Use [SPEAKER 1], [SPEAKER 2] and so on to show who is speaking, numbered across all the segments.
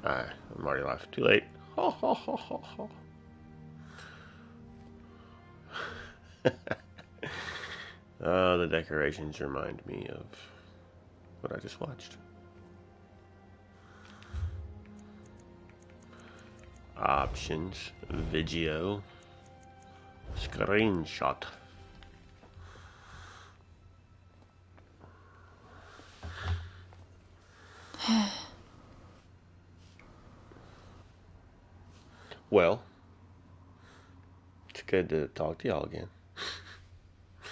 [SPEAKER 1] I'm already live. Too late. Ho, ho, ho, ho, ho. The decorations remind me of what I just watched. Options, video, screenshot. Well, it's good to talk to y'all again.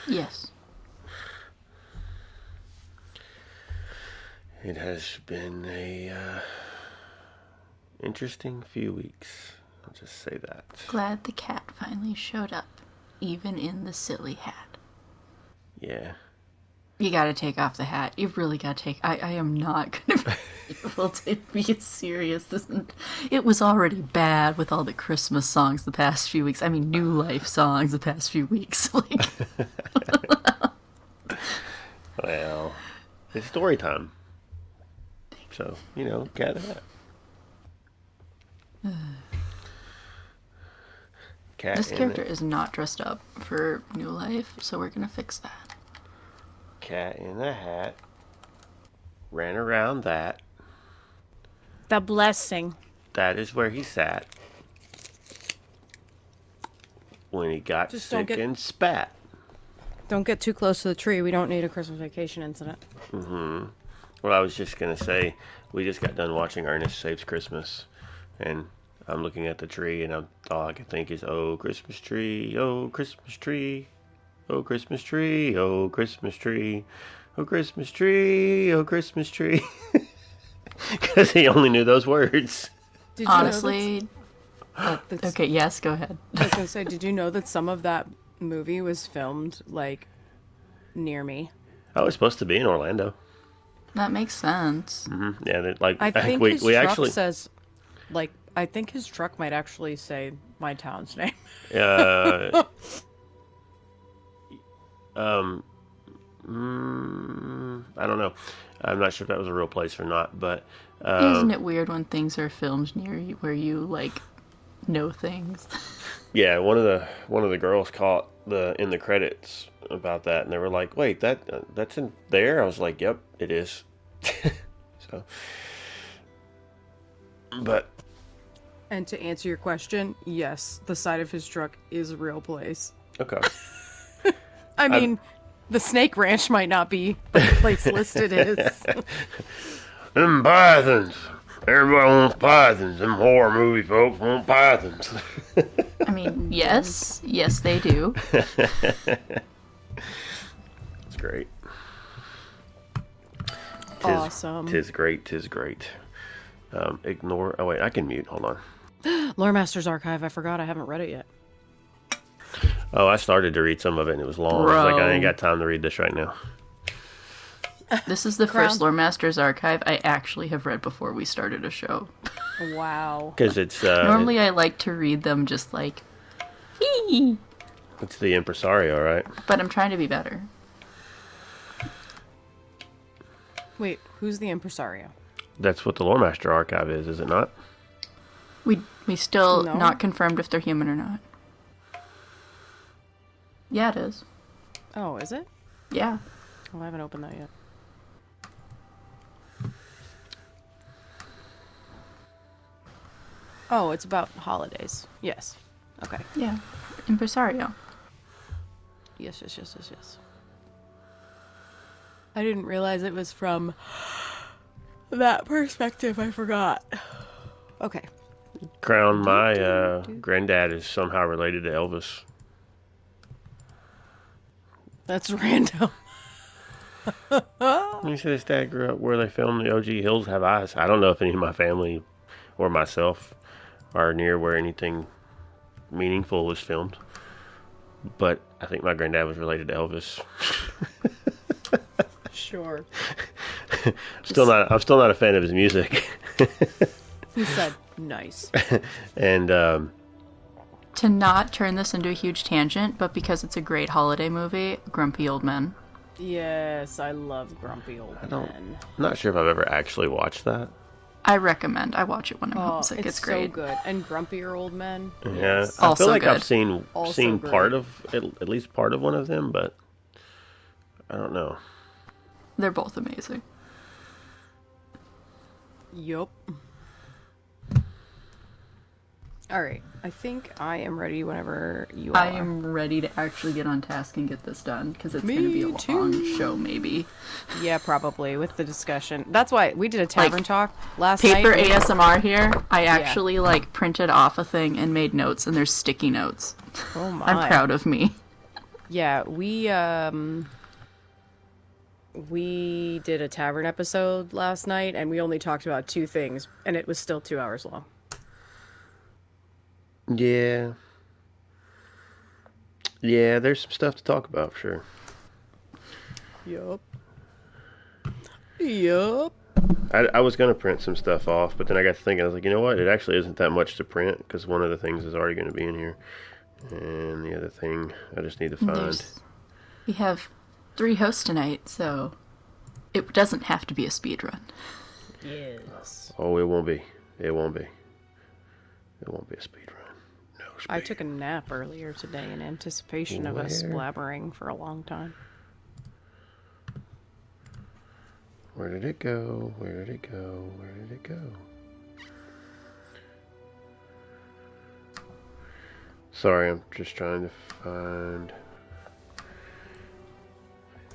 [SPEAKER 2] Yes.
[SPEAKER 1] It has been a interesting few weeks. I'll just say that.
[SPEAKER 2] Glad the cat finally showed up, even in the silly hat.
[SPEAKER 1] Yeah.
[SPEAKER 2] You gotta take off the hat. You really gotta take... I am not gonna be able to be serious. It was already bad with all the Christmas songs the past few weeks. I mean, New Life songs the past few weeks.
[SPEAKER 1] Well, it's story time. So, cat hat. Cat
[SPEAKER 2] This character is not dressed up for New Life, so we're gonna fix that.
[SPEAKER 1] Cat in a hat. Ran around that.
[SPEAKER 3] The blessing.
[SPEAKER 1] That is where he sat. When he got sick and spat.
[SPEAKER 3] Don't get too close to the tree. We don't need a Christmas Vacation incident.
[SPEAKER 1] Mm-hmm. Well, I was just going to say, we just got done watching Ernest Saves Christmas. And I'm looking at the tree, and all I can think is, oh, Christmas tree, oh, Christmas tree. Oh, Christmas tree, oh, Christmas tree. Oh, Christmas tree, oh, Christmas tree. Because he only knew those words.
[SPEAKER 2] Honestly... okay, yes, go ahead.
[SPEAKER 3] I was going to say, did you know that some of that movie was filmed, near me?
[SPEAKER 1] I was supposed to be in Orlando.
[SPEAKER 2] That makes sense.
[SPEAKER 1] Mm-hmm. Yeah,
[SPEAKER 3] I think his truck actually says, I think his truck might actually say my town's name.
[SPEAKER 1] I don't know. I'm not sure if that was a real place or not, but...
[SPEAKER 2] Isn't it weird when things are filmed near you where you, know things?
[SPEAKER 1] Yeah, one of the girls caught in the credits about that, and they were like, wait, that's in there? I was like, yep, it is. So... But...
[SPEAKER 3] And to answer your question, yes, the side of his truck is a real place.
[SPEAKER 1] Okay.
[SPEAKER 3] I mean... The Snake Ranch might not be the place listed as.
[SPEAKER 1] Them pythons. Everybody wants pythons. Them horror movie folks want pythons.
[SPEAKER 2] I mean, yes. Yes, they do.
[SPEAKER 1] It's great.
[SPEAKER 3] Awesome.
[SPEAKER 1] Tis great. Ignore... Oh, wait, I can mute. Hold on.
[SPEAKER 3] Lore Master's Archive. I forgot I haven't read it yet.
[SPEAKER 1] Oh, I started to read some of it, and it was long.
[SPEAKER 2] Bro.
[SPEAKER 1] I was like, I ain't got time to read this right now.
[SPEAKER 2] This is the first Lore Master's Archive I actually have read before we started a show.
[SPEAKER 3] Wow.
[SPEAKER 1] Because it's...
[SPEAKER 2] Normally I like to read them just hee!
[SPEAKER 1] It's the Impresario, right?
[SPEAKER 2] But I'm trying to be better.
[SPEAKER 3] Wait, who's the Impresario?
[SPEAKER 1] That's what the Lore Master Archive is it not?
[SPEAKER 2] We still not confirmed if they're human or not. Yeah, it is.
[SPEAKER 3] Oh, is it?
[SPEAKER 2] Yeah.
[SPEAKER 3] Oh, I haven't opened that yet. Oh, it's about holidays. Yes. Okay.
[SPEAKER 2] Yeah. Impresario.
[SPEAKER 3] Yes. I didn't realize it was from that perspective. I forgot. Okay.
[SPEAKER 1] Crown, my granddad is somehow related to Elvis.
[SPEAKER 3] That's random.
[SPEAKER 1] You said his dad grew up where they filmed the OG Hills Have Eyes. I don't know if any of my family or myself are near where anything meaningful was filmed. But I think my granddad was related to Elvis.
[SPEAKER 3] Sure.
[SPEAKER 1] I'm still not a fan of his music.
[SPEAKER 3] He said, nice.
[SPEAKER 1] And
[SPEAKER 2] to not turn this into a huge tangent, but because it's a great holiday movie, Grumpy Old Men.
[SPEAKER 3] Yes, I love Grumpy Old Men.
[SPEAKER 1] I'm not sure if I've ever actually watched that.
[SPEAKER 2] I recommend. I watch it when I'm homesick. It's great.
[SPEAKER 3] So good. And Grumpier Old Men.
[SPEAKER 1] Yeah,
[SPEAKER 3] Yes.
[SPEAKER 1] I feel like
[SPEAKER 2] good.
[SPEAKER 1] I've seen
[SPEAKER 3] Also
[SPEAKER 1] part
[SPEAKER 3] great.
[SPEAKER 1] of at least part of one of them, but I don't know.
[SPEAKER 2] They're both amazing.
[SPEAKER 3] Yup. Alright, I think I am ready whenever you are.
[SPEAKER 2] I am ready to actually get on task and get this done, because it's going to be a
[SPEAKER 3] Me
[SPEAKER 2] long
[SPEAKER 3] too.
[SPEAKER 2] show, maybe.
[SPEAKER 3] Yeah, probably, with the discussion. That's why we did a tavern talk last
[SPEAKER 2] Paper
[SPEAKER 3] night.
[SPEAKER 2] ASMR here. I actually, printed off a thing and made notes, and there's sticky notes.
[SPEAKER 3] Oh my.
[SPEAKER 2] I'm proud of me.
[SPEAKER 3] Yeah, we did a tavern episode last night, and we only talked about 2 things, and it was still 2 hours long.
[SPEAKER 1] Yeah. Yeah, there's some stuff to talk about, for sure.
[SPEAKER 3] Yup.
[SPEAKER 1] I was going to print some stuff off, but then I got to thinking, I was like, you know what? It actually isn't that much to print, because one of the things is already going to be in here. And the other thing I just need to find.
[SPEAKER 2] We have 3 hosts tonight, so it doesn't have to be a speed run.
[SPEAKER 3] Yes.
[SPEAKER 1] Oh, it won't be. It won't be. It won't be a speed run. No speed.
[SPEAKER 3] I took a nap earlier today in anticipation of us blabbering for a long time.
[SPEAKER 1] Where did it go? Where did it go? Where did it go? Sorry, I'm just trying to find...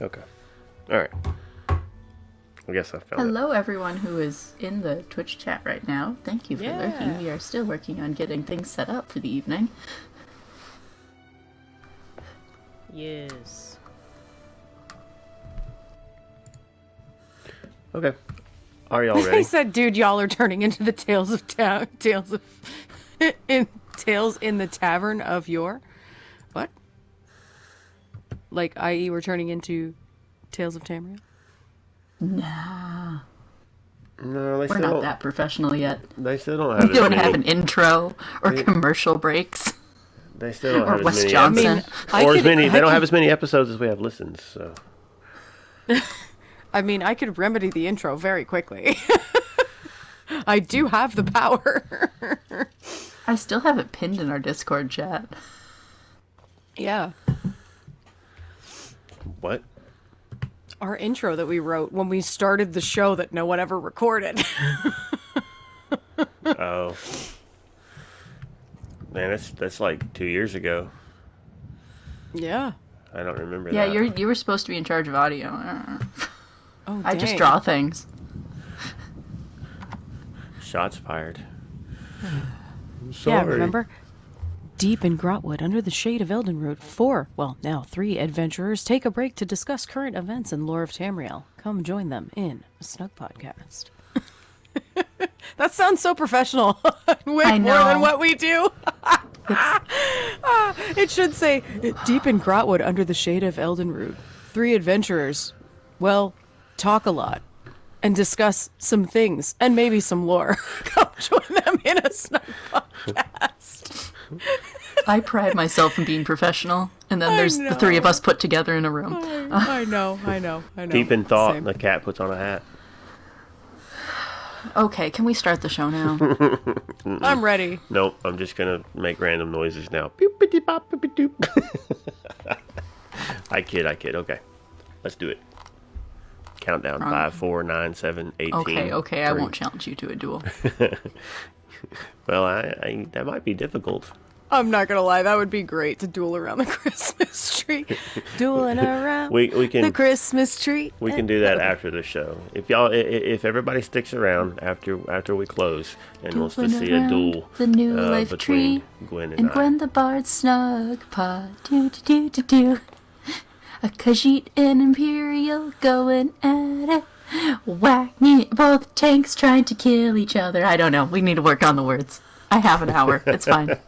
[SPEAKER 1] Okay. Alright. I guess I found it.
[SPEAKER 2] Hello, everyone who is in the Twitch chat right now. Thank you for lurking. We are still working on getting things set up for the evening.
[SPEAKER 3] Yes.
[SPEAKER 1] Okay. Are y'all
[SPEAKER 3] I
[SPEAKER 1] ready?
[SPEAKER 3] said, dude, y'all are turning into the Tales in the Tavern of Yore. What? Like, i.e., we're turning into Tales of Tamriel?
[SPEAKER 2] Nah.
[SPEAKER 1] No, they
[SPEAKER 2] We're
[SPEAKER 1] still
[SPEAKER 2] not
[SPEAKER 1] don't.
[SPEAKER 2] that professional yet.
[SPEAKER 1] They still don't have
[SPEAKER 2] We don't
[SPEAKER 1] as many.
[SPEAKER 2] have an intro or commercial breaks.
[SPEAKER 1] They still don't
[SPEAKER 2] Or
[SPEAKER 1] have
[SPEAKER 2] Wes
[SPEAKER 1] as many.
[SPEAKER 2] Johnson.
[SPEAKER 1] They don't have as many episodes as we have listens. So.
[SPEAKER 3] I mean, I could remedy the intro very quickly. I do have the power.
[SPEAKER 2] I still have it pinned in our Discord chat.
[SPEAKER 3] Yeah.
[SPEAKER 1] What?
[SPEAKER 3] Our intro that we wrote when we started the show that no one ever recorded.
[SPEAKER 1] Oh. Man, that's like 2 years ago.
[SPEAKER 3] Yeah.
[SPEAKER 1] I don't remember
[SPEAKER 2] Yeah,
[SPEAKER 1] that.
[SPEAKER 2] you were supposed to be in charge of audio.
[SPEAKER 3] Oh,
[SPEAKER 2] I just
[SPEAKER 3] dang.
[SPEAKER 2] draw things.
[SPEAKER 1] Shots fired. I'm
[SPEAKER 3] Yeah,
[SPEAKER 1] sorry.
[SPEAKER 3] remember? Deep in Grahtwood, under the shade of Eldenroot, 4, well, now 3 adventurers take a break to discuss current events in Lore of Tamriel. Come join them in A Snugpod Cast. That sounds so professional. Way more than what we do. It should say, deep in Grahtwood, under the shade of Eldenroot, 3 adventurers, well, talk a lot. And discuss some things, and maybe some lore. Come join them in A Snugpod Cast.
[SPEAKER 2] I pride myself in being professional, and then there's the 3 of us put together in a room.
[SPEAKER 3] I know.
[SPEAKER 1] Deep in thought,
[SPEAKER 3] Same.
[SPEAKER 1] the cat puts on a hat.
[SPEAKER 2] Okay, can we start the show now?
[SPEAKER 3] I'm ready.
[SPEAKER 1] Nope, I'm just gonna make random noises now. Boop, bitty, bop, boopy, doop. I kid. Okay, let's do it. Countdown: 5, 4, 9, 7, 18.
[SPEAKER 2] Okay, I won't challenge you to a duel.
[SPEAKER 1] Well, I that might be difficult.
[SPEAKER 3] I'm not gonna lie, that would be great to duel around the Christmas tree. Dueling around
[SPEAKER 1] We can
[SPEAKER 3] the Christmas tree.
[SPEAKER 1] we can do that after the show. If everybody sticks around after we close and wants to see a duel
[SPEAKER 2] the new life
[SPEAKER 1] between
[SPEAKER 2] tree
[SPEAKER 1] Gwen and
[SPEAKER 2] and
[SPEAKER 1] I.
[SPEAKER 2] Gwen the Bard's snug pod. Do. A Khajiit and Imperial going at it. Whack me, both tanks trying to kill each other. I don't know. We need to work on the words. I have an hour. It's fine.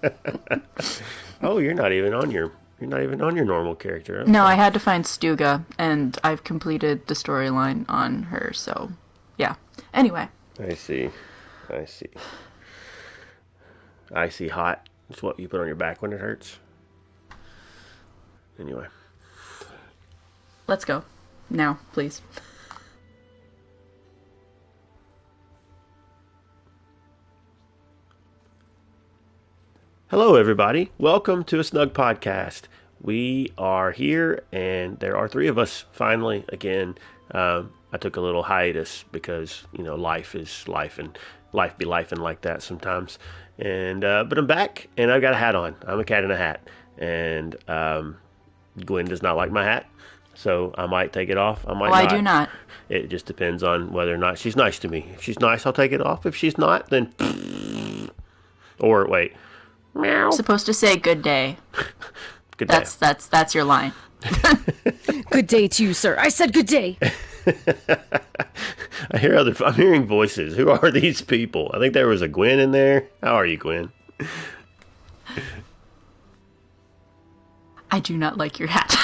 [SPEAKER 1] Oh, you're not even on your normal character. Okay.
[SPEAKER 2] No, I had to find Stuga, and I've completed the storyline on her. So, yeah. Anyway.
[SPEAKER 1] I see. Hot. It's what you put on your back when it hurts. Anyway.
[SPEAKER 2] Let's go. Now, please.
[SPEAKER 1] Hello, everybody. Welcome to A Snugpod Cast. We are here, and there are three of us finally again. I took a little hiatus because, life is life, and life be lifing like that sometimes. And but I'm back, and I've got a hat on. I'm a cat in a hat. And Gwen does not like my hat, so I might take it off. I might not.
[SPEAKER 2] I do not.
[SPEAKER 1] It just depends on whether or not she's nice to me. If she's nice, I'll take it off. If she's not, then... Or, wait... Meow.
[SPEAKER 2] Supposed to say good day.
[SPEAKER 1] Good day.
[SPEAKER 2] That's your line.
[SPEAKER 3] Good day to you, sir. I said good day.
[SPEAKER 1] I'm hearing voices. Who are these people? I think there was a Gwen in there. How are you, Gwen?
[SPEAKER 2] I do not like your hat.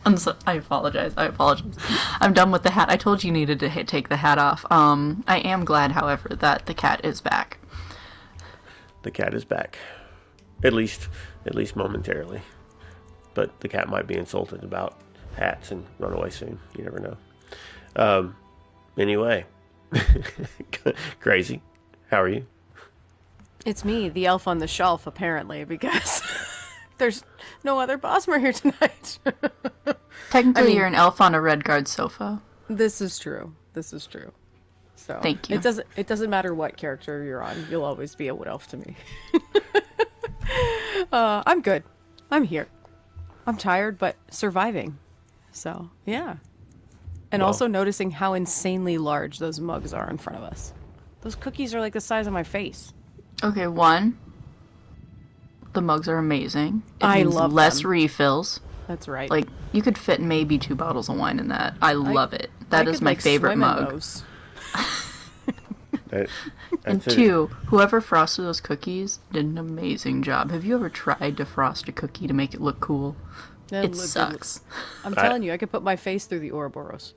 [SPEAKER 2] I apologize. I'm done with the hat. I told you needed to take the hat off. I am glad, however, that the cat is back.
[SPEAKER 1] The cat is back. At least momentarily. But the cat might be insulted about hats and run away soon. You never know. Anyway. Crazy. How are you?
[SPEAKER 3] It's me, the elf on the shelf, apparently, because there's no other Bosmer here tonight.
[SPEAKER 2] Technically, you're an elf on a red guard sofa.
[SPEAKER 3] This is true. So
[SPEAKER 2] thank you.
[SPEAKER 3] It doesn't matter what character you're on. You'll always be a wood elf to me. I'm good. I'm here. I'm tired, but surviving. So, yeah. And also noticing how insanely large those mugs are in front of us. Those cookies are like the size of my face.
[SPEAKER 2] Okay, one. The mugs are amazing.
[SPEAKER 3] I love
[SPEAKER 2] less
[SPEAKER 3] them.
[SPEAKER 2] refills.
[SPEAKER 3] That's right.
[SPEAKER 2] Like, you could fit maybe 2 bottles of wine in that. I love it. That is my favorite mug. And 2, whoever frosted those cookies did an amazing job. Have you ever tried to frost a cookie to make it look cool? It sucks.
[SPEAKER 3] I'm telling you, I could put my face through the Ouroboros.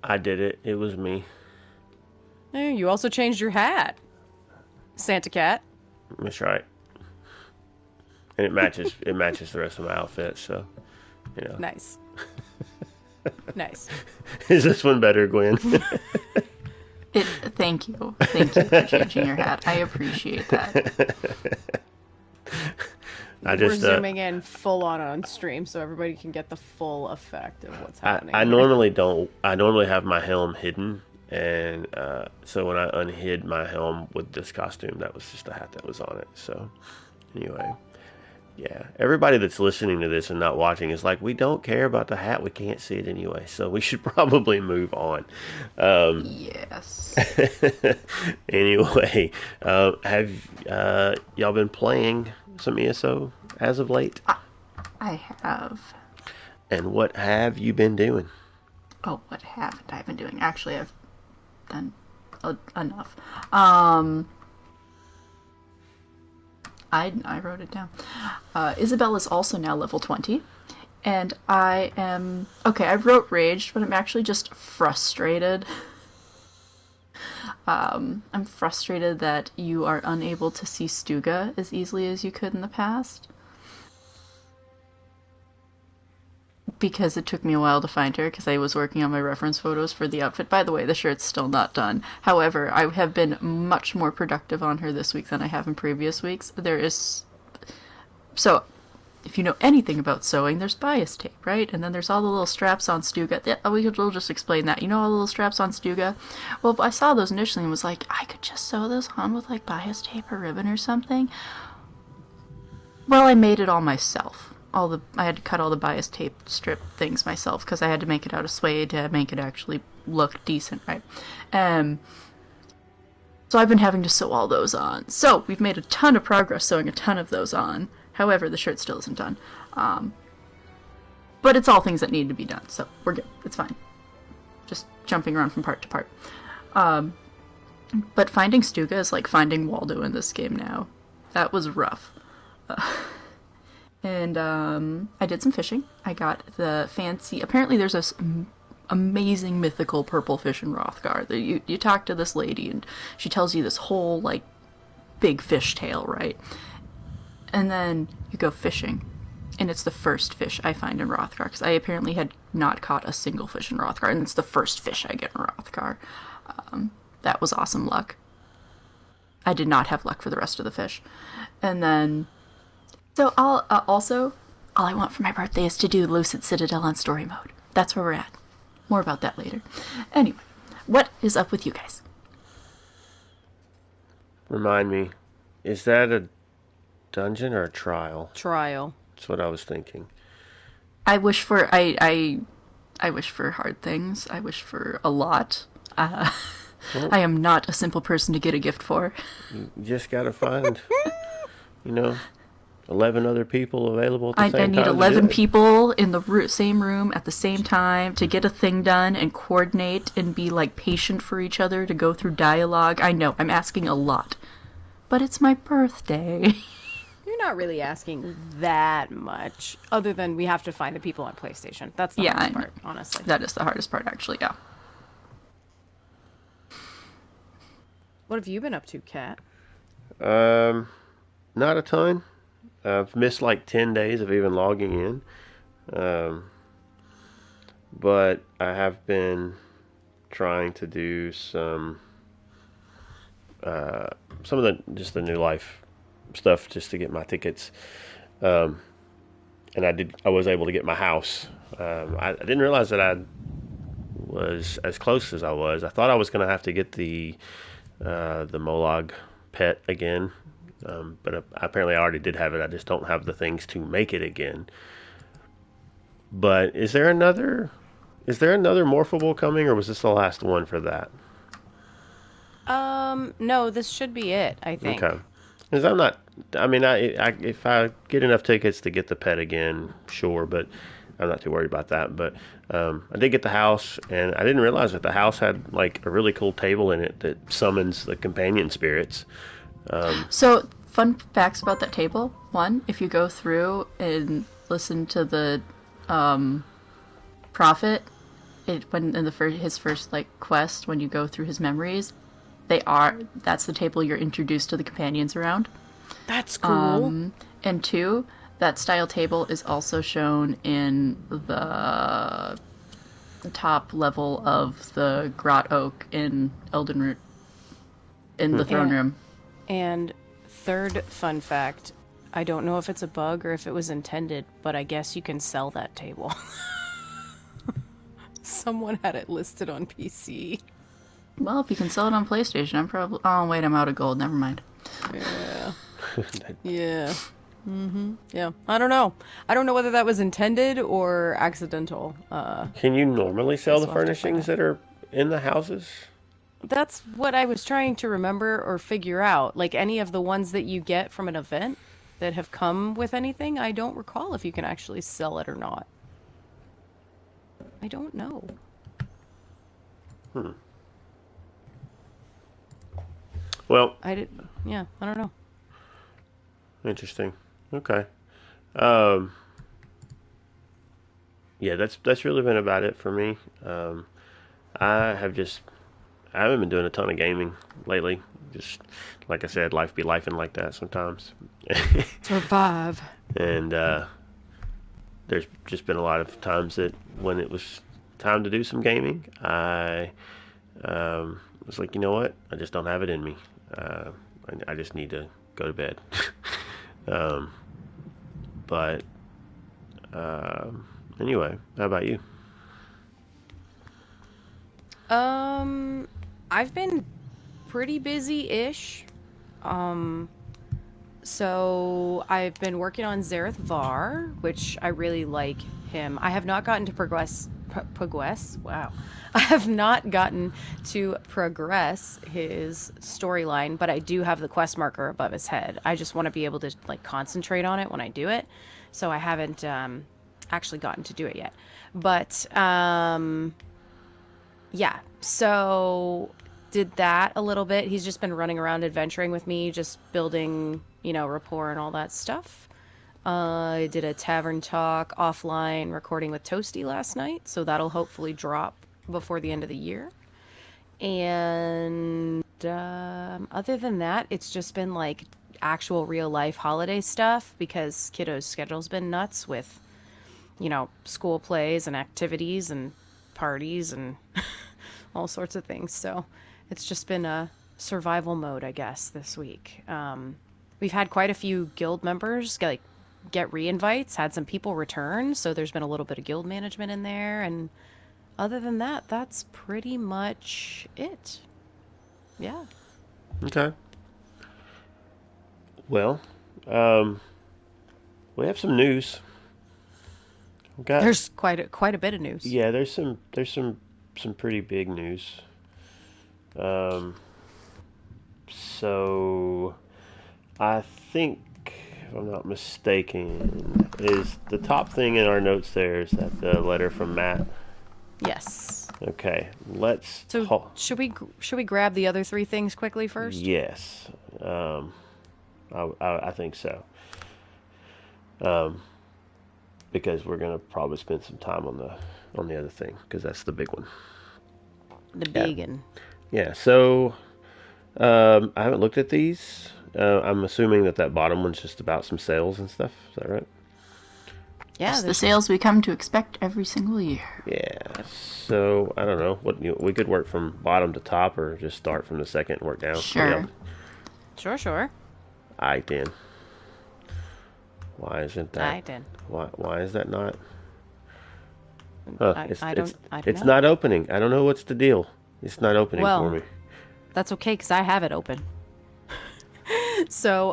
[SPEAKER 1] I did it. It was me.
[SPEAKER 3] Hey, you also changed your hat. Santa Cat.
[SPEAKER 1] That's right. And it matches the rest of my outfit, so,
[SPEAKER 3] Nice. Nice.
[SPEAKER 1] Is this one better, Gwen?
[SPEAKER 2] Thank you for changing your hat. I appreciate that.
[SPEAKER 3] We're zooming in full on stream so everybody can get the full effect of what's happening.
[SPEAKER 1] I normally have my helm hidden, and so when I unhid my helm with this costume, that was just the hat that was on it. So anyway, yeah, everybody that's listening to this and not watching is like, we don't care about the hat, we can't see it anyway, so we should probably move on.
[SPEAKER 2] Yes.
[SPEAKER 1] Anyway, have y'all been playing some ESO as of late?
[SPEAKER 2] I have.
[SPEAKER 1] And what have you been doing?
[SPEAKER 2] Oh, what haven't I been doing? Actually, I've done enough. I wrote it down. Isabel is also now level 20. And I am... Okay, I wrote raged, but I'm actually just frustrated. I'm frustrated that you are unable to see Stuga as easily as you could in the past. Because it took me a while to find her, because I was working on my reference photos for the outfit. By the way, the shirt's still not done. However, I have been much more productive on her this week than I have in previous weeks. So, if you know anything about sewing, there's bias tape, right? And then there's all the little straps on Stuga. We'll just explain that. You know all the little straps on Stuga? Well, I saw those initially and was like, I could just sew those on with, like, bias tape or ribbon or something. Well, I made it all myself. I had to cut all the bias tape strip things myself because I had to make it out of suede to make it actually look decent, right? So I've been having to sew all those on. So we've made a ton of progress sewing a ton of those on. However, the shirt still isn't done. But it's all things that need to be done, so we're good. It's fine. Just jumping around from part to part. But finding Stuga is like finding Waldo in this game now. That was rough. And I did some fishing. I got the fancy... Apparently there's this amazing mythical purple fish in Hrothgar. You talk to this lady and she tells you this whole, like, big fish tale, right? And then you go fishing. And it's the first fish I find in Hrothgar. Because I apparently had not caught a single fish in Hrothgar. And it's the first fish I get in Hrothgar. That was awesome luck. I did not have luck for the rest of the fish. And then, so I'll also, all I want for my birthday is to do Lucid Citadel on story mode. That's where we're at. More about that later. Anyway, what is up with you guys?
[SPEAKER 1] Remind me, is that a dungeon or a trial?
[SPEAKER 3] Trial.
[SPEAKER 1] That's what I was thinking.
[SPEAKER 2] I wish for I wish for hard things. I wish for a lot. I am not a simple person to get a gift for.
[SPEAKER 1] You just gotta find, 11 other people available at the same time.
[SPEAKER 2] I need 11 people in the same room at the same time to get a thing done and coordinate and be like patient for each other to go through dialogue. I know, I'm asking a lot. But it's my birthday.
[SPEAKER 3] You're not really asking that much, other than we have to find the people on PlayStation. That's the hardest part, honestly.
[SPEAKER 2] That is the hardest part, actually, yeah.
[SPEAKER 3] What have you been up to, Kat?
[SPEAKER 1] Not a ton. I've missed like 10 days of even logging in. But I have been trying to do some of the new life stuff just to get my tickets. And I was able to get my house. I didn't realize that I was as close as I was. I thought I was going to have to get the Molag pet again. But apparently I already did have it. I just don't have the things to make it again. But is there another morphable coming, or was this the last one for that?
[SPEAKER 3] No, this should be it, I think.
[SPEAKER 1] Okay. Because if I get enough tickets to get the pet again, sure, but I'm not too worried about that. But I did get the house, and I didn't realize that the house had like a really cool table in it that summons the companion spirits.
[SPEAKER 2] So, fun facts about that table. One, if you go through and listen to the prophet, his first like quest, when you go through his memories, that's the table you're introduced to the companions around.
[SPEAKER 3] That's cool.
[SPEAKER 2] And two, that style table is also shown in the top level of the Grot Oak in Eldenroot, in the throne room.
[SPEAKER 3] And third fun fact, I don't know if it's a bug or if it was intended, but I guess you can sell that table. Someone had it listed on PC.
[SPEAKER 2] Well, if you can sell it on PlayStation, I'm probably... Oh, wait, I'm out of gold. Never mind.
[SPEAKER 3] Yeah. Yeah. Yeah. I don't know. I don't know whether that was intended or accidental.
[SPEAKER 1] Can you normally sell the furnishings that are in the houses?
[SPEAKER 3] That's what I was trying to remember or figure out. Like any of the ones that you get from an event that have come with anything, I don't recall if you can actually sell it or not. I don't know.
[SPEAKER 1] Well,
[SPEAKER 3] I don't know.
[SPEAKER 1] Interesting. Okay. Yeah, that's really been about it for me. I haven't been doing a ton of gaming lately. Just like I said, life be lifing like that sometimes.
[SPEAKER 3] Survive.
[SPEAKER 1] And there's just been a lot of times that when it was time to do some gaming, I was like, you know what? I just don't have it in me. I just need to go to bed. But anyway, how about you?
[SPEAKER 3] I've been pretty busy-ish. So I've been working on Zareth Var, which I really like him. I have not gotten to progress. Wow. I have not gotten to progress his storyline, but I do have the quest marker above his head. I just want to be able to like concentrate on it when I do it. So I haven't actually gotten to do it yet. But yeah, so did that a little bit. He's just been running around adventuring with me, just building, rapport and all that stuff. I did a tavern talk offline recording with Toasty last night, so that'll hopefully drop before the end of the year. And other than that, it's just been like actual real life holiday stuff because kiddo's schedule's been nuts with, school plays and activities and parties and all sorts of things. So it's just been survival mode, I guess, this week. We've had quite a few guild members get re-invites, had some people return, so there's been a little bit of guild management in there, and other than that, that's pretty much it. Yeah.
[SPEAKER 1] Okay. Well, we have some news.
[SPEAKER 3] There's quite a bit of news.
[SPEAKER 1] Yeah, there's some pretty big news. So I think, if I'm not mistaken, is the top thing in our notes there is that the letter from Matt.
[SPEAKER 3] Yes.
[SPEAKER 1] Okay,
[SPEAKER 3] should we grab the other three things quickly first?
[SPEAKER 1] Yes. I think so. Because we're gonna probably spend some time on the other thing, because that's the big one.
[SPEAKER 3] The big one.
[SPEAKER 1] Yeah. So I haven't looked at these. I'm assuming that bottom one's just about some sales and stuff. Is that right?
[SPEAKER 2] Yeah, it's the sales we come to expect every single year.
[SPEAKER 1] Yeah. So I don't know we could work from bottom to top, or just start from the second and work down.
[SPEAKER 2] Sure.
[SPEAKER 3] Yeah. Sure.
[SPEAKER 1] I did. Why isn't that?
[SPEAKER 3] I did.
[SPEAKER 1] Why is that not?
[SPEAKER 3] It's
[SPEAKER 1] not opening. I don't know what's the deal. It's not opening for me.
[SPEAKER 3] That's okay, because I have it open. So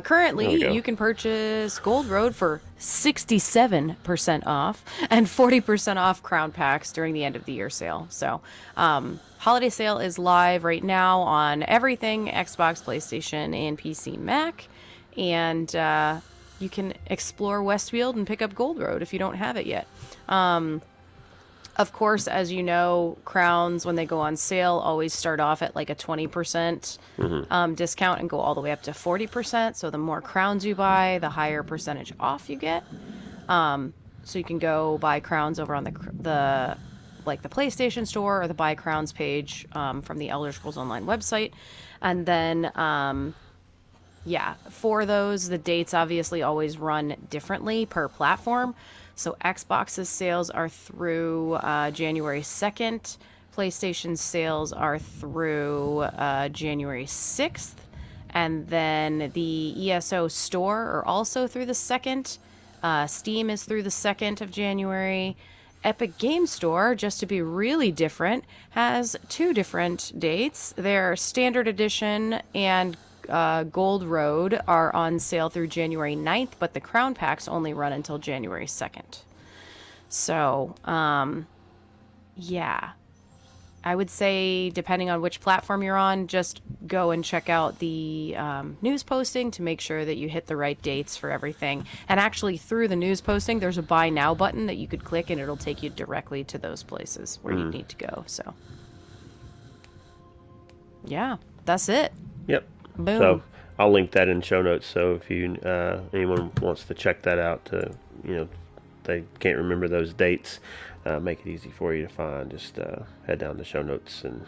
[SPEAKER 3] currently you can purchase Gold Road for 67% off and 40% off crown packs during the end of the year sale. So holiday sale is live right now on everything Xbox, PlayStation, and PC Mac. And you can explore Westfield and pick up Gold Road if you don't have it yet. Of course, as you know, crowns, when they go on sale, always start off at like a 20% discount and go all the way up to 40%. So the more crowns you buy, the higher percentage off you get. So you can go buy crowns over on the PlayStation Store or the Buy Crowns page from the Elder Scrolls Online website. And then, for those, the dates obviously always run differently per platform. So Xbox's sales are through January 2nd. PlayStation's sales are through January 6th. And then the ESO store are also through the 2nd. Steam is through the 2nd of January. Epic Game Store, just to be really different, has two different dates. Their Standard Edition and Gold Road are on sale through January 9th, but the crown packs only run until January 2nd. So, I would say, depending on which platform you're on, just go and check out the news posting to make sure that you hit the right dates for everything. And actually, through the news posting, there's a Buy Now button that you could click, and it'll take you directly to those places where you need to go. So, yeah, that's it.
[SPEAKER 1] Yep.
[SPEAKER 3] Boom.
[SPEAKER 1] So I'll link that in show notes. So if you anyone wants to check that out, they can't remember those dates, make it easy for you to find. Just head down to show notes and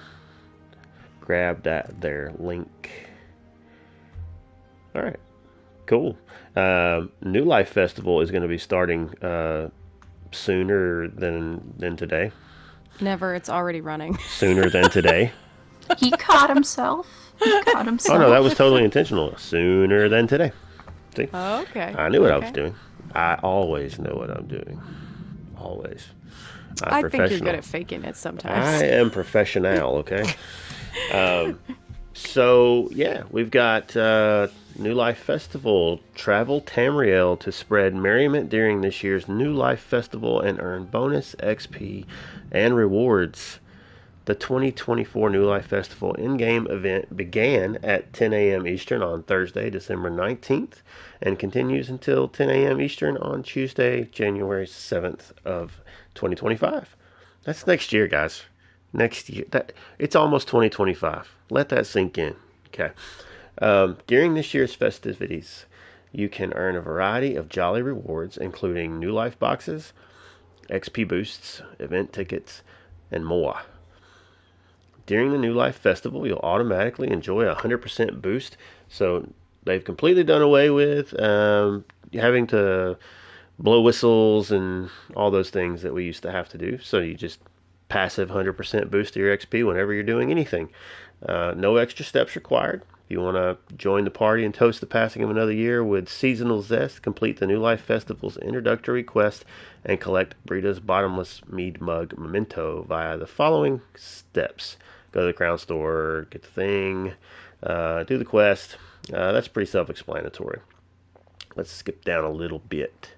[SPEAKER 1] grab their link. All right, cool. New Life Festival is going to be starting sooner than today.
[SPEAKER 3] Never. It's already running.
[SPEAKER 1] Sooner than today.
[SPEAKER 2] He caught himself.
[SPEAKER 1] Oh no, that was totally intentional. Sooner than today. See?
[SPEAKER 3] Oh, okay.
[SPEAKER 1] I knew what I was doing. I always know what I'm doing. Always.
[SPEAKER 3] I think you're good at faking it sometimes.
[SPEAKER 1] I am professional, okay? So, yeah, we've got New Life Festival. Travel Tamriel to spread merriment during this year's New Life Festival and earn bonus XP and rewards. The 2024 New Life Festival in-game event began at 10 a.m. Eastern on Thursday, December 19th, and continues until 10 a.m. Eastern on Tuesday, January 7th of 2025. That's next year, guys. Next year. It's almost 2025. Let that sink in. Okay. During this year's festivities, you can earn a variety of jolly rewards, including New Life boxes, XP boosts, event tickets, and more. During the New Life Festival, you'll automatically enjoy a 100% boost. So they've completely done away with having to blow whistles and all those things that we used to have to do. So you just passive 100% boost to your XP whenever you're doing anything. No extra steps required. If you want to join the party and toast the passing of another year with seasonal zest, complete the New Life Festival's introductory quest and collect Brita's Bottomless Mead Mug memento via the following steps. Go to the Crown Store, get the thing, do the quest. That's pretty self-explanatory. Let's skip down a little bit.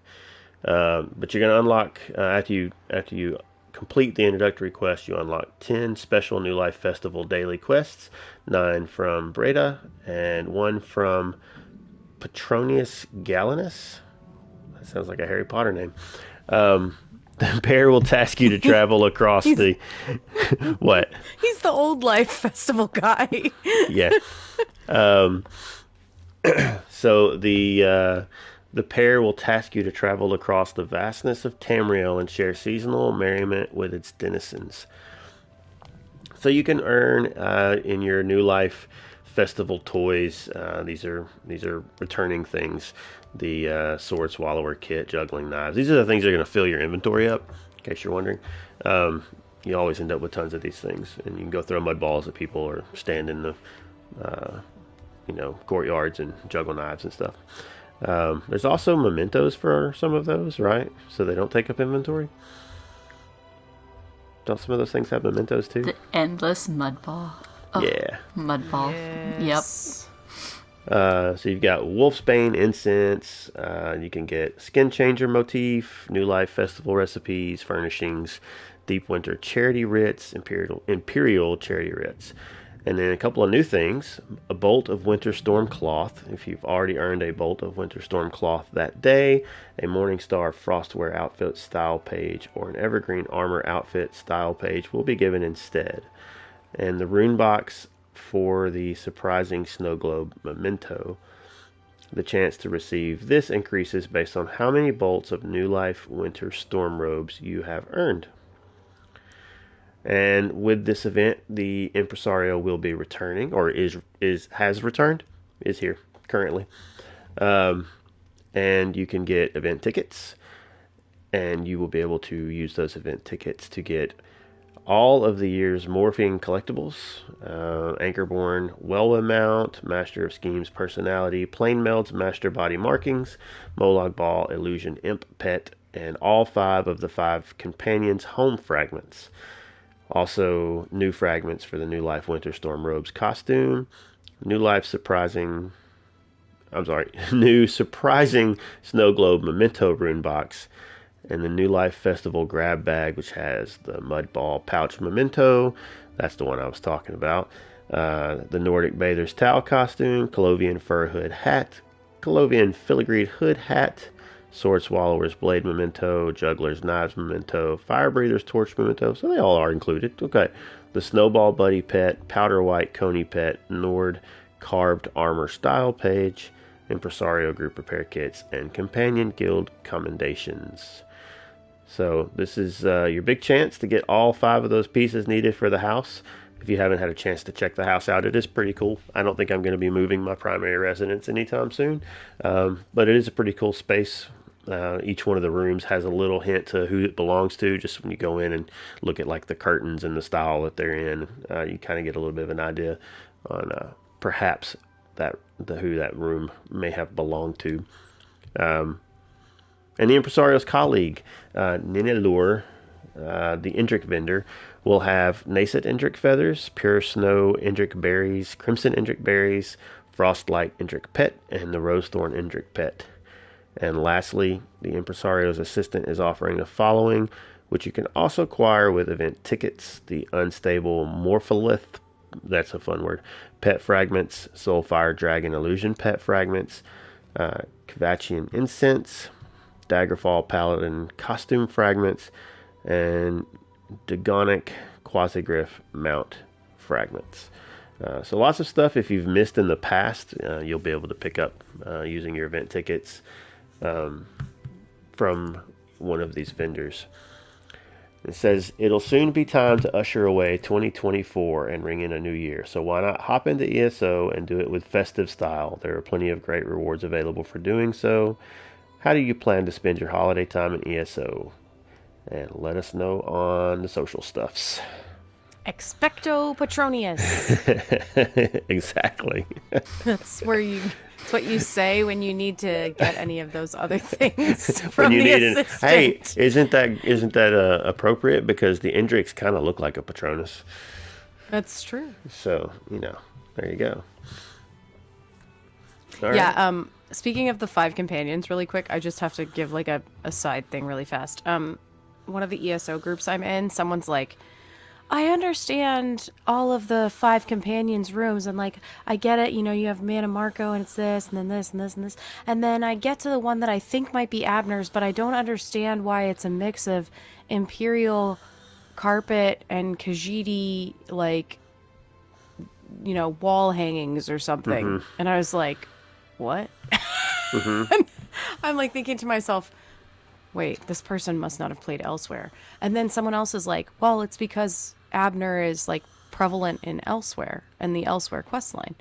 [SPEAKER 1] But you're going to unlock, after you complete the introductory quest, you unlock 10 special New Life Festival daily quests, 9 from Breda, and 1 from Petronius Gallinus. That sounds like a Harry Potter name. The pair will task you to travel across the... What?
[SPEAKER 3] He's the Old Life Festival guy.
[SPEAKER 1] Yeah. So the pair will task you to travel across the vastness of Tamriel and share seasonal merriment with its denizens. So you can earn in your New Life Festival toys. These are returning things. The sword swallower kit, juggling knives. These are the things that are going to fill your inventory up. In case you're wondering, you always end up with tons of these things, and you can go throw mud balls at people or stand in the courtyards and juggle knives and stuff. There's also mementos for some of those, right? So they don't take up inventory. Don't some of those things have mementos too?
[SPEAKER 2] The endless mud ball. Oh,
[SPEAKER 1] yeah.
[SPEAKER 2] Mud ball.
[SPEAKER 3] Yes.
[SPEAKER 2] Yep.
[SPEAKER 1] So you've got Wolfsbane incense. You can get Skin Changer motif, New Life Festival recipes, furnishings, Deep Winter charity writs, Imperial charity writs. And then a couple of new things. A Bolt of Winter Storm cloth. If you've already earned a Bolt of Winter Storm cloth that day, a Morningstar Frostwear outfit style page or an Evergreen Armor outfit style page will be given instead. And the rune box for the surprising snow globe memento. The chance to receive this increases based on how many bolts of New Life Winter Storm robes you have earned. And with this event, the Impresario will be returning, or has returned, is here currently. And you can get event tickets, and you will be able to use those event tickets to get all of the year's morphing collectibles: Anchorborn Welwa Mount, Master of Schemes Personality, Plainmeld's Master Body Markings, Molag Ball Illusion Imp Pet, and all 5 of the 5 Companions Home Fragments. Also, new fragments for the New Life Winter Storm Robes costume, new surprising Snow Globe Memento Rune Box, and the New Life Festival grab bag, which has the Mud Ball Pouch Memento. That's the one I was talking about. The Nordic Bather's Towel costume, Colovian Fur Hood hat, Colovian Filigreed Hood hat, Sword Swallower's Blade memento, Juggler's Knives memento, Fire Breather's Torch memento. So they all are included. Okay. The Snowball Buddy pet, Powder White Coney pet, Nord Carved Armor style page, Impresario group repair kits, and Companion Guild commendations. So this is your big chance to get all 5 of those pieces needed for the house. If you haven't had a chance to check the house out, it is pretty cool. I don't think I'm going to be moving my primary residence anytime soon, but it is a pretty cool space. Each one of the rooms has a little hint to who it belongs to. Just when you go in and look at like the curtains and the style that they're in, you kind of get a little bit of an idea on perhaps who that room may have belonged to. And the Impresario's colleague, Ninelure, the Indrik vendor, will have Nascent Indrik feathers, Pure Snow Indrik berries, Crimson Indrik berries, Frostlight Indrik pet, and the Rosethorn Indrik pet. And lastly, the Impresario's assistant is offering the following, which you can also acquire with event tickets: the Unstable Morpholith, that's a fun word, pet fragments, Soulfire Dragon Illusion pet fragments, Kavachian Incense, Daggerfall Paladin costume fragments, and Dagonic Quasigriff mount fragments. So lots of stuff. If you've missed in the past, you'll be able to pick up using your event tickets from one of these vendors. It says, it'll soon be time to usher away 2024 and ring in a new year. So why not hop into ESO and do it with festive style? There are plenty of great rewards available for doing so. How do you plan to spend your holiday time in ESO? And let us know on the social stuffs.
[SPEAKER 3] Expecto Patronius.
[SPEAKER 1] Exactly.
[SPEAKER 3] That's what you say when you need to get any of those other things
[SPEAKER 1] When
[SPEAKER 3] from
[SPEAKER 1] you
[SPEAKER 3] the
[SPEAKER 1] need
[SPEAKER 3] assistant.
[SPEAKER 1] hey, isn't that appropriate? Because the Indrix kind of look like a Patronus.
[SPEAKER 3] That's true.
[SPEAKER 1] So, there you go. All right.
[SPEAKER 3] Yeah, speaking of the 5 companions, really quick, I just have to give like a side thing really fast. One of the ESO groups I'm in, someone's like, I understand all of the 5 companions' rooms, and like, I get it, you have Mana Marco, and it's this, and then this, and this, and this. And then I get to the one that I think might be Abner's, but I don't understand why it's a mix of Imperial carpet and Khajiit, like, wall hangings or something.
[SPEAKER 1] Mm-hmm.
[SPEAKER 3] And I was like, what?
[SPEAKER 1] Mm-hmm.
[SPEAKER 3] I'm like thinking to myself, wait, this person must not have played Elsewhere. And then someone else is like, well, it's because Abner is like prevalent in Elsewhere and the Elsewhere quest line.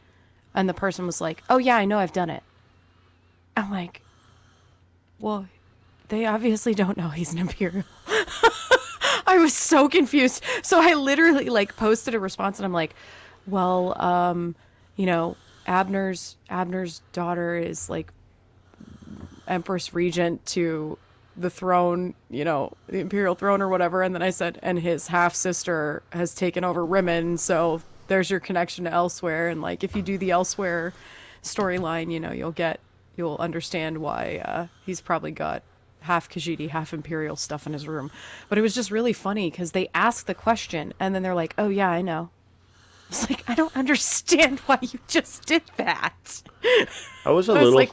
[SPEAKER 3] And the person was like, oh yeah, I know, I've done it. I'm like, well, they obviously don't know he's an Imperial. I was so confused. So I literally like posted a response and I'm like, well, Abner's daughter is like Empress Regent to the throne, the Imperial throne or whatever. And then I said, and his half sister has taken over Rimmon. So there's your connection to Elsewhere. And like, if you do the Elsewhere storyline, you'll understand why he's probably got half Khajiit, half Imperial stuff in his room. But it was just really funny because they ask the question and then they're like, oh yeah, I know. It's like, I don't understand why you just did that.
[SPEAKER 1] I was
[SPEAKER 3] I was like,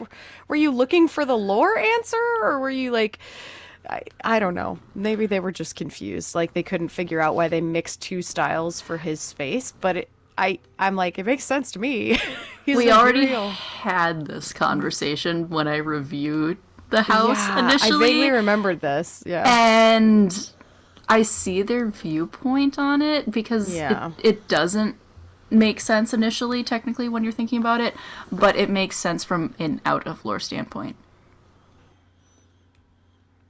[SPEAKER 3] were you looking for the lore answer, or were you like, I don't know. Maybe they were just confused. Like they couldn't figure out why they mixed 2 styles for his face. But I'm like, it makes sense to me.
[SPEAKER 2] We already had this conversation when I reviewed the house initially.
[SPEAKER 3] I vaguely remembered this. Yeah.
[SPEAKER 2] And I see their viewpoint on it because it doesn't make sense initially, technically, when you're thinking about it, but it makes sense from an out-of-lore standpoint.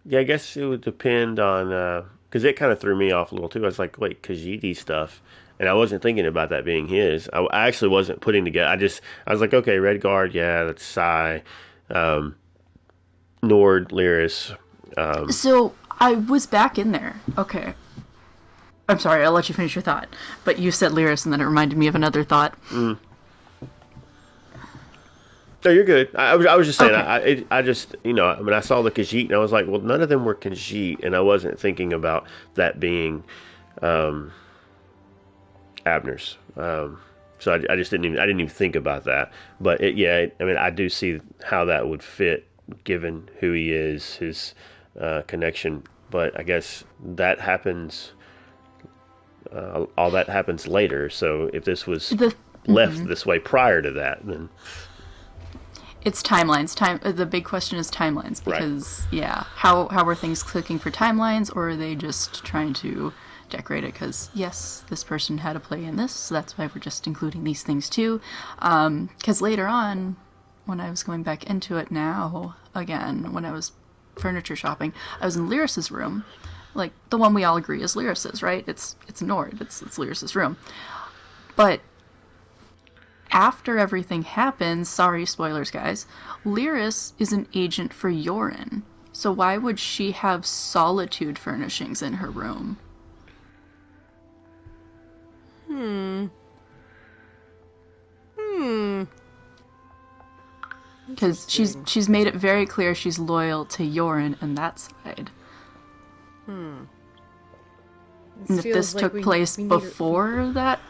[SPEAKER 1] Yeah, I guess it would depend on, because it kind of threw me off a little too. I was like, wait, Khajiit stuff. And I wasn't thinking about that being his. I actually wasn't putting together. I was like, okay, Red Guard, yeah, that's Sai, Nord, Lyris.
[SPEAKER 2] So I was back in there. Okay. I'm sorry, I'll let you finish your thought. But you said Lyris, and then it reminded me of another thought.
[SPEAKER 1] Mm. No, you're good. I was just saying,
[SPEAKER 2] Okay.
[SPEAKER 1] I just, when I saw the Khajiit, and I was like, well, none of them were Khajiit, and I wasn't thinking about that being Abner's. So I just didn't even think about that. But I do see how that would fit, given who he is, his connection. But I guess that happens. All that happens later. So if this was left this way prior to that, then
[SPEAKER 2] it's timelines. The big question is timelines because how are things clicking for timelines, or are they just trying to decorate it? Because yes, this person had a play in this, so that's why we're just including these things too. Because later on, when I was going back into it now again, when I was furniture shopping, I was in Lyris's room. Like, the one we all agree is Lyris's, right? It's Nord. It's Lyris's room. But after everything happens, sorry, spoilers, guys, Lyris is an agent for Yorin. So why would she have solitude furnishings in her room? Because she's made it very clear she's loyal to Yorin and that side. And if this took place before that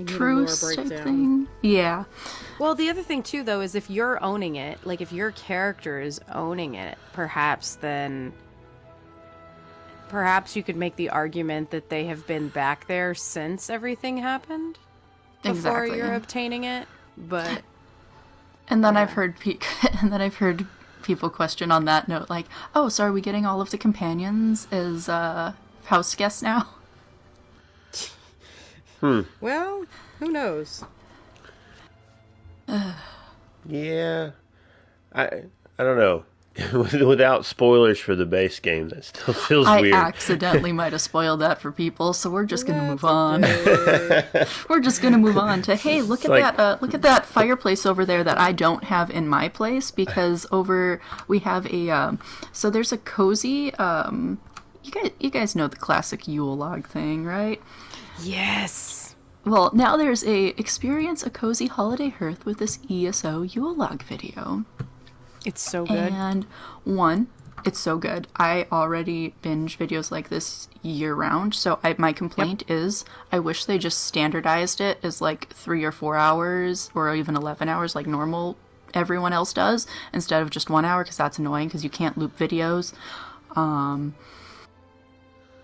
[SPEAKER 2] truce type thing, yeah.
[SPEAKER 3] Well, the other thing too, though, is if you're owning it, like if your character is owning it, perhaps you could make the argument that they have been back there since everything happened before you're obtaining it. But
[SPEAKER 2] and then I've heard people question on that note, like, oh, so are we getting all of the companions as house guests now?
[SPEAKER 3] Well, who knows?
[SPEAKER 1] Yeah, I don't know. Without spoilers for the base game, that still feels
[SPEAKER 2] I
[SPEAKER 1] weird.
[SPEAKER 2] accidentally might have spoiled that for people, so we're just gonna move
[SPEAKER 3] That's
[SPEAKER 2] on.
[SPEAKER 3] okay.
[SPEAKER 2] We're just gonna move on to, hey,
[SPEAKER 1] It's like,
[SPEAKER 2] look at that fireplace over there that I don't have in my place, because we have a so there's a cozy you guys know the classic Yule log thing, right?
[SPEAKER 3] Yes.
[SPEAKER 2] Well, now there's a experience a cozy holiday hearth with this ESO Yule log video.
[SPEAKER 3] It's so good.
[SPEAKER 2] And it's so good. I already binge videos like this year round, so my complaint is I wish they just standardized it as like 3 or 4 hours or even 11 hours like normal everyone else does, instead of just 1 hour, because that's annoying because you can't loop videos.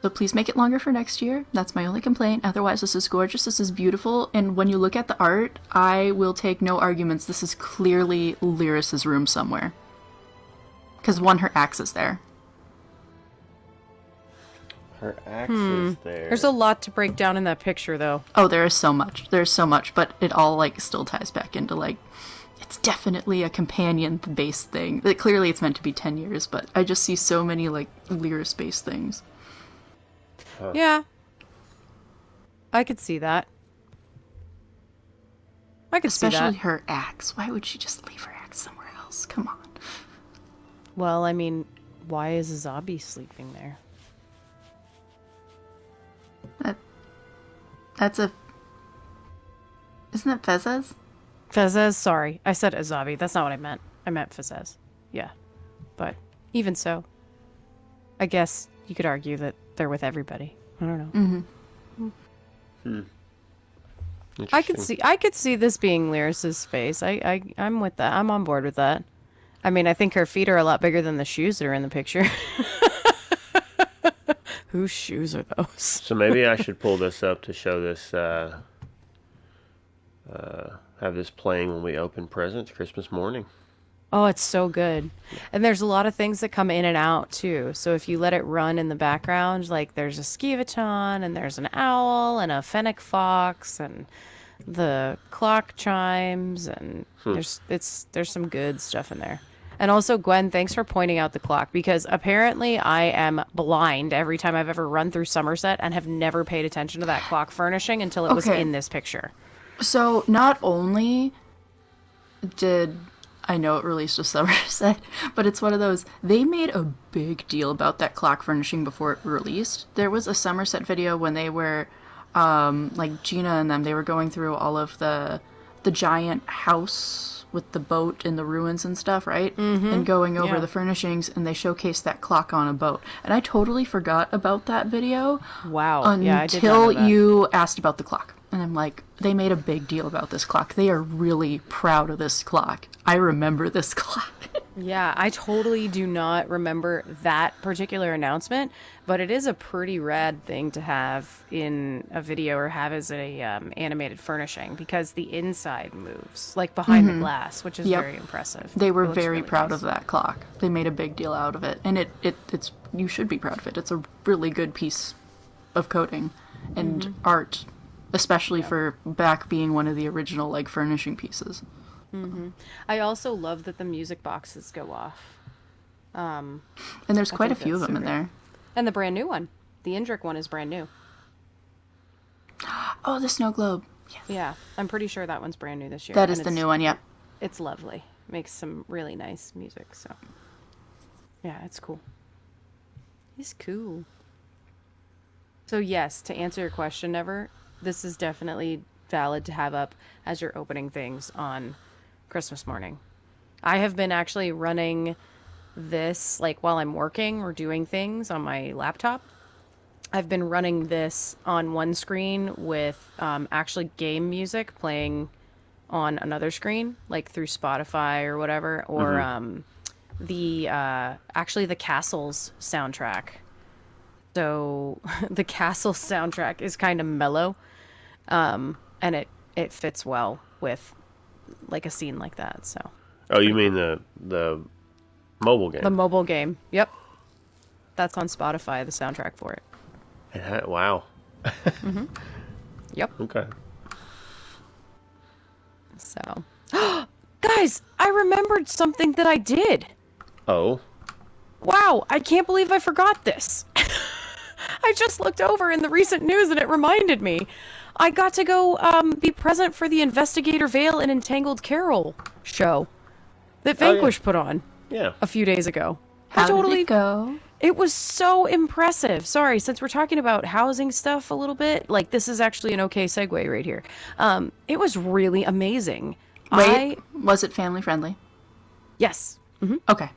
[SPEAKER 2] So please make it longer for next year. That's my only complaint. Otherwise, this is gorgeous. This is beautiful. And when you look at the art, I will take no arguments. This is clearly Lyris's room somewhere. Because her axe is there.
[SPEAKER 1] her axe is there.
[SPEAKER 3] There's a lot to break down in that picture, though.
[SPEAKER 2] Oh, there is so much. There's so much, but it all like still ties back into like it's definitely a companion-based thing. Clearly, it's meant to be 10 years, but I just see so many like Lyris-based things.
[SPEAKER 1] Huh.
[SPEAKER 3] Yeah. I could see that. I could see
[SPEAKER 2] Especially
[SPEAKER 3] that.
[SPEAKER 2] her axe. Why would she just leave her axe somewhere else? Come on.
[SPEAKER 3] Well, I mean, why is Zabi sleeping there?
[SPEAKER 2] That's a... Isn't that Fezes?
[SPEAKER 3] Fezes, sorry. I said Azabi. That's not what I meant. I meant Fezes. Yeah. But even so, I guess you could argue that they're with everybody. I don't know.
[SPEAKER 2] Mm-hmm.
[SPEAKER 3] I could see this being Lyris's space. I'm with that. I'm on board with that. I mean, I think her feet are a lot bigger than the shoes that are in the picture. Whose shoes are those?
[SPEAKER 1] So maybe I should pull this up to show this, have this playing when we open presents Christmas morning.
[SPEAKER 3] Oh, it's so good. And there's a lot of things that come in and out too. So if you let it run in the background, like there's a skivaton and there's an owl and a fennec fox and the clock chimes and there's some good stuff in there. And also, Gwen, thanks for pointing out the clock, because apparently I am blind every time I've ever run through Somerset and have never paid attention to that clock furnishing until it was in this picture.
[SPEAKER 2] So not only did I know it released a Somerset, but it's one of those, they made a big deal about that clock furnishing before it released. There was a Somerset video when they were, like Gina and them, they were going through all of the giant house with the boat and the ruins and stuff, right? Mm-hmm. And going over the furnishings, and they showcased that clock on a boat. And I totally forgot about that video.
[SPEAKER 3] Wow.
[SPEAKER 2] Until you asked about the clock. And I'm like, they made a big deal about this clock. They are really proud of this clock. I remember this clock.
[SPEAKER 3] Yeah, I totally do not remember that particular announcement, but it is a pretty rad thing to have in a video or have as a animated furnishing, because the inside moves, like behind the glass, which is very impressive.
[SPEAKER 2] They were very proud of that clock. They made a big deal out of it. And it's you should be proud of it. It's a really good piece of coding and art, especially for back being one of the original like furnishing pieces.
[SPEAKER 3] Mm-hmm. I also love that the music boxes go off.
[SPEAKER 2] And there's quite a few of them in there.
[SPEAKER 3] And the brand new one. The Indrik one is brand new.
[SPEAKER 2] Oh, the snow globe. Yes.
[SPEAKER 3] Yeah, I'm pretty sure that one's brand new this year.
[SPEAKER 2] That is the new one, yep.
[SPEAKER 3] It's lovely. Makes some really nice music, so. Yeah, it's cool. It's cool. So yes, to answer your question, Never, this is definitely valid to have up as you're opening things on Christmas morning. I have been actually running this like while I'm working or doing things on my laptop. I've been running this on one screen with actually game music playing on another screen, like through Spotify or whatever, or actually the Castle's soundtrack. So the Castle soundtrack is kind of mellow, and it fits well with like a scene like that. So.
[SPEAKER 1] Oh, you mean the mobile game?
[SPEAKER 3] The mobile game. Yep. That's on Spotify. The soundtrack for it.
[SPEAKER 1] Wow.
[SPEAKER 3] Yep.
[SPEAKER 1] Okay.
[SPEAKER 3] So, guys, I remembered something that I did.
[SPEAKER 1] Oh.
[SPEAKER 3] Wow, I can't believe I forgot this. I just looked over in the recent news and it reminded me. I got to go be present for the Investigator Vale and Entangled Carol show that
[SPEAKER 1] Oh, yeah.
[SPEAKER 3] Vanquish put on
[SPEAKER 1] Yeah.
[SPEAKER 3] a few days ago.
[SPEAKER 2] How did it go?
[SPEAKER 3] It was so impressive. Sorry, since we're talking about housing stuff a little bit, like this is actually an okay segue right here. It was really amazing.
[SPEAKER 2] Wait, was it family friendly?
[SPEAKER 3] Yes. Mm-hmm.
[SPEAKER 2] Okay.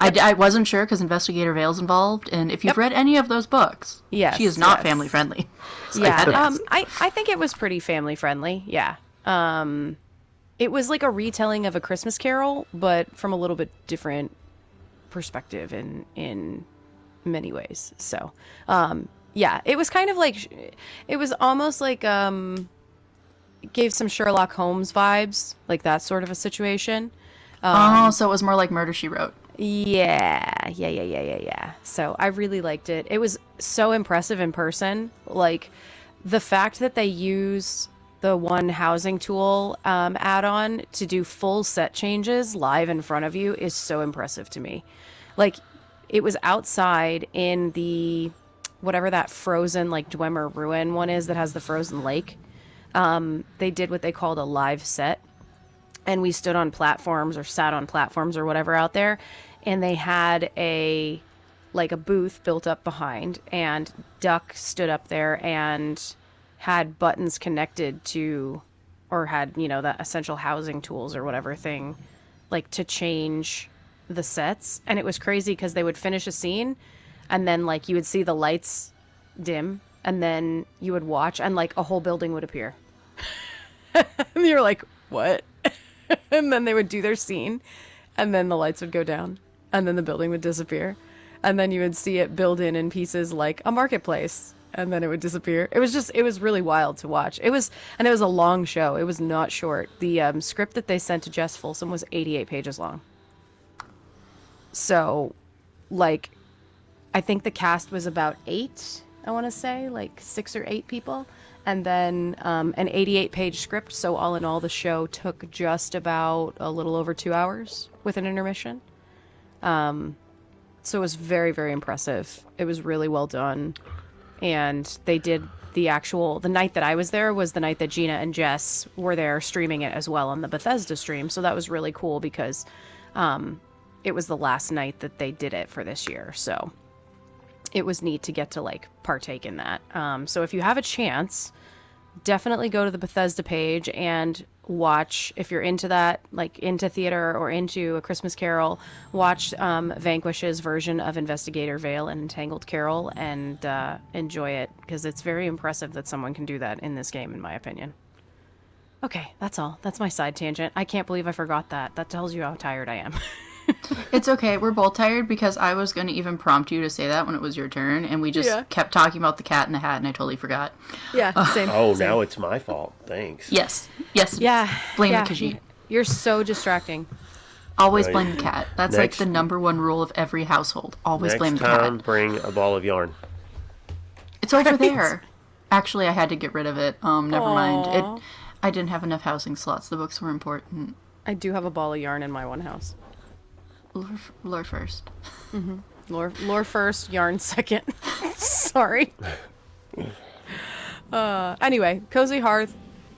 [SPEAKER 2] I wasn't sure because Investigator Vale's involved, and if you've read any of those books, she is not family friendly. So
[SPEAKER 3] yeah, I think it was pretty family friendly. Yeah. It was like a retelling of A Christmas Carol, but from a little bit different perspective in many ways. So, yeah, it was kind of like, it was almost like, it gave some Sherlock Holmes vibes, like that sort of a situation.
[SPEAKER 2] So it was more like Murder, She Wrote.
[SPEAKER 3] Yeah. So I really liked it. It was so impressive in person. Like, the fact that they use the one housing tool add-on to do full set changes live in front of you is so impressive to me. Like, it was outside in the, whatever that frozen, like, Dwemer Ruin one is that has the frozen lake. They did what they called a live set. And we stood on platforms or sat on platforms or whatever out there. And they had a booth built up behind. And Duck stood up there and had buttons connected to, or had, the essential housing tools or whatever thing, like, to change the sets. And it was crazy because they would finish a scene and then, like, you would see the lights dim and then you would watch and, like, a whole building would appear. And you're like, what? And then they would do their scene and then the lights would go down and then the building would disappear. And then you would see it build in pieces like a marketplace and then it would disappear. It was really wild to watch. It was a long show. It was not short. The script that they sent to Jess Folsom was 88 pages long. So, like, I think the cast was about 8, I want to say, like 6 or 8 people. And then an 88-page script. So all in all, the show took just about a little over 2 hours with an intermission. So it was very, very impressive. It was really well done. And they did the night that I was there was the night that Gina and Jess were there streaming it as well on the Bethesda stream. So that was really cool because it was the last night that they did it for this year. So it was neat to get to, like, partake in that. So if you have a chance, definitely go to the Bethesda page and watch, if you're into that, like into theater or into A Christmas Carol, watch Vanquish's version of Investigator Vale and Entangled Carol and enjoy it, because it's very impressive that someone can do that in this game, in my opinion. Okay, that's all. That's my side tangent. I can't believe I forgot that. That tells you how tired I am.
[SPEAKER 2] It's okay. We're both tired because I was going to even prompt you to say that when it was your turn, and we just kept talking about the Cat in the Hat, and I totally forgot.
[SPEAKER 3] Yeah, same.
[SPEAKER 1] Oh,
[SPEAKER 3] same.
[SPEAKER 1] now it's my fault. Thanks.
[SPEAKER 2] Yes.
[SPEAKER 3] Yeah.
[SPEAKER 2] Blame the Khajiit.
[SPEAKER 3] You're so distracting.
[SPEAKER 2] Always blame the cat. That's like the number one rule of every household. Always blame the cat.
[SPEAKER 1] Next time, bring a ball of yarn.
[SPEAKER 2] It's over there. Actually, I had to get rid of it. Never mind. I didn't have enough housing slots. The books were important.
[SPEAKER 3] I do have a ball of yarn in my one house.
[SPEAKER 2] Lore first.
[SPEAKER 3] Mm-hmm. Lore first, yarn second. Sorry. Anyway, Cozy Hearth.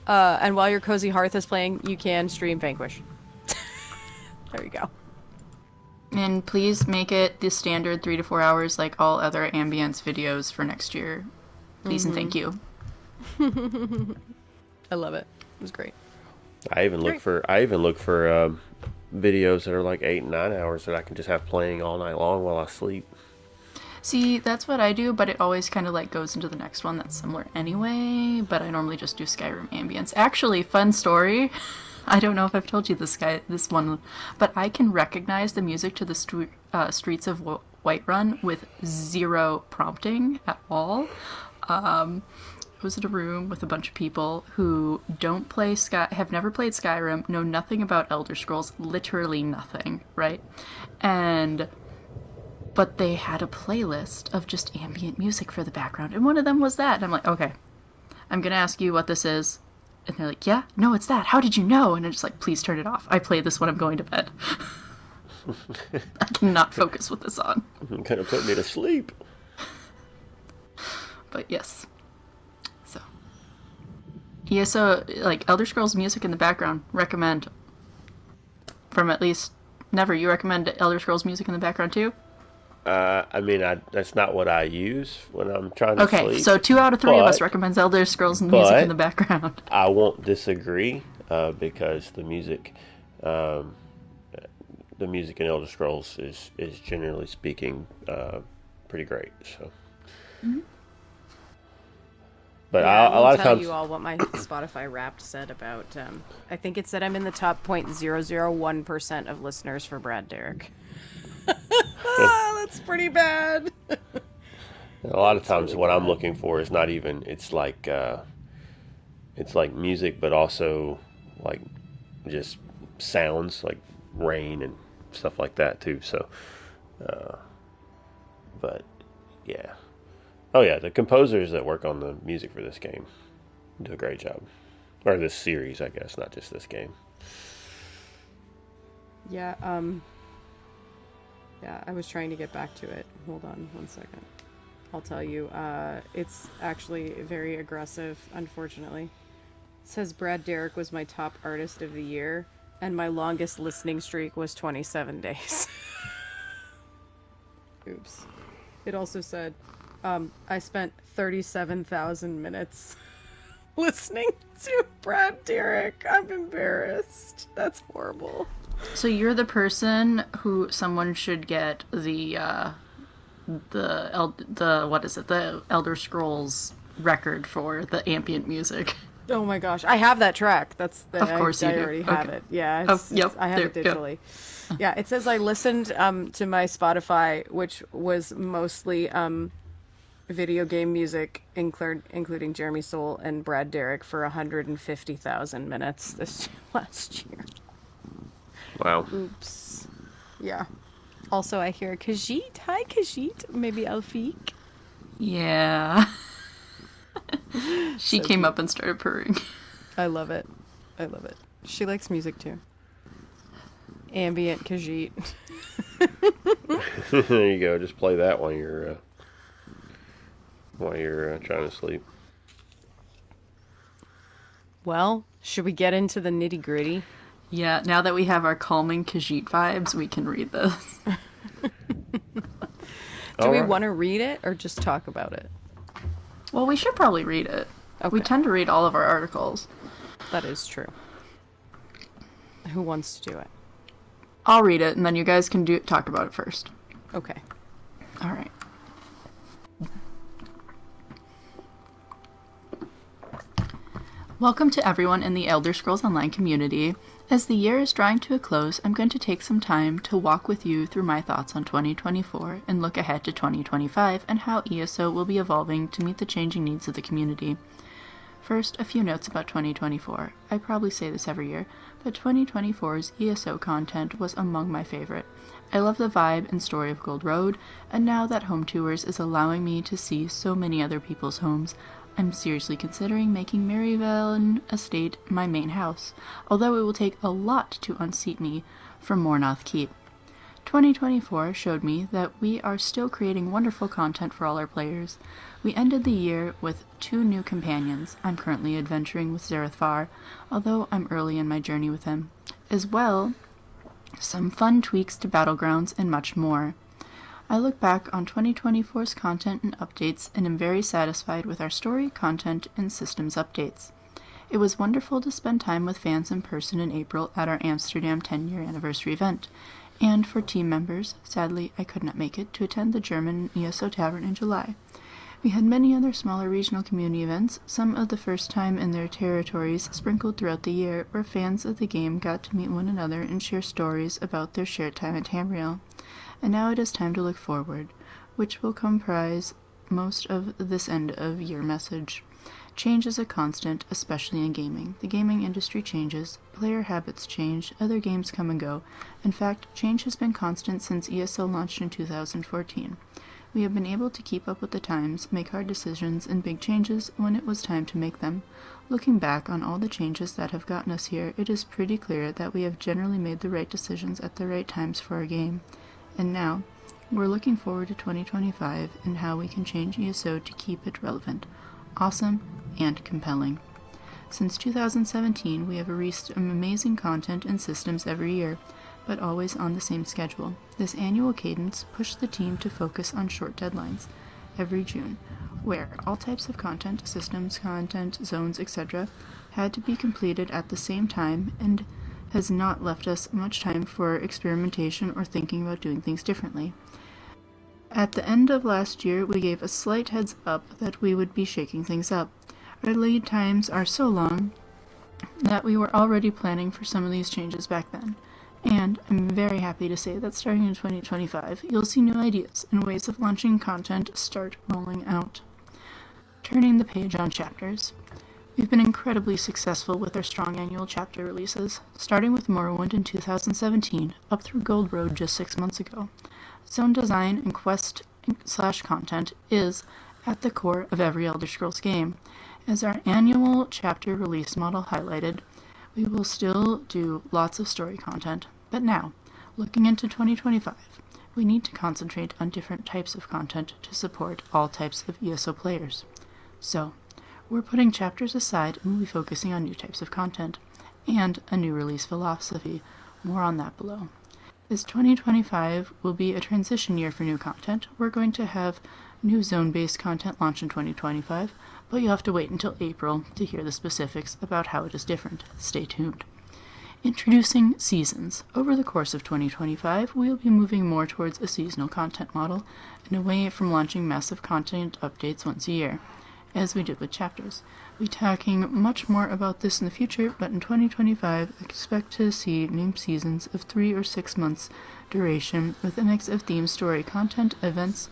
[SPEAKER 3] And while your Cozy Hearth is playing, you can stream Vanquish. There you go.
[SPEAKER 2] And please make it the standard 3 to 4 hours like all other ambience videos for next year. Please and thank you.
[SPEAKER 3] I love it. It was great.
[SPEAKER 1] I even look for videos that are like 8 and 9 hours that I can just have playing all night long while I sleep.
[SPEAKER 2] See, that's what I do, but it always kind of like goes into the next one that's similar anyway, but I normally just do Skyrim ambience. Actually, fun story. I don't know if I've told you this one, but I can recognize the music to the Streets of Whiterun with 0 prompting at all. I was in a room with a bunch of people who have never played Skyrim, know nothing about Elder Scrolls, literally nothing, right? But they had a playlist of just ambient music for the background, and one of them was that. And I'm like, okay, I'm gonna ask you what this is. And they're like, yeah, no, it's that. How did you know? And I'm just like, please turn it off. I play this when I'm going to bed. I cannot focus with this on.
[SPEAKER 1] Kind of put me to sleep.
[SPEAKER 2] But yes. So. Yeah, so, like, Elder Scrolls music in the background, recommend. From at least Never, you recommend Elder Scrolls music in the background too?
[SPEAKER 1] I mean, that's not what I use when I'm trying to
[SPEAKER 2] Okay,
[SPEAKER 1] sleep.
[SPEAKER 2] so 2 out of 3 of us recommends Elder Scrolls music in the background.
[SPEAKER 1] I won't disagree because the music in Elder Scrolls is generally speaking pretty great. So, but
[SPEAKER 3] yeah,
[SPEAKER 1] a lot of
[SPEAKER 3] tell
[SPEAKER 1] times,
[SPEAKER 3] you all what my Spotify Wrapped said about. I think it said I'm in the top 0.001% of listeners for Brad Derek. That's pretty bad.
[SPEAKER 1] a lot of times, really what I'm looking for is not even. It's like music, but also like just sounds like rain and stuff like that too. So, but yeah. Oh yeah, the composers that work on the music for this game do a great job. Or this series, I guess, not just this game.
[SPEAKER 3] Yeah, I was trying to get back to it. Hold on 1 second. I'll tell you, it's actually very aggressive, unfortunately. It says Brad Derek was my top artist of the year, and my longest listening streak was 27 days. Oops. It also said, I spent 37,000 minutes listening to Brad Derek. I'm embarrassed. That's horrible.
[SPEAKER 2] So you're the person who someone should get the Elder Scrolls record for the ambient music.
[SPEAKER 3] Oh my gosh, I have that track. That's the
[SPEAKER 2] Of course
[SPEAKER 3] I
[SPEAKER 2] you do.
[SPEAKER 3] already have
[SPEAKER 2] Okay.
[SPEAKER 3] it. Yeah, I have it digitally.
[SPEAKER 2] Yep.
[SPEAKER 3] Yeah, it says I listened to my Spotify, which was mostly video game music, including Jeremy Soule and Brad Derek, for 150,000 minutes this last year.
[SPEAKER 1] Wow.
[SPEAKER 3] Oops. Yeah. Also, I hear Khajiit. Hi, Khajiit. Maybe Alfiq.
[SPEAKER 2] Yeah. She
[SPEAKER 3] So
[SPEAKER 2] came
[SPEAKER 3] cute.
[SPEAKER 2] up and started purring.
[SPEAKER 3] I love it. I love it. She likes music too. Ambient Khajiit.
[SPEAKER 1] There you go. Just play that while you're trying to sleep.
[SPEAKER 3] Well, should we get into the nitty gritty?
[SPEAKER 2] Yeah, now that we have our calming Khajiit vibes, we can read this.
[SPEAKER 3] Do we want to read it or just talk about it?
[SPEAKER 2] Well, we should probably read it.
[SPEAKER 3] Okay.
[SPEAKER 2] We tend to read all of our articles.
[SPEAKER 3] That is true. Who wants to do it?
[SPEAKER 2] I'll read it, and then you guys can talk about it first.
[SPEAKER 3] Okay.
[SPEAKER 2] All right. Welcome to everyone in the Elder Scrolls Online community. As the year is drawing to a close, I'm going to take some time to walk with you through my thoughts on 2024 and look ahead to 2025 and how ESO will be evolving to meet the changing needs of the community. First, a few notes about 2024. I probably say this every year, but 2024's ESO content was among my favorite. I love the vibe and story of Gold Road, and now that Home Tours is allowing me to see so many other people's homes, I'm seriously considering making Maryvale Estate my main house, although it will take a lot to unseat me from Mornoth Keep. 2024 showed me that we are still creating wonderful content for all our players. We ended the year with 2 new companions. I'm currently adventuring with Zareth Var, although I'm early in my journey with him. As well, some fun tweaks to Battlegrounds and much more. I look back on 2024's content and updates and am very satisfied with our story, content, and systems updates. It was wonderful to spend time with fans in person in April at our Amsterdam 10-year anniversary event, and for team members, sadly I could not make it, to attend the German ESO Tavern in July. We had many other smaller regional community events, some of the first time in their territories sprinkled throughout the year, where fans of the game got to meet one another and share stories about their shared time at Tamriel. And now it is time to look forward, which will comprise most of this end-of-year message. Change is a constant, especially in gaming. The gaming industry changes, player habits change, other games come and go. In fact, change has been constant since ESO launched in 2014. We have been able to keep up with the times, make hard decisions and big changes when it was time to make them. Looking back on all the changes that have gotten us here, it is pretty clear that we have generally made the right decisions at the right times for our game. And now, we're looking forward to 2025 and how we can change ESO to keep it relevant, awesome, and compelling. Since 2017, we have released amazing content and systems every year, but always on the same schedule. This annual cadence pushed the team to focus on short deadlines every June, where all types of content, systems, content, zones, etc. had to be completed at the same time and has not left us much time for experimentation or thinking about doing things differently. At the end of last year, we gave a slight heads up that we would be shaking things up. Our lead times are so long that we were already planning for some of these changes back then. And I'm very happy to say that starting in 2025, you'll see new ideas and ways of launching content start rolling out. Turning the page on chapters. We've been incredibly successful with our strong annual chapter releases, starting with Morrowind in 2017, up through Gold Road just 6 months ago. Zone design and quest/content is at the core of every Elder Scrolls game. As our annual chapter release model highlighted, we will still do lots of story content, but now, looking into 2025, we need to concentrate on different types of content to support all types of ESO players. So, we're putting chapters aside and we'll be focusing on new types of content, and a new release philosophy. More on that below. As 2025 will be a transition year for new content, we're going to have new zone-based content launch in 2025, but you'll have to wait until April to hear the specifics about how it is different. Stay tuned. Introducing seasons. Over the course of 2025, we will be moving more towards a seasonal content model and away from launching massive content updates once a year, as we did with chapters. We'll be talking much more about this in the future, but in 2025, expect to see named seasons of 3 or 6 months duration with a mix of theme story content, events,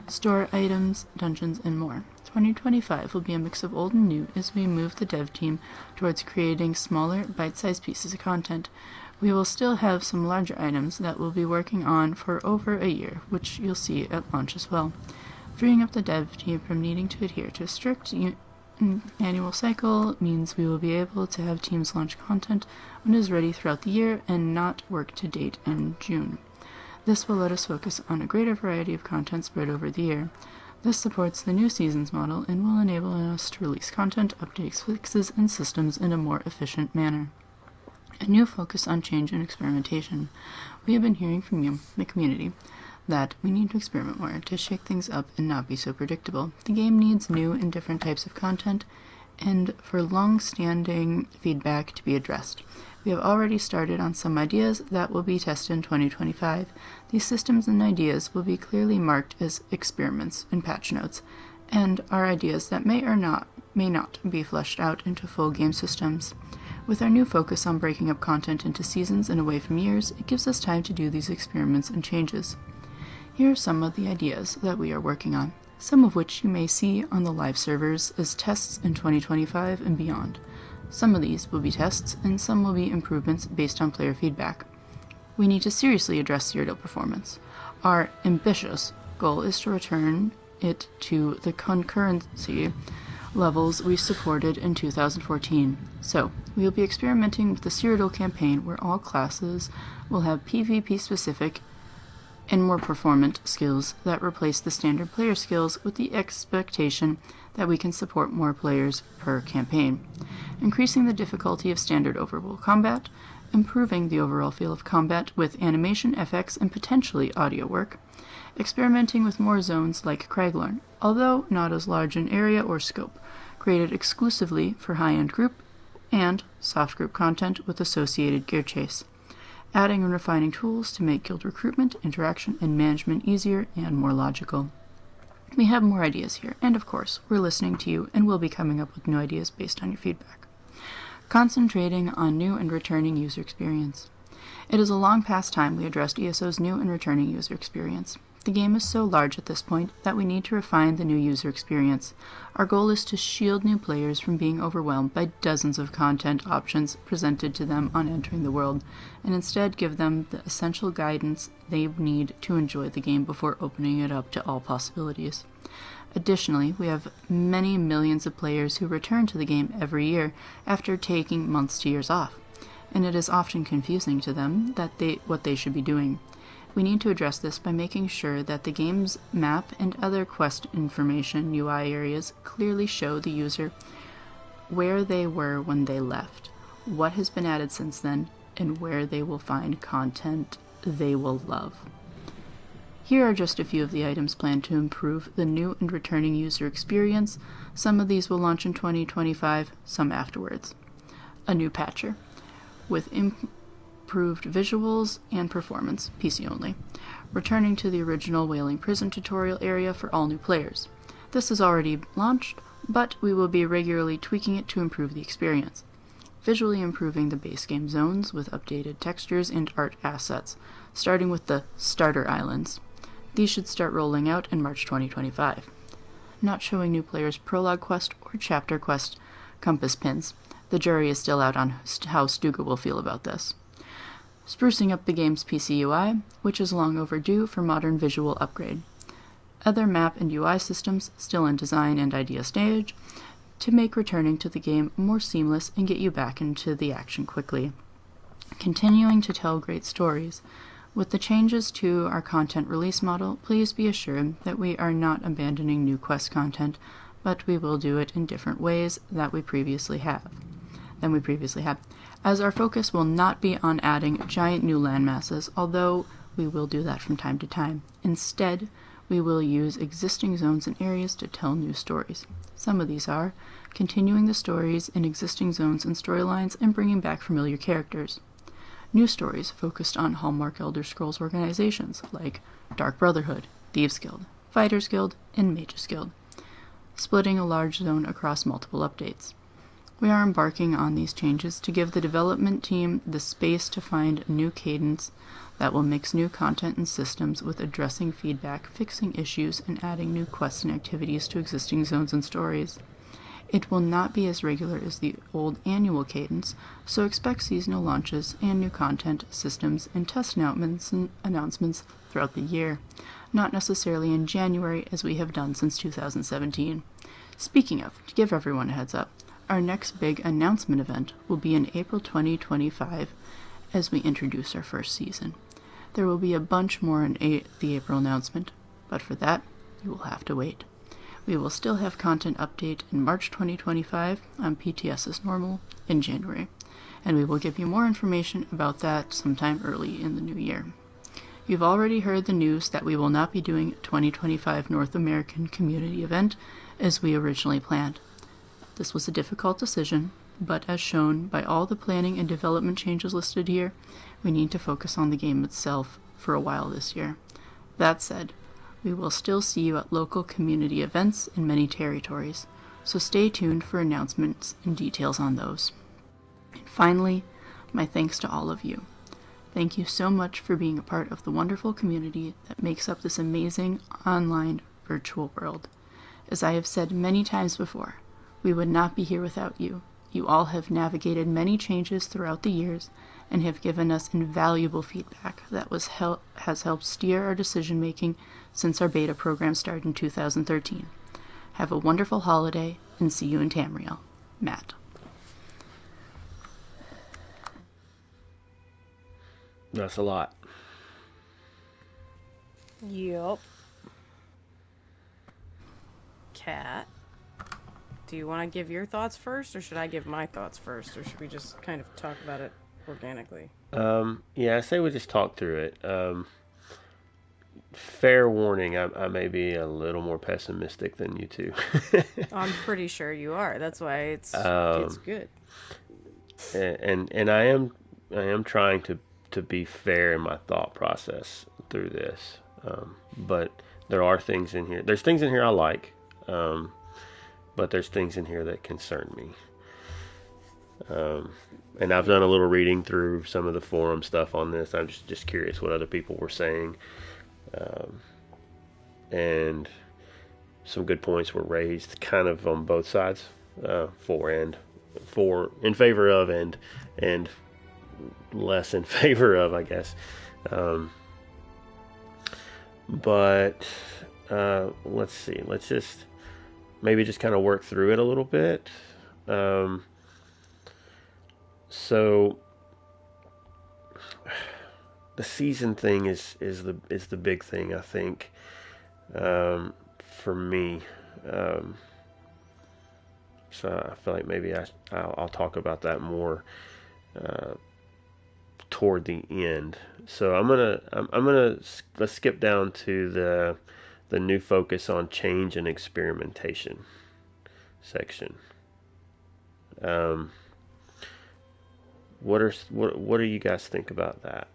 [SPEAKER 2] store items, dungeons, and more. 2025 will be a mix of old and new as we move the dev team towards creating smaller, bite-sized pieces of content. We will still have some larger items that we'll be working on for over a year, which you'll see at launch as well. Freeing up the dev team from needing to adhere to a strict annual cycle means we will be able to have teams launch content when it is ready throughout the year and not work to date in June. This will let us focus on a greater variety of content spread over the year. This supports the new seasons model and will enable us to release content, updates, fixes, and systems in a more efficient manner. A new focus on change and experimentation. We have been hearing from you, the community, that we need to experiment more to shake things up and not be so predictable. The game needs new and different types of content and for long-standing feedback to be addressed. We have already started on some ideas that will be tested in 2025. These systems and ideas will be clearly marked as experiments in patch notes, and are ideas that may not be fleshed out into full game systems. With our new focus on breaking up content into seasons and away from years, it gives us time to do these experiments and changes. Here are some of the ideas that we are working on, some of which you may see on the live servers as tests in 2025 and beyond. Some of these will be tests, and some will be improvements based on player feedback. We need to seriously address Cyrodiil performance. Our ambitious goal is to return it to the concurrency levels we supported in 2014. So, we will be experimenting with the Cyrodiil campaign where all classes will have PvP-specific and more performant skills that replace the standard player skills with the expectation that we can support more players per campaign. Increasing the difficulty of standard overworld combat, improving the overall feel of combat with animation, FX, and potentially audio work, experimenting with more zones like Craglorn, although not as large in area or scope, created exclusively for high-end group, and soft group content with associated gear chase. Adding and refining tools to make guild recruitment, interaction, and management easier and more logical. We have more ideas here, and of course, we're listening to you and we'll be coming up with new ideas based on your feedback. Concentrating on new and returning user experience. It is a long past time we addressed ESO's new and returning user experience. The game is so large at this point that we need to refine the new user experience. Our goal is to shield new players from being overwhelmed by dozens of content options presented to them on entering the world, and instead give them the essential guidance they need to enjoy the game before opening it up to all possibilities. Additionally, we have many millions of players who return to the game every year after taking months to years off, and it is often confusing to them what they should be doing. We need to address this by making sure that the game's map and other quest information UI areas clearly show the user where they were when they left, what has been added since then, and where they will find content they will love. Here are just a few of the items planned to improve the new and returning user experience. Some of these will launch in 2025, some afterwards. A new patcher with improved visuals and performance, PC only, returning to the original Wailing Prison tutorial area for all new players. This is already launched, but we will be regularly tweaking it to improve the experience. Visually improving the base game zones with updated textures and art assets, starting with the starter islands. These should start rolling out in March 2025. Not showing new players prologue quest or chapter quest compass pins. The jury is still out on how Stuga will feel about this. Sprucing up the game's PC UI, which is long overdue for modern visual upgrade. Other map and UI systems still in design and idea stage to make returning to the game more seamless and get you back into the action quickly. Continuing to tell great stories. With the changes to our content release model, please be assured that we are not abandoning new quest content, but we will do it in different ways than we previously have, as our focus will not be on adding giant new landmasses, although we will do that from time to time. Instead, we will use existing zones and areas to tell new stories. Some of these are continuing the stories in existing zones and storylines and bringing back familiar characters. New stories focused on Hallmark Elder Scrolls organizations like Dark Brotherhood, Thieves Guild, Fighters Guild, and Mages Guild, splitting a large zone across multiple updates. We are embarking on these changes to give the development team the space to find new cadence that will mix new content and systems with addressing feedback, fixing issues, and adding new quests and activities to existing zones and stories. It will not be as regular as the old annual cadence, so expect seasonal launches and new content, systems, and test announcements throughout the year, not necessarily in January as we have done since 2017. Speaking of, to give everyone a heads up, our next big announcement event will be in April 2025 as we introduce our first season. There will be a bunch more in the April announcement, but for that, you will have to wait. We will still have content update in March 2025 on PTS as normal in January, and we will give you more information about that sometime early in the new year. You've already heard the news that we will not be doing 2025 North American Community Event as we originally planned. This was a difficult decision, but as shown by all the planning and development changes listed here, we need to focus on the game itself for a while this year. That said, we will still see you at local community events in many territories, so stay tuned for announcements and details on those. And finally, my thanks to all of you. Thank you so much for being a part of the wonderful community that makes up this amazing online virtual world. As I have said many times before, we would not be here without you. You all have navigated many changes throughout the years and have given us invaluable feedback that has helped steer our decision-making since our beta program started in 2013. Have a wonderful holiday, and see you in Tamriel. Matt.
[SPEAKER 1] That's a lot.
[SPEAKER 3] Yup. Kat, do you want to give your thoughts first, or should I give my thoughts first, or should we just kind of talk about it organically?
[SPEAKER 1] Yeah, I say we just talk through it. Fair warning, I may be a little more pessimistic than you two.
[SPEAKER 3] I'm pretty sure you are. That's why it's good.
[SPEAKER 1] And I am trying to be fair in my thought process through this. But there are things in here. There's things in here I like, but there's things in here that concern me. And I've done a little reading through some of the forum stuff on this. I'm just curious what other people were saying. and some good points were raised, kind of on both sides, in favor of, and less in favor of, I guess. But let's see. Let's just maybe just kind of work through it a little bit. So the season thing is the big thing, I think, for me. So I feel like maybe I'll talk about that more toward the end. So let's skip down to the new focus on change and experimentation section. What do you guys think about that?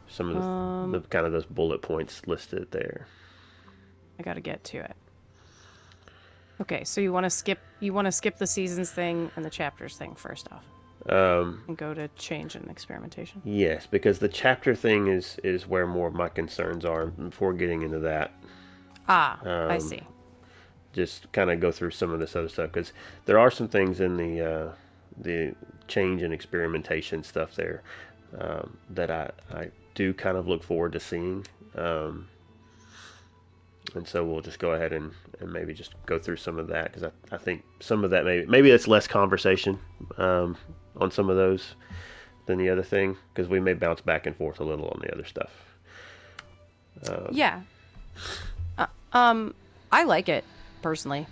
[SPEAKER 1] Some of the kind of those bullet points listed there.
[SPEAKER 3] I got to get to it. Okay, so you want to skip the seasons thing and the chapters thing first off. And go to change and experimentation.
[SPEAKER 1] Yes, because the chapter thing is where more of my concerns are. Before getting into that,
[SPEAKER 3] I see.
[SPEAKER 1] Just kind of go through some of this other stuff, because there are some things in the change and experimentation stuff there that I do kind of look forward to seeing. And so we'll just go ahead and maybe just go through some of that, because I think some of that maybe it's less conversation on some of those than the other thing, because we may bounce back and forth a little on the other stuff.
[SPEAKER 3] Yeah. I like it personally.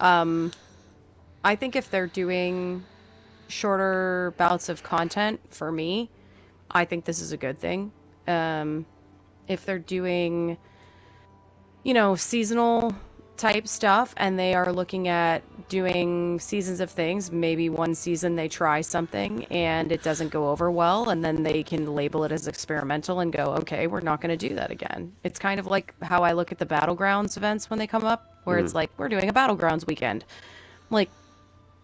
[SPEAKER 3] I think if they're doing shorter bouts of content for me, I think this is a good thing. If they're doing, seasonal type stuff and they are looking at doing seasons of things, maybe one season they try something and it doesn't go over well, and then they can label it as experimental and go, okay, we're not going to do that again. It's kind of like how I look at the Battlegrounds events when they come up, where it's like, we're doing a Battlegrounds weekend. Like,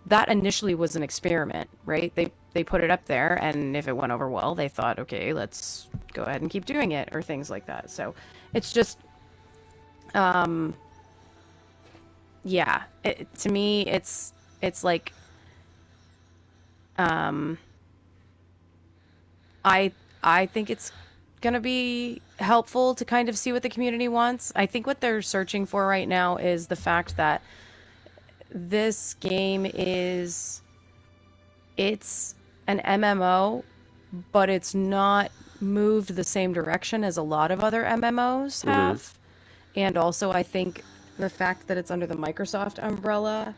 [SPEAKER 3] that initially was an experiment, right? They put it up there, and if it went over well, they thought, okay, let's go ahead and keep doing it, or things like that. So it's just yeah, to me, it's like, I think it's gonna be helpful to kind of see what the community wants. I think what they're searching for right now is the fact that this game it's an MMO, but it's not moved the same direction as a lot of other MMOs have. And also, I think the fact that it's under the Microsoft umbrella,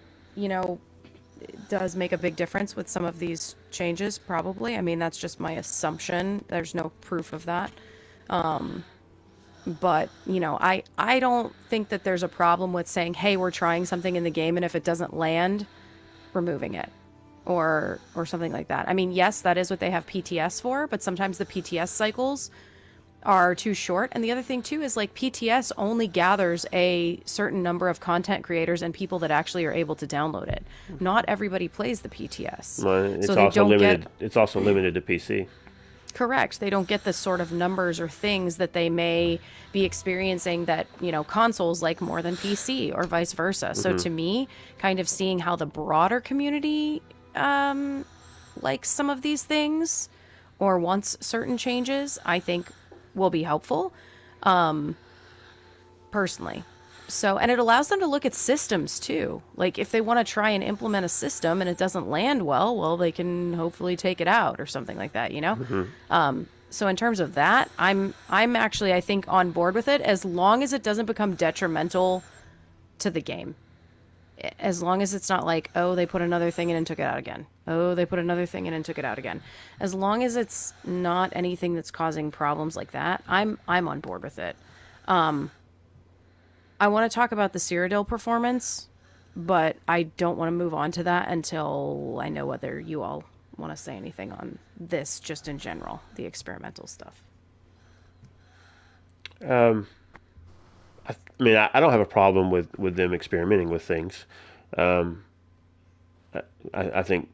[SPEAKER 3] does make a big difference with some of these changes, probably. I mean, that's just my assumption. There's no proof of that. But, I don't think that there's a problem with saying, hey, we're trying something in the game, and if it doesn't land, removing it. Or something like that. I mean, yes, that is what they have PTS for, but sometimes the PTS cycles are too short. And the other thing too is, like, PTS only gathers a certain number of content creators and people that actually are able to download it. Not everybody plays the PTS.
[SPEAKER 1] Well, it's
[SPEAKER 3] so
[SPEAKER 1] also limited. It's also limited to PC.
[SPEAKER 3] Correct. They don't get the sort of numbers or things that they may be experiencing that, consoles like more than PC, or vice versa. So to me, kind of seeing how the broader community likes some of these things or wants certain changes, I think will be helpful, personally. So, and it allows them to look at systems too. Like, if they want to try and implement a system and it doesn't land well, they can hopefully take it out or something like that, So in terms of that, I'm actually, I think, on board with it, as long as it doesn't become detrimental to the game. As long as it's not like, oh, they put another thing in and took it out again. Oh, they put another thing in and took it out again. As long as it's not anything that's causing problems like that, I'm on board with it. I want to talk about the Cyrodiil performance, but I don't want to move on to that until I know whether you all want to say anything on this, just in general, the experimental stuff.
[SPEAKER 1] I mean, I don't have a problem with them experimenting with things. I think,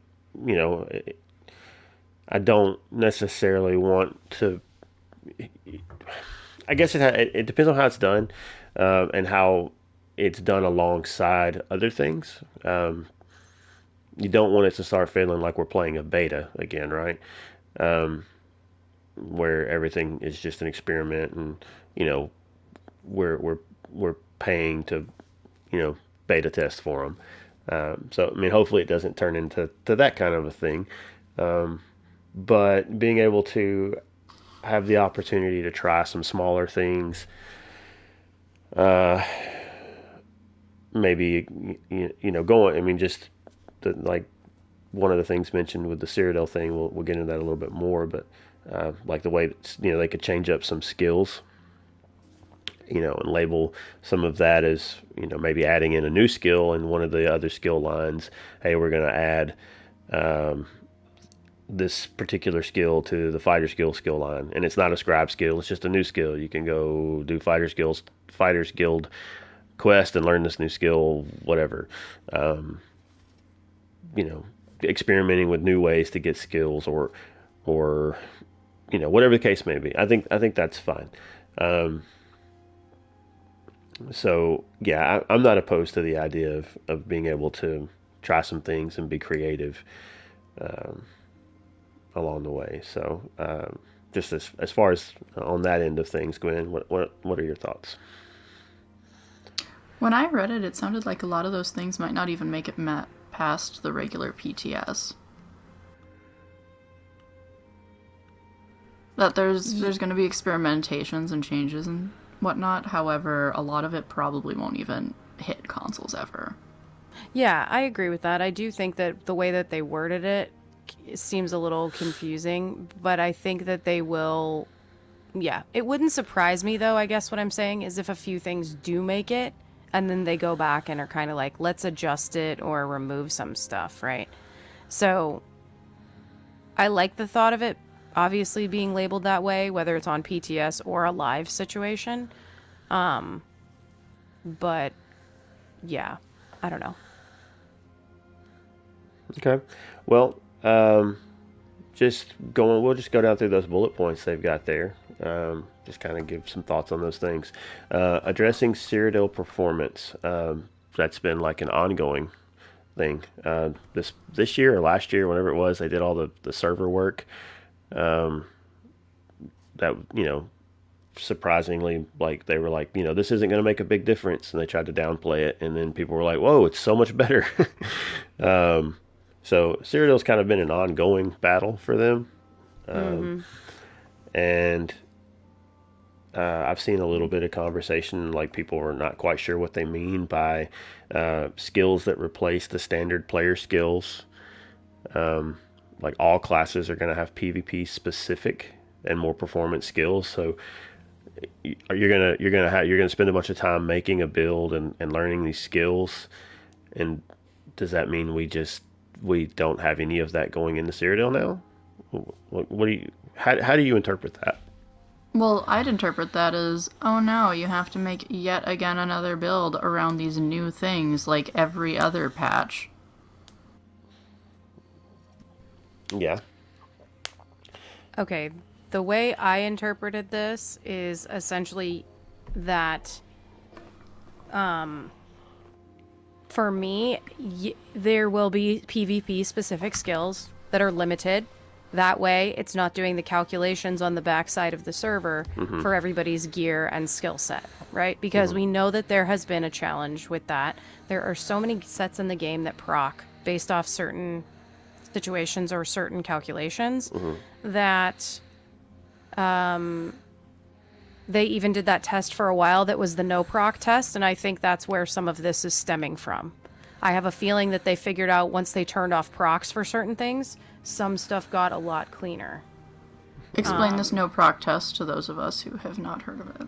[SPEAKER 1] I don't necessarily want to. I guess it depends on how it's done, and how it's done alongside other things. You don't want it to start feeling like we're playing a beta again, right? Um, where everything is just an experiment, and you know we're paying to beta test for them. So I mean, hopefully it doesn't turn into that kind of a thing. Um, but being able to have the opportunity to try some smaller things, uh, maybe going. I mean, just like one of the things mentioned with the Cyrodiil thing. We'll get into that a little bit more, but like the way that, they could change up some skills, and label some of that as, maybe adding in a new skill in one of the other skill lines. Hey, we're going to add this particular skill to the fighter skill line, and it's not a scribe skill; it's just a new skill. You can go do fighters guild quest and learn this new skill, whatever. Um, Experimenting with new ways to get skills, or whatever the case may be. I think that's fine. Um, so yeah, I'm not opposed to the idea of being able to try some things and be creative um, along the way. So just as far as on that end of things, Gwen, what are your thoughts?
[SPEAKER 2] When I read it, it sounded like a lot of those things might not even make it past the regular PTS. That there's going to be experimentations and changes and whatnot. However, a lot of it probably won't even hit consoles ever.
[SPEAKER 3] Yeah, I agree with that. I do think that the way that they worded it seems a little confusing, but I think that they will. Yeah, it wouldn't surprise me though. I guess what I'm saying is if a few things do make it, and then they go back and are kind of like, let's adjust it or remove some stuff, right? So I like the thought of it obviously being labeled that way, whether it's on PTS or a live situation. But yeah, I don't know.
[SPEAKER 1] Okay, well, we'll just go down through those bullet points they've got there. Just kind of give some thoughts on those things. Addressing Cyrodiil performance. That's been like an ongoing thing. This year or last year, whenever it was, they did all the server work. That surprisingly, like they were like, this isn't going to make a big difference, and they tried to downplay it, and then people were like, whoa, it's so much better. So Cyrodiil's kind of been an ongoing battle for them. And I've seen a little bit of conversation, like people are not quite sure what they mean by skills that replace the standard player skills. Like all classes are going to have PvP specific and more performance skills. So you're gonna spend a bunch of time making a build and learning these skills. And does that mean we don't have any of that going into Cyrodiil now? How do you interpret that?
[SPEAKER 2] Well, I'd interpret that as, oh no, you have to make yet again another build around these new things like every other patch.
[SPEAKER 3] Yeah. Okay, the way I interpreted this is essentially that for me, there will be PvP specific skills that are limited. That way, it's not doing the calculations on the backside of the server for everybody's gear and skill set, right? Because we know that there has been a challenge with that. There are so many sets in the game that proc based off certain situations or certain calculations that they even did that test for a while that was the no proc test, and I think that's where some of this is stemming from. I have a feeling that they figured out once they turned off procs for certain things, some stuff got a lot cleaner.
[SPEAKER 2] Explain this no proc test to those of us who have not heard of it.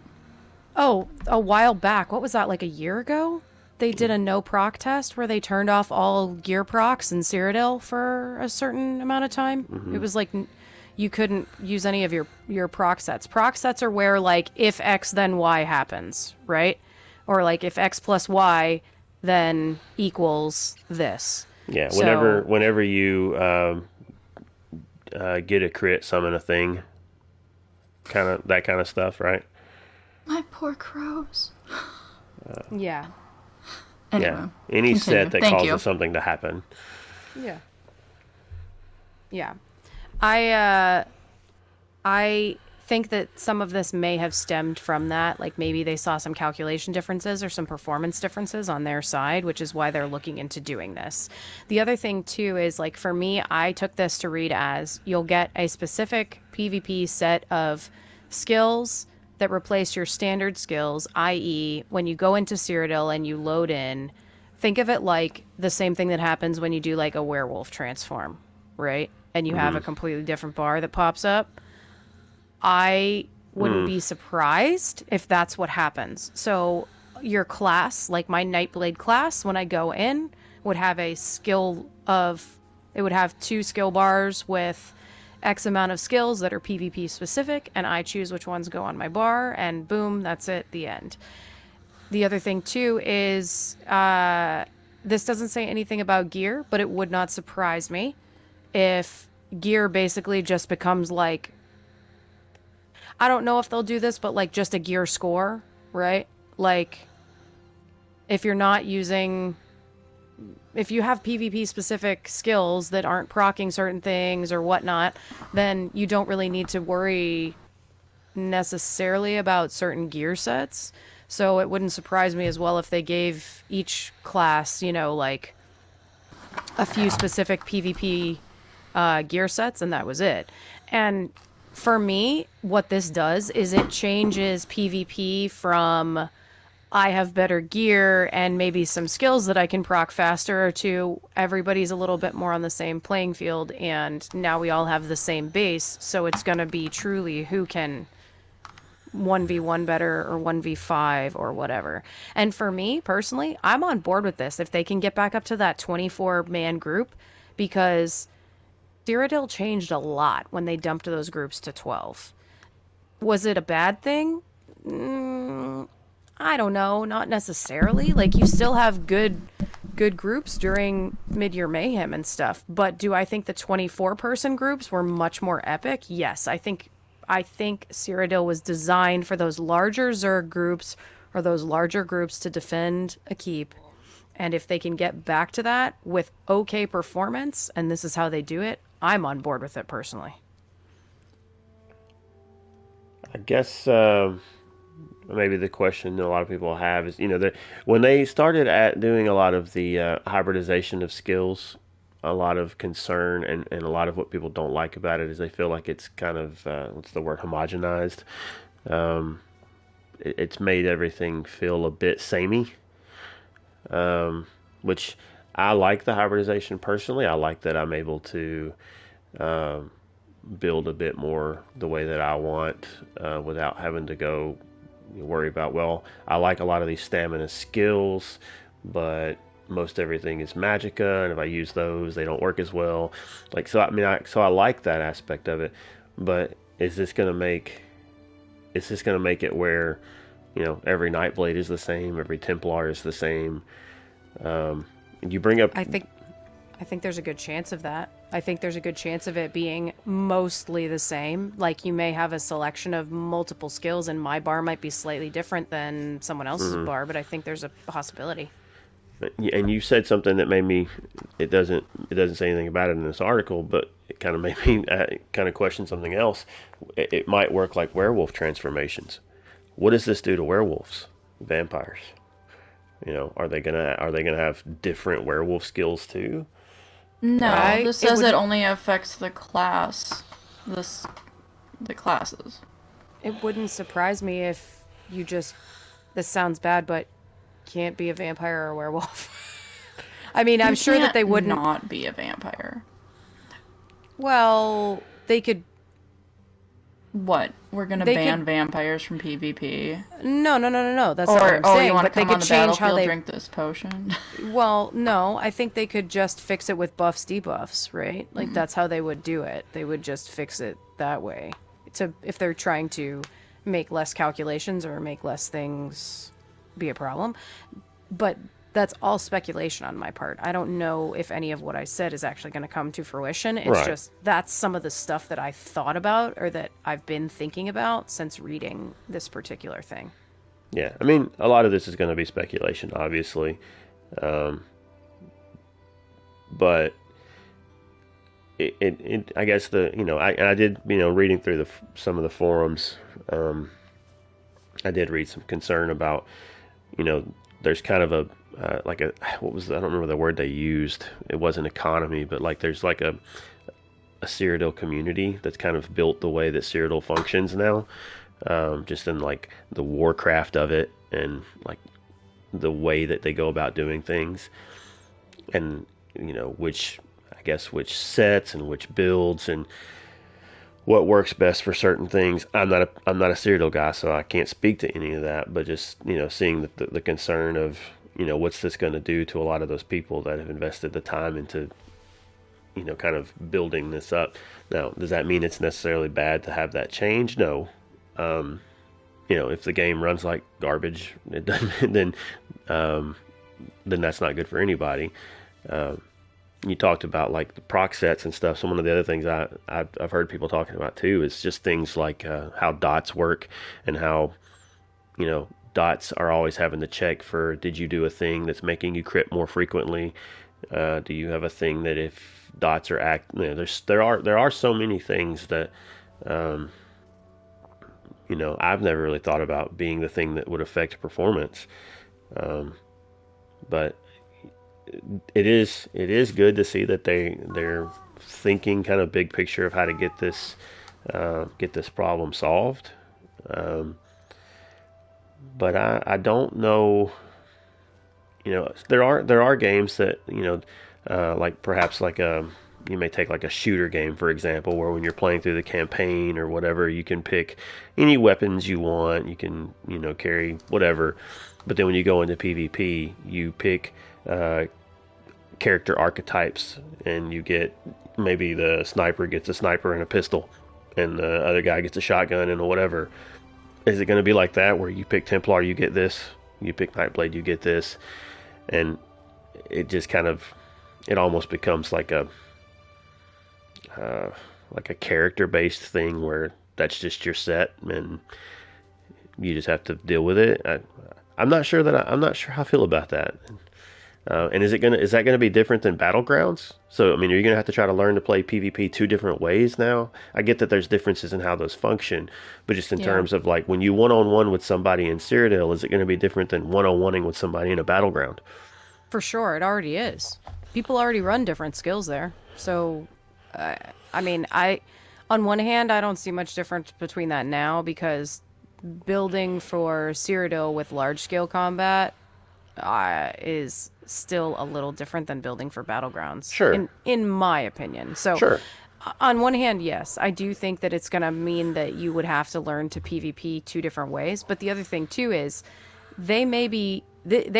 [SPEAKER 3] Oh, a while back. What was that, like a year ago? They did a no proc test where they turned off all gear procs in Cyrodiil for a certain amount of time. It was like you couldn't use any of your proc sets. Proc sets are where, like, if X then Y happens, right? Or like if X plus Y then equals this.
[SPEAKER 1] Yeah, whenever you get a crit, summon a thing, that kind of stuff, right?
[SPEAKER 2] My poor crows.
[SPEAKER 3] Yeah.
[SPEAKER 2] Anyway,
[SPEAKER 1] Yeah, any
[SPEAKER 2] continue.
[SPEAKER 1] set that
[SPEAKER 2] Thank
[SPEAKER 1] causes
[SPEAKER 2] you.
[SPEAKER 1] something to happen.
[SPEAKER 3] Yeah. Yeah. I think that some of this may have stemmed from that. Like maybe they saw some calculation differences or some performance differences on their side, which is why they're looking into doing this. The other thing, too, is like for me, I took this to read as you'll get a specific PvP set of skills that replace your standard skills, i.e., when you go into Cyrodiil and you load in, think of it like the same thing that happens when you do like a werewolf transform, right? And you have a completely different bar that pops up. I wouldn't be surprised if that's what happens. So your class, like my Nightblade class, when I go in, would have a skill of... It would have 2 skill bars with X amount of skills that are PvP specific, and I choose which ones go on my bar, and boom, that's it, the end. The other thing, too, is this doesn't say anything about gear, but it would not surprise me if gear basically just becomes like... I don't know if they'll do this, but like just a gear score, right? Like if you're not using... If you have PvP specific skills that aren't proccing certain things or whatnot, then you don't really need to worry necessarily about certain gear sets. So it wouldn't surprise me as well if they gave each class, you know, like a few specific PvP gear sets, and that was it. And for me, what this does is it changes PvP from I have better gear and maybe some skills that I can proc faster to everybody's a little bit more on the same playing field, and now we all have the same base, so it's going to be truly who can 1v1 better or 1v5 or whatever. And for me, personally, I'm on board with this if they can get back up to that 24-man group, because Cyrodiil changed a lot when they dumped those groups to 12. Was it a bad thing? I don't know, not necessarily. Like, you still have good groups during Mid-Year Mayhem and stuff, but do I think the 24-person groups were much more epic? Yes, I think Cyrodiil was designed for those larger Zerg groups or those larger groups to defend a keep. And if they can get back to that with okay performance, and this is how they do it, I'm on board with it personally.
[SPEAKER 1] I guess maybe the question a lot of people have is, when they started at doing a lot of the hybridization of skills, a lot of concern and a lot of what people don't like about it is they feel like it's kind of, what's the word, homogenized. It's made everything feel a bit samey, which I like the hybridization personally. I like that I'm able to build a bit more the way that I want without having to go worry about, well, I like a lot of these stamina skills, but most everything is magicka, and if I use those, they don't work as well. Like, so I like that aspect of it, but is this going to make it where, every Nightblade is the same, every Templar is the same? You bring up...
[SPEAKER 3] I think there's a good chance of that. I think there's a good chance of it being mostly the same. Like, you may have a selection of multiple skills, and my bar might be slightly different than someone else's bar, but I think there's a possibility.
[SPEAKER 1] And you said something that made me... It doesn't say anything about it in this article, but it kind of made me kind of question something else. It might work like werewolf transformations. What does this do to werewolves, vampires? Are they gonna have different werewolf skills too?
[SPEAKER 2] No, this says it only affects the class. The classes.
[SPEAKER 3] It wouldn't surprise me if you just... This sounds bad, but can't be a vampire or a werewolf. I mean, I'm sure that they wouldn't...
[SPEAKER 2] not be a vampire.
[SPEAKER 3] Well, they could...
[SPEAKER 2] What? We're gonna ban vampires from PvP?
[SPEAKER 3] No. That's not what I'm saying.
[SPEAKER 2] You want to come on the battlefield,
[SPEAKER 3] they
[SPEAKER 2] drink this potion?
[SPEAKER 3] Well, no. I think they could just fix it with buffs, debuffs, right? Like, that's how they would do it. They would just fix it that way. If they're trying to make less calculations or make less things be a problem. But that's all speculation on my part. I don't know if any of what I said is actually going to come to fruition. It's
[SPEAKER 1] Right.
[SPEAKER 3] just that's some of the stuff that I thought about or that I've been thinking about since reading this particular thing.
[SPEAKER 1] Yeah, I mean, a lot of this is going to be speculation, obviously, but I guess I did, reading through some of the forums, I did read some concern about, there's kind of I don't remember the word they used. It wasn't economy, but like there's like a Cyrodiil community that's kind of built the way that Cyrodiil functions now, just in like the warcraft of it and like the way that they go about doing things, and which sets and which builds and what works best for certain things. I'm not a Cyrodiil guy, so I can't speak to any of that. But just seeing the concern of what's this going to do to a lot of those people that have invested the time into kind of building this up. Now, does that mean it's necessarily bad to have that change? No. If the game runs like garbage, it doesn't, then that's not good for anybody. You talked about like the proc sets and stuff. So one of the other things I've heard people talking about too is just things like how dots work and how dots are always having to check for, did you do a thing that's making you crit more frequently? Do you have a thing that if dots are there are so many things that I've never really thought about being the thing that would affect performance, but it is good to see that they're thinking kind of big picture of how to get this problem solved. But I don't know. There are games that like perhaps like you may take like a shooter game, for example, where when you're playing through the campaign or whatever, you can pick any weapons you want. You can carry whatever. But then when you go into PvP, you pick character archetypes, and you get, maybe the sniper gets a sniper and a pistol, and the other guy gets a shotgun and whatever. Is it going to be like that, where you pick Templar, you get this, you pick Nightblade, you get this, and it just kind of, it almost becomes like a character based thing where that's just your set and you just have to deal with it. I'm not sure how I feel about that. And is that gonna be different than Battlegrounds? So I mean, are you gonna have to try to learn to play PvP two different ways now? I get that there's differences in how those function, but just in terms of like when you one-on-one with somebody in Cyrodiil, is it gonna be different than one-on-oneing with somebody in a Battleground?
[SPEAKER 3] For sure, it already is. People already run different skills there. So, I mean, on one hand, I don't see much difference between that now because building for Cyrodiil with large-scale combat is still a little different than building for Battlegrounds.
[SPEAKER 1] Sure.
[SPEAKER 3] In my opinion. So,
[SPEAKER 1] Sure.
[SPEAKER 3] On one hand, yes, I do think that it's going to mean that you would have to learn to PvP two different ways. But the other thing, too, is they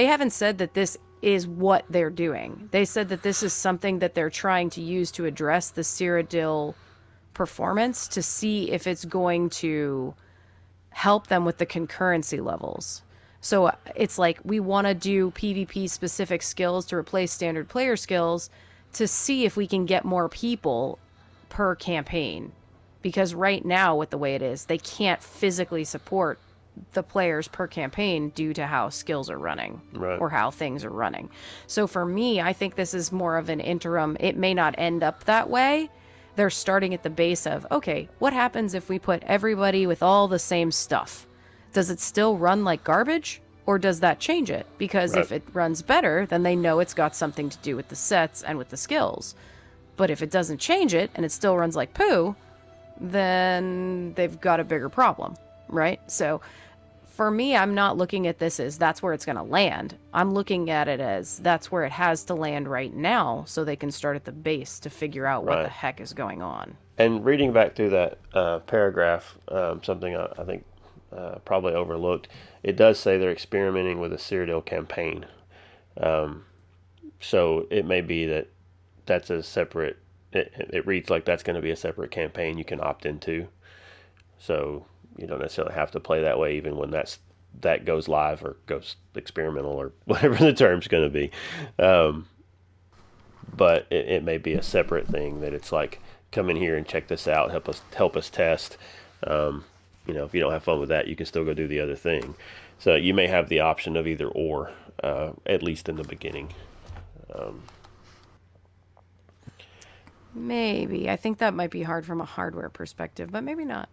[SPEAKER 3] haven't said that this is what they're doing. They said that this is something that they're trying to use to address the Cyrodiil performance to see if it's going to help them with the concurrency levels. So it's like we want to do PvP specific skills to replace standard player skills to see if we can get more people per campaign. Because right now, with the way it is, they can't physically support the players per campaign due to how skills are running or how things are running. So for me, I think this is more of an interim. It may not end up that way. They're starting at the base of, okay, what happens if we put everybody with all the same stuff? Does it still run like garbage, or does that change it? Because if it runs better, then they know it's got something to do with the sets and with the skills. But if it doesn't change it and it still runs like poo, then they've got a bigger problem, right? So for me, I'm not looking at this as that's where it's going to land. I'm looking at it as that's where it has to land right now so they can start at the base to figure out what the heck is going on.
[SPEAKER 1] And reading back through that paragraph, something I think probably overlooked, it does say they're experimenting with a Cyrodiil campaign. So it may be that that's a separate, it reads like that's going to be a separate campaign you can opt into. So you don't necessarily have to play that way even when that's that goes live or goes experimental or whatever the term's going to be. But it may be a separate thing that it's like, come in here and check this out, help us test. If you don't have fun with that, you can still go do the other thing. So you may have the option of either or, at least in the beginning.
[SPEAKER 3] Maybe. I think that might be hard from a hardware perspective, but maybe not.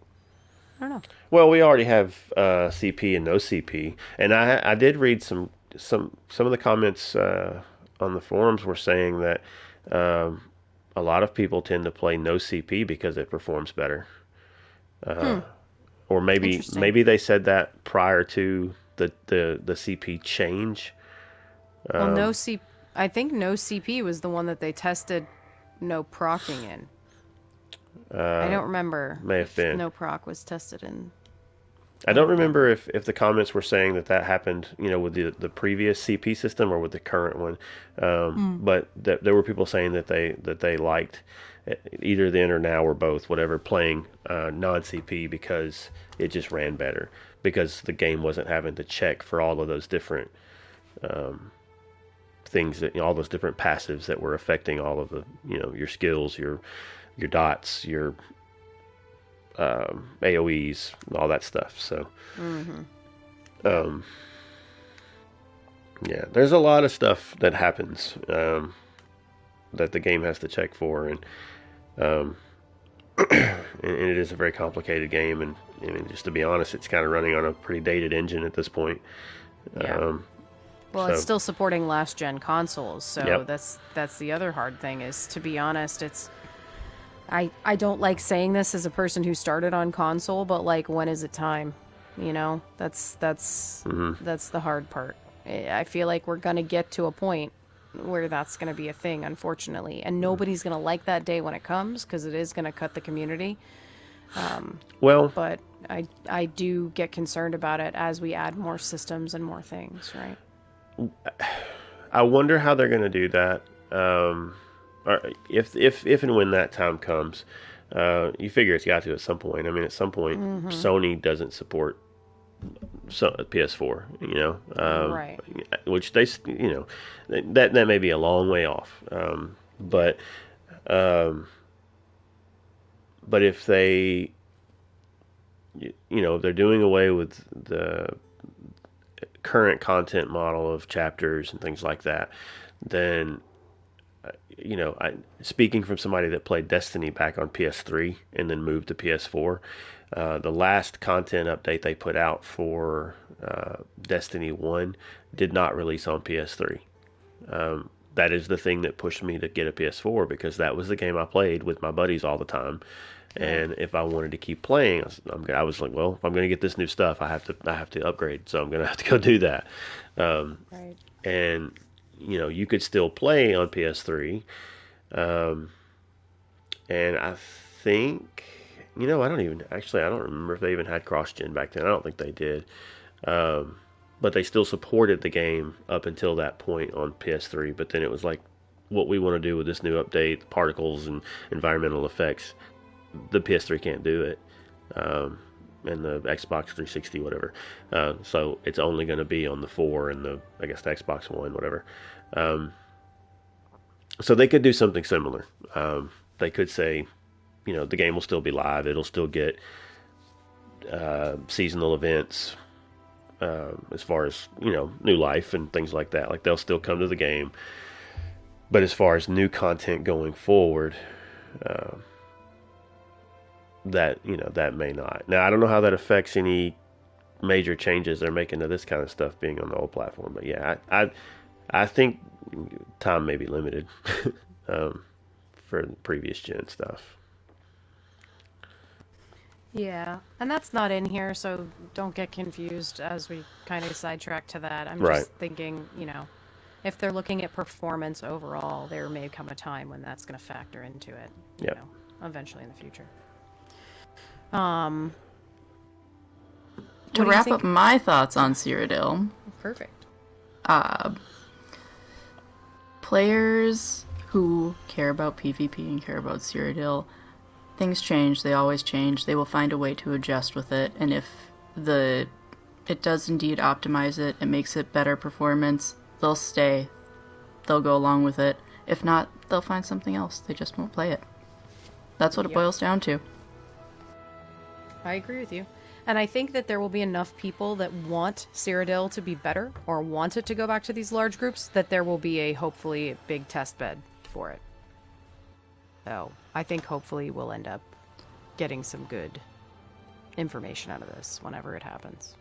[SPEAKER 3] I don't know.
[SPEAKER 1] Well, we already have CP and no CP, and I did read some of the comments on the forums were saying that a lot of people tend to play no CP because it performs better. Or maybe they said that prior to the CP change.
[SPEAKER 3] Well, I think no CP was the one that they tested no procking in. I don't remember.
[SPEAKER 1] May have been.
[SPEAKER 3] No proc was tested in.
[SPEAKER 1] I don't remember if the comments were saying that happened, with the previous CP system or with the current one. But there were people saying that they liked either then or now or both, whatever, playing non-CP because it just ran better, because the game wasn't having to check for all of those different things, that all those different passives that were affecting all of the your skills, your dots, your AoEs, all that stuff. So yeah, there's a lot of stuff that happens that the game has to check for, and and it is a very complicated game, and I mean, just to be honest, it's kind of running on a pretty dated engine at this point.
[SPEAKER 3] Yeah. Well, it's still supporting last gen consoles, so
[SPEAKER 1] Yep.
[SPEAKER 3] that's the other hard thing. Is, to be honest, it's I don't like saying this as a person who started on console, but like, when is it time? That's the hard part. I feel like we're gonna get to a point where that's gonna be a thing, unfortunately, and nobody's gonna like that day when it comes, because it is gonna cut the community. But I do get concerned about it as we add more systems and more things, right?
[SPEAKER 1] I wonder how they're going to do that. Or if and when that time comes, you figure it's got to at some point. I mean, at some point, Sony doesn't support PS4,
[SPEAKER 3] Right.
[SPEAKER 1] Which they, that may be a long way off. But if they, if they're doing away with the current content model of chapters and things like that, then speaking from somebody that played Destiny back on PS3 and then moved to PS4, the last content update they put out for Destiny 1 did not release on PS3. That is the thing that pushed me to get a PS4, because that was the game I played with my buddies all the time. And if I wanted to keep playing, I was like, well, if I'm going to get this new stuff, I have to upgrade. So I'm going to have to go do that.
[SPEAKER 3] Right.
[SPEAKER 1] And you could still play on PS3. And I think, I don't remember if they even had cross-gen back then. I don't think they did. But they still supported the game up until that point on PS3. But then it was like, what we want to do with this new update, particles and environmental effects, the PS3 can't do it, and the Xbox 360, whatever. So it's only going to be on the 4 and the Xbox One, whatever. So they could do something similar. They could say, the game will still be live. It'll still get seasonal events, as far as new life and things like that. Like, they'll still come to the game, but as far as new content going forward, that may not. Now, I don't know how that affects any major changes they're making to this kind of stuff being on the old platform, but yeah, I think time may be limited for the previous gen stuff.
[SPEAKER 3] Yeah, and that's not in here, so don't get confused as we kind of sidetrack to that. I'm
[SPEAKER 1] Right.
[SPEAKER 3] just thinking, if they're looking at performance overall, there may come a time when that's going to factor into it,
[SPEAKER 1] Yep.
[SPEAKER 3] Eventually in the future.
[SPEAKER 2] To
[SPEAKER 3] What do you
[SPEAKER 2] wrap
[SPEAKER 3] think?
[SPEAKER 2] up my thoughts on Cyrodiil,
[SPEAKER 3] Perfect.
[SPEAKER 2] players who care about PvP and care about Cyrodiil, things change. They always change. They will find a way to adjust with it. And if the it does indeed optimize it. It makes it better performance. They'll stay. They'll go along with it. If not, they'll find something else. They just won't play it. That's what it boils down to.
[SPEAKER 3] I agree with you. And I think that there will be enough people that want Cyrodiil to be better or want it to go back to these large groups that there will be a hopefully big test bed for it. So I think hopefully we'll end up getting some good information out of this whenever it happens.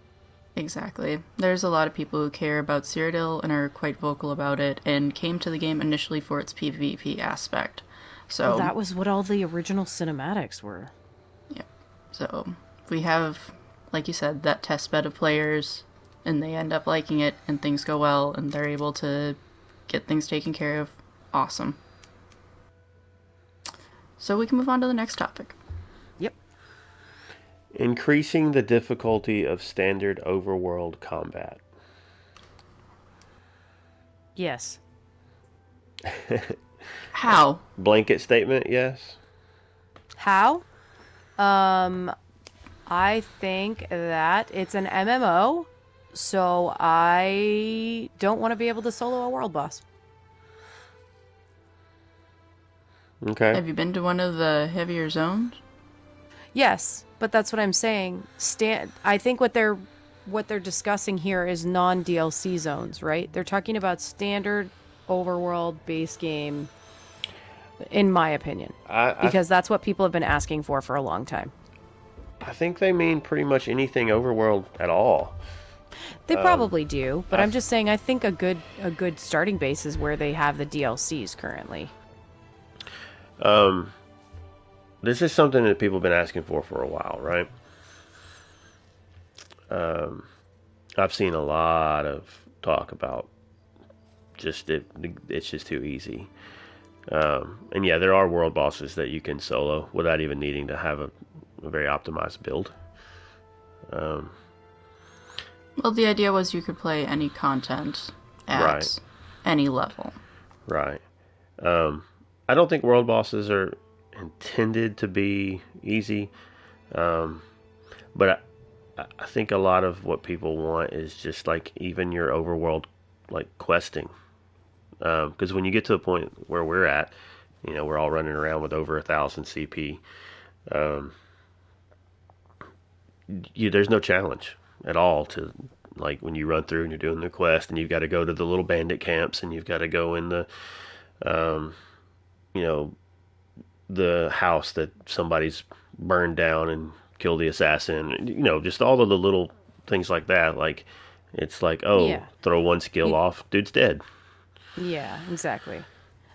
[SPEAKER 2] Exactly. There's a lot of people who care about Cyrodiil and are quite vocal about it and came to the game initially for its PvP aspect. So
[SPEAKER 3] well, that was what all the original cinematics were.
[SPEAKER 2] Yeah. So we have, like you said, that test bed of players, and they end up liking it, and things go well, and they're able to get things taken care of. Awesome. So we can move on to the next topic.
[SPEAKER 3] Yep.
[SPEAKER 1] Increasing the difficulty of standard overworld combat.
[SPEAKER 3] Yes.
[SPEAKER 2] How?
[SPEAKER 1] Blanket statement, yes.
[SPEAKER 3] How? I think that it's an MMO, so I don't want to be able to solo a world boss.
[SPEAKER 1] Okay.
[SPEAKER 2] Have you been to one of the heavier zones?
[SPEAKER 3] Yes, but that's what I'm saying. I think what they're discussing here is non-DLC zones, right? They're talking about standard overworld base game, in my opinion, because that's what people have been asking for a long time.
[SPEAKER 1] I think they mean pretty much anything overworld at all.
[SPEAKER 3] They probably do, but I'm just saying I think a good starting base is where they have the DLCs currently.
[SPEAKER 1] This is something that people have been asking for a while, right? I've seen a lot of talk about just it's just too easy. And yeah, there are world bosses that you can solo without even needing to have a very optimized build.
[SPEAKER 2] Well, the idea was you could play any content at any level.
[SPEAKER 1] Right. I don't think world bosses are intended to be easy, but I think a lot of what people want is just like even your overworld like questing, because when you get to a point where we're at, you know, we're all running around with over 1,000 CP. There's no challenge at all to like when you run through and you're doing the quest and you've got to go to the little bandit camps and you've got to go in the you know, the house that somebody's burned down and kill the assassin, you know, just all of the little things like that. Like it's like, throw one skill off, dude's dead.
[SPEAKER 3] Yeah, exactly.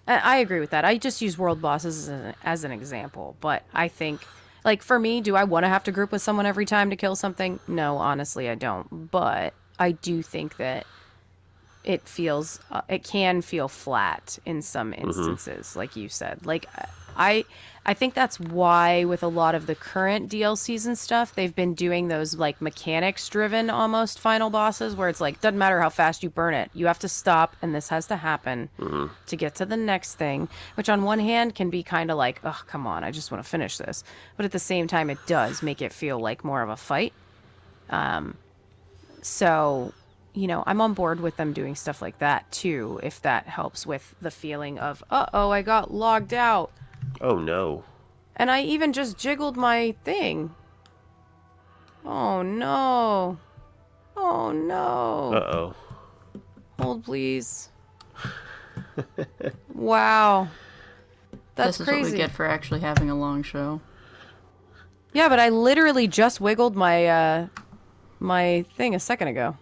[SPEAKER 3] I agree with that. I just use world bosses as an example, but I think, like, for me, do I want to have to group with someone every time to kill something? No, honestly, I don't. But I do think that it can feel flat in some instances, like you said. Like, I think that's why with a lot of the current DLCs and stuff, they've been doing those like mechanics driven almost final bosses where it's like, doesn't matter how fast you burn it, you have to stop and this has to happen to get to the next thing, which on one hand can be kind of like, oh, come on, I just want to finish this. But at the same time, it does make it feel like more of a fight. So, you know, I'm on board with them doing stuff like that too, if that helps with the feeling of, uh-oh, I got logged out.
[SPEAKER 1] Oh no.
[SPEAKER 3] And I even just jiggled my thing. Oh no. Oh no.
[SPEAKER 1] Uh-oh.
[SPEAKER 3] Hold please. Wow. That's
[SPEAKER 2] this is
[SPEAKER 3] crazy.
[SPEAKER 2] what we get for actually having a long show.
[SPEAKER 3] Yeah, but I literally just wiggled my my thing a second ago.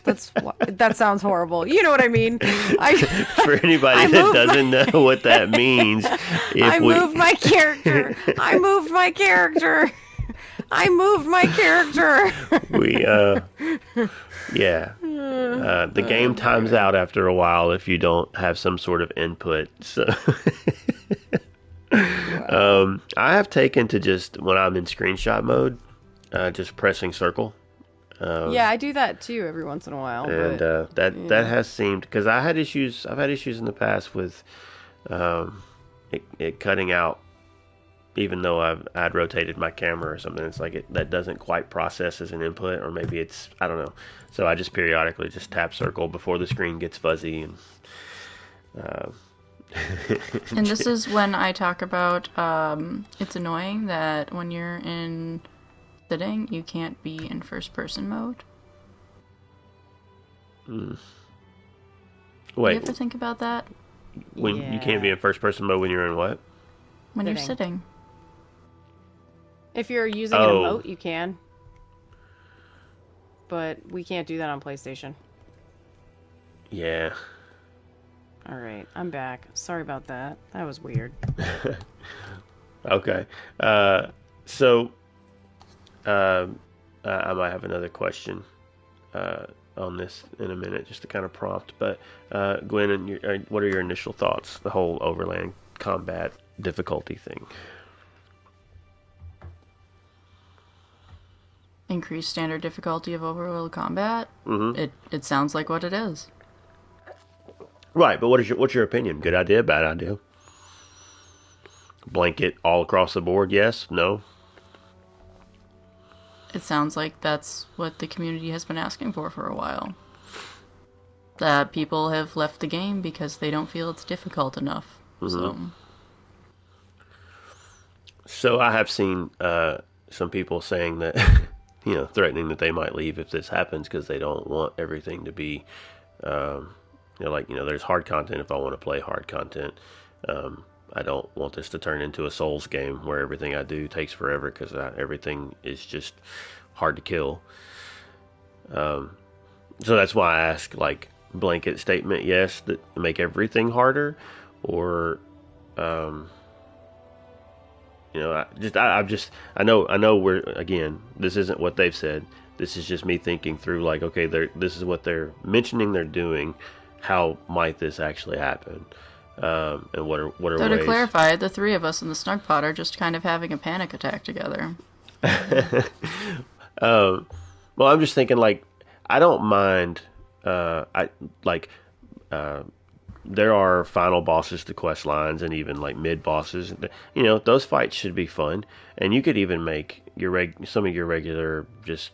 [SPEAKER 3] That sounds horrible. You know what I mean?
[SPEAKER 1] For anybody that doesn't know what that means,
[SPEAKER 3] I moved my character. I moved my character. I moved my character.
[SPEAKER 1] The game times out after a while if you don't have some sort of input. So, I have taken to just when I'm in screenshot mode, just pressing circle.
[SPEAKER 3] Yeah, I do that too every once in a while.
[SPEAKER 1] And
[SPEAKER 3] but,
[SPEAKER 1] that has seemed, because I've had issues in the past with it cutting out even though I'd rotated my camera or something, it's like that doesn't quite process as an input, or maybe it's, I don't know. So I just periodically just tap circle before the screen gets fuzzy, and
[SPEAKER 2] And this is when I talk about it's annoying that when you're in sitting, you can't be in first person mode.
[SPEAKER 1] Wait,
[SPEAKER 2] You have to think about that
[SPEAKER 1] when you can't be in first person mode when you're in what?
[SPEAKER 2] when you're
[SPEAKER 3] Sitting.
[SPEAKER 2] sitting.
[SPEAKER 3] If you're using an
[SPEAKER 1] Oh.
[SPEAKER 3] emote, you can. But we can't do that on PlayStation.
[SPEAKER 1] Yeah.
[SPEAKER 3] Alright, I'm back. Sorry about that. That was weird.
[SPEAKER 1] Okay. So I might have another question on this in a minute, just to kind of prompt. But Gwen, what are your initial thoughts? The whole overland combat difficulty thing.
[SPEAKER 2] Increased standard difficulty of overworld combat.
[SPEAKER 1] Mm-hmm.
[SPEAKER 2] It sounds like what it is.
[SPEAKER 1] Right, but what's your opinion? Good idea, bad idea? Blanket all across the board? Yes, no.
[SPEAKER 2] It sounds like that's what the community has been asking for a while. That people have left the game because they don't feel it's difficult enough.
[SPEAKER 1] Mm-hmm. So I have seen some people saying that, threatening that they might leave if this happens because they don't want everything to be, there's hard content if I want to play hard content. I don't want this to turn into a Souls game where everything I do takes forever because everything is just hard to kill. So that's why I ask, like, blanket statement, yes, that make everything harder, or I know we're, again, this isn't what they've said. This is just me thinking through, like, okay, this is what they're mentioning they're doing. How might this actually happen? And what are
[SPEAKER 2] So
[SPEAKER 1] ways?
[SPEAKER 2] to clarify, the three of us in the Snugpod are just kind of having a panic attack together.
[SPEAKER 1] Well, I'm just thinking, like, I don't mind. There are final bosses to quest lines, and even like mid bosses. Those fights should be fun, and you could even make some of your regular just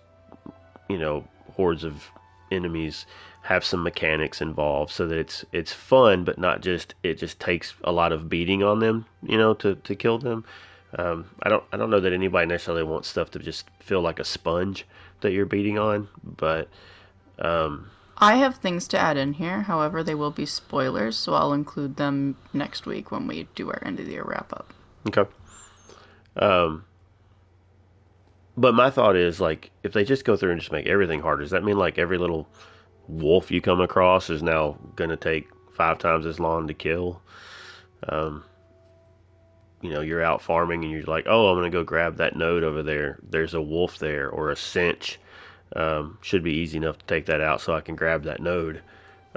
[SPEAKER 1] hordes of enemies have some mechanics involved, so that it's fun, but not just, it just takes a lot of beating on them, to kill them. I don't know that anybody necessarily wants stuff to just feel like a sponge that you're beating on, but
[SPEAKER 2] I have things to add in here, however, they will be spoilers, so I'll include them next week when we do our end of the year wrap up.
[SPEAKER 1] okay. But my thought is, like, if they just go through and just make everything harder, does that mean like every little wolf you come across is now going to take 5 times as long to kill? You're out farming and you're like, oh, I'm going to go grab that node over there. There's a wolf there, or a cinch. Should be easy enough to take that out so I can grab that node.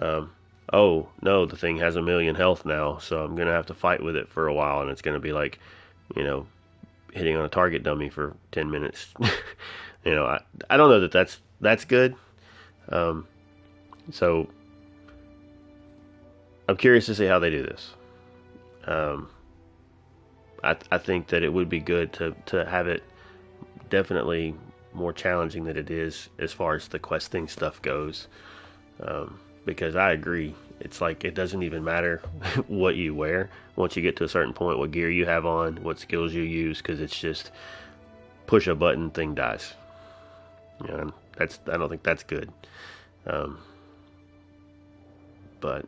[SPEAKER 1] Oh, no, the thing has 1,000,000 health now, so I'm going to have to fight with it for a while, and it's going to be like, hitting on a target dummy for 10 minutes. I don't know that that's good. So I'm curious to see how they do this. I think that it would be good to have it definitely more challenging than it is as far as the questing stuff goes. Because I agree, it's like it doesn't even matter what you wear once you get to a certain point, what gear you have on, what skills you use, because it's just push a button, thing dies. And I don't think that's good. But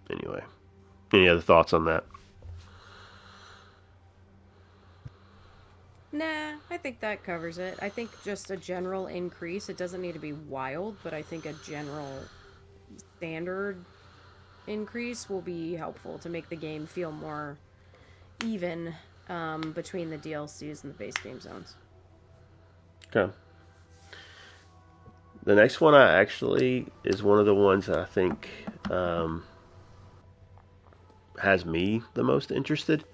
[SPEAKER 1] anyway, any other thoughts on that?
[SPEAKER 3] Nah, I think that covers it. I think just a general increase. It doesn't need to be wild, but I think a general standard increase will be helpful to make the game feel more even between the DLCs and the base game zones.
[SPEAKER 1] Okay. The next one I actually is one of the ones that I think has me the most interested.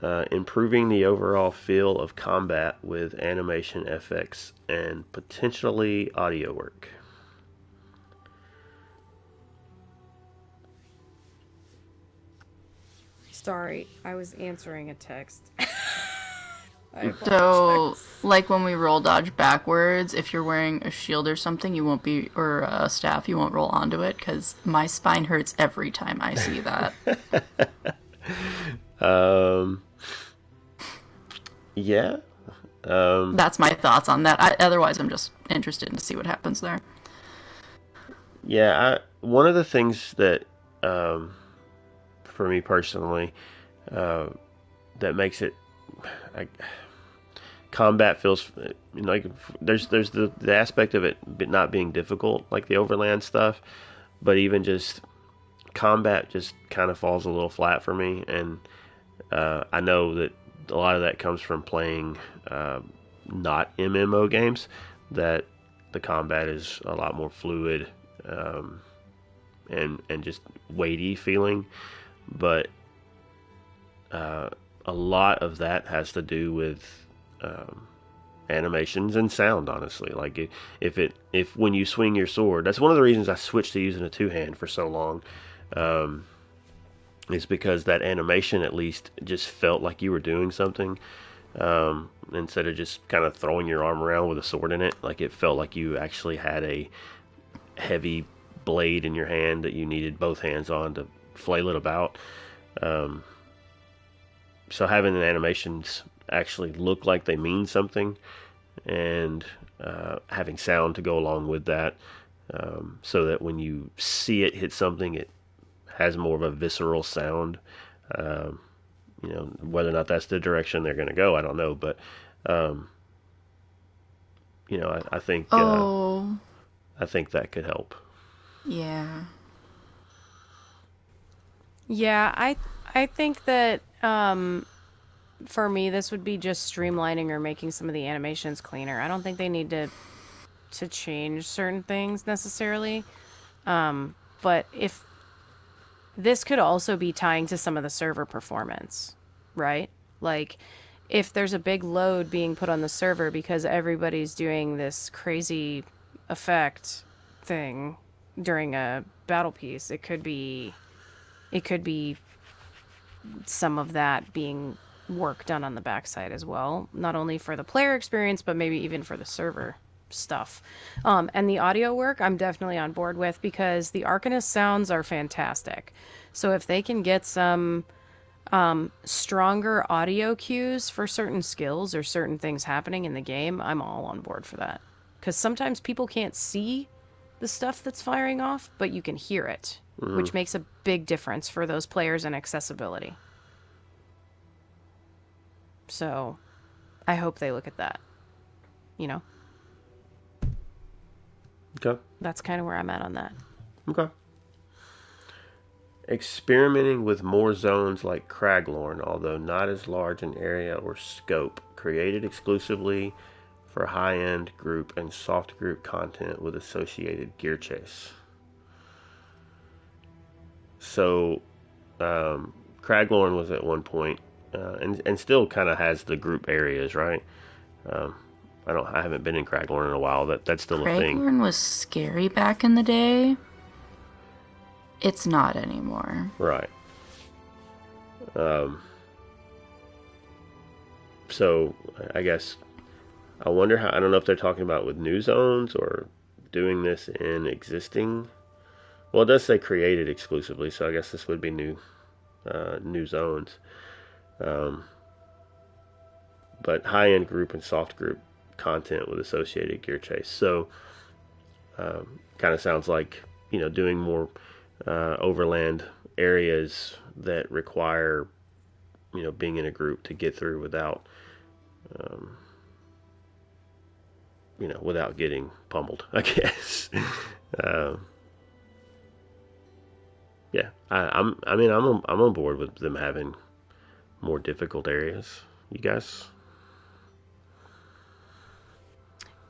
[SPEAKER 1] Improving the overall feel of combat with animation effects and potentially audio work.
[SPEAKER 3] Sorry, I was answering a text. I
[SPEAKER 2] So,
[SPEAKER 3] apologize.
[SPEAKER 2] like when we roll dodge backwards, if you're wearing a shield or something, you won't be, or a staff, you won't roll onto it, because my spine hurts every time I see that.
[SPEAKER 1] Yeah.
[SPEAKER 2] That's my thoughts on that. Otherwise, I'm just interested to see what happens there.
[SPEAKER 1] Yeah. One of the things that, for me personally, uh, that makes it, I, combat feels like there's the aspect of it not being difficult, like the overland stuff, but even just combat just kind of falls a little flat for me, and I know that a lot of that comes from playing not MMO games, that the combat is a lot more fluid, um, and just weighty feeling, but a lot of that has to do with um, animations and sound, honestly. Like if when you swing your sword, that's one of the reasons I switched to using a two-hand for so long, um, is because that animation at least just felt like you were doing something, instead of just kind of throwing your arm around with a sword in it. Like it felt like you actually had a heavy blade in your hand that you needed both hands on to flail it about. um, so having the animations actually look like they mean something, and having sound to go along with that, so that when you see it hit something, it has more of a visceral sound. Um, whether or not that's the direction they're going to go, I don't know, but um, I think
[SPEAKER 2] Oh,
[SPEAKER 1] I think that could help.
[SPEAKER 2] yeah.
[SPEAKER 3] Yeah, I think that for me this would be just streamlining or making some of the animations cleaner. I don't think they need to change certain things necessarily. But if this could also be tying to some of the server performance, right? Like if there's a big load being put on the server because everybody's doing this crazy effect thing during a battle piece, it could be some of that being work done on the backside as well, not only for the player experience, but maybe even for the server stuff. And the audio work, I'm definitely on board with because the Arcanist sounds are fantastic. So if they can get some stronger audio cues for certain skills or certain things happening in the game, I'm all on board for that. Because sometimes people can't see the stuff that's firing off, but you can hear it,
[SPEAKER 1] Mm.
[SPEAKER 3] which makes a big difference for those players in accessibility. So I hope they look at that. You know,
[SPEAKER 1] Okay.
[SPEAKER 3] that's kind of where I'm at on that.
[SPEAKER 1] Okay. Experimenting with more zones like Craglorn, although not as large in area or scope, created exclusively for high-end group and soft group content with associated gear chase. So, Craglorn was at one point, and still kind of has the group areas, right? Um, I haven't been in Craglorn in a while. That's still a thing,
[SPEAKER 2] Craigorn was scary back in the day. It's not anymore.
[SPEAKER 1] right? Um, so I guess I wonder how. I don't know if they're talking about with new zones or doing this in existing. Well, it does say created exclusively, so I guess this would be new zones. Um, but high-end group and soft group content with associated gear chase. So, kind of sounds like doing more overland areas that require being in a group to get through without um, without getting pummeled, I guess. um, yeah, I'm on board with them having more difficult areas. You guys?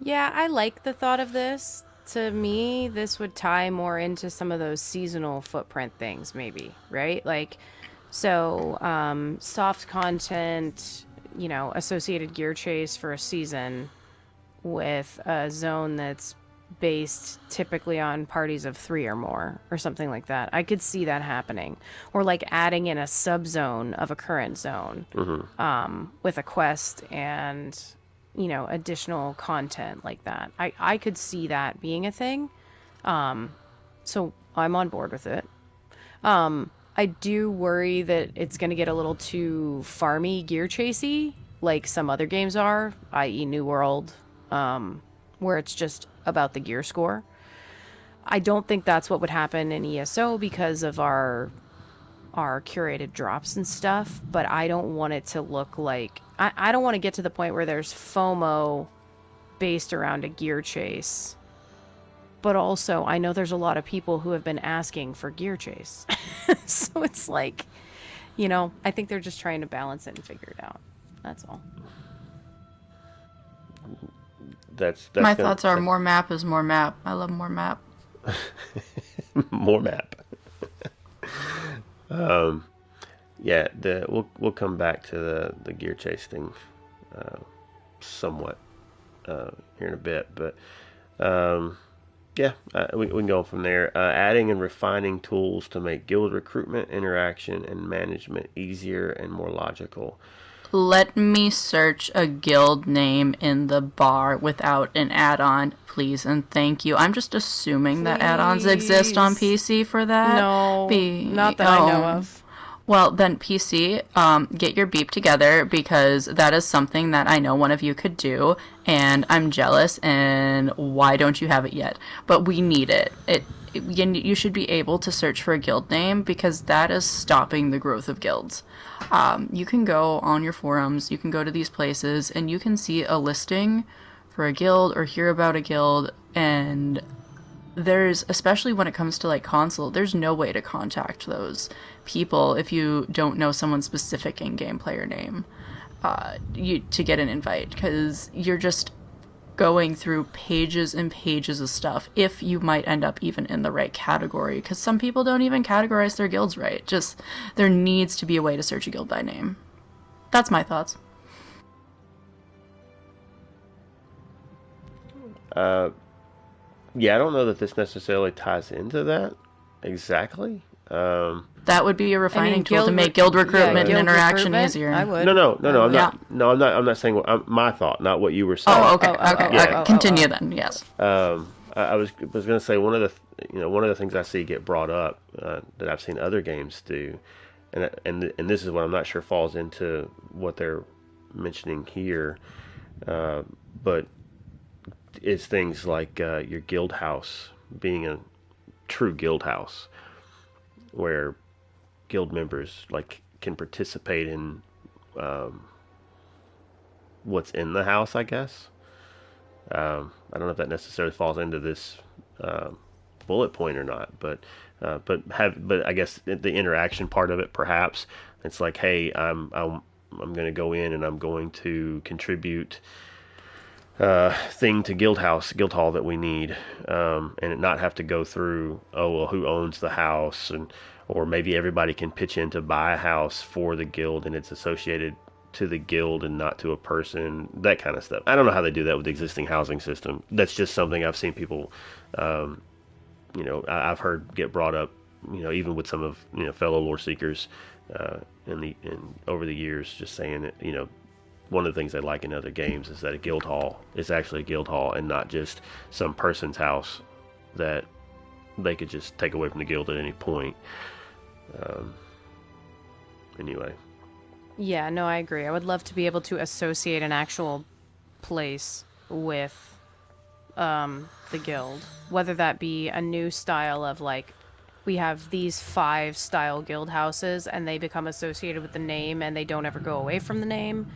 [SPEAKER 3] Yeah, I like the thought of this. To me, this would tie more into some of those seasonal footprint things, maybe, right? Like, so soft content, associated gear chase for a season with a zone that's based typically on parties of 3 or more or something like that. I could see that happening. Or like adding in a subzone of a current zone with a quest and, you know, additional content like that. I could see that being a thing. So I'm on board with it. I do worry that it's going to get a little too farmy, gear chasey, like some other games are, i.e. New World, where it's just about the gear score. I don't think that's what would happen in ESO because of our curated drops and stuff, but I don't want it to look like... I don't want to get to the point where there's FOMO based around a gear chase. But also, I know there's a lot of people who have been asking for gear chase. So it's like, you know, I think they're just trying to balance it and figure it out. That's all.
[SPEAKER 1] That's
[SPEAKER 2] My thoughts are more map is more map. I love more map.
[SPEAKER 1] More map. Yeah, we'll come back to the gear chase thing somewhat here in a bit, but yeah, we can go from there. Adding and refining tools to make guild recruitment, interaction, and management easier and more logical.
[SPEAKER 2] Let me search a guild name in the bar without an add-on, please and thank you. I'm just assuming that add-ons exist on PC for that.
[SPEAKER 3] No, not that I know of.
[SPEAKER 2] Well, then PC, get your beep together, because that is something that I know one of you could do, and I'm jealous, and why don't you have it yet? But we need it. You should be able to search for a guild name, because that is stopping the growth of guilds. You can go on your forums, you can go to these places, and you can see a listing for a guild or hear about a guild, and there's, especially when it comes to like console, there's no way to contact those people if you don't know someone's specific in-game player name to get an invite, because you're just going through pages and pages of stuff if you might end up even in the right category, because some people don't even categorize their guilds right. Just there needs to be a way to search a guild by name. That's my thoughts.
[SPEAKER 1] Yeah, I don't know that this necessarily ties into that exactly.
[SPEAKER 2] That would be a refining tool to make guild recruitment and interaction easier.
[SPEAKER 3] I would.
[SPEAKER 1] No, I'm not. No, I'm not saying my thought, not what you were saying.
[SPEAKER 2] Oh, okay. Continue then. Yes.
[SPEAKER 1] I was going to say one of the things I see get brought up that I've seen other games do, and this is what I'm not sure falls into what they're mentioning here, but it's things like your guild house being a true guild house, where guild members like can participate in what's in the house, I guess. I don't know if that necessarily falls into this bullet point or not, but I guess the interaction part of it, perhaps it's like, hey, I'm going to go in and I'm going to contribute thing to guild hall that we need, and it not have to go through, oh well, who owns the house, or maybe everybody can pitch in to buy a house for the guild and it's associated to the guild and not to a person, that kind of stuff. I don't know how they do that with the existing housing system. That's just something I've seen people, I've heard get brought up, even with some of fellow lore seekers over the years, just saying it. One of the things they like in other games is that a guild hall is actually a guild hall and not just some person's house that they could just take away from the guild at any point. Anyway.
[SPEAKER 3] Yeah, no, I agree. I would love to be able to associate an actual place with the guild, whether that be a new style of like, we have these 5 style guild houses and they become associated with the name and they don't ever go away from the name,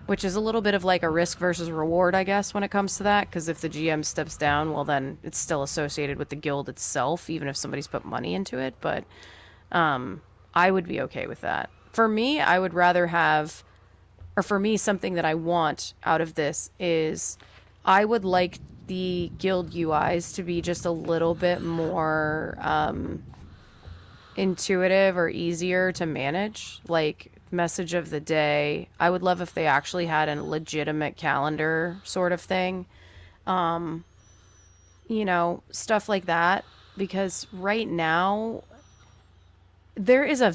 [SPEAKER 3] which is a little bit of like a risk versus reward, I guess, when it comes to that, because if the GM steps down, well, then it's still associated with the guild itself, even if somebody's put money into it. But I would be okay with that. For me, I would rather have, or for me, something that I want out of this is I would like the guild UIs to be just a little bit more intuitive or easier to manage. Like message of the day, I would love if they actually had a legitimate calendar sort of thing. stuff like that. Because right now, there is a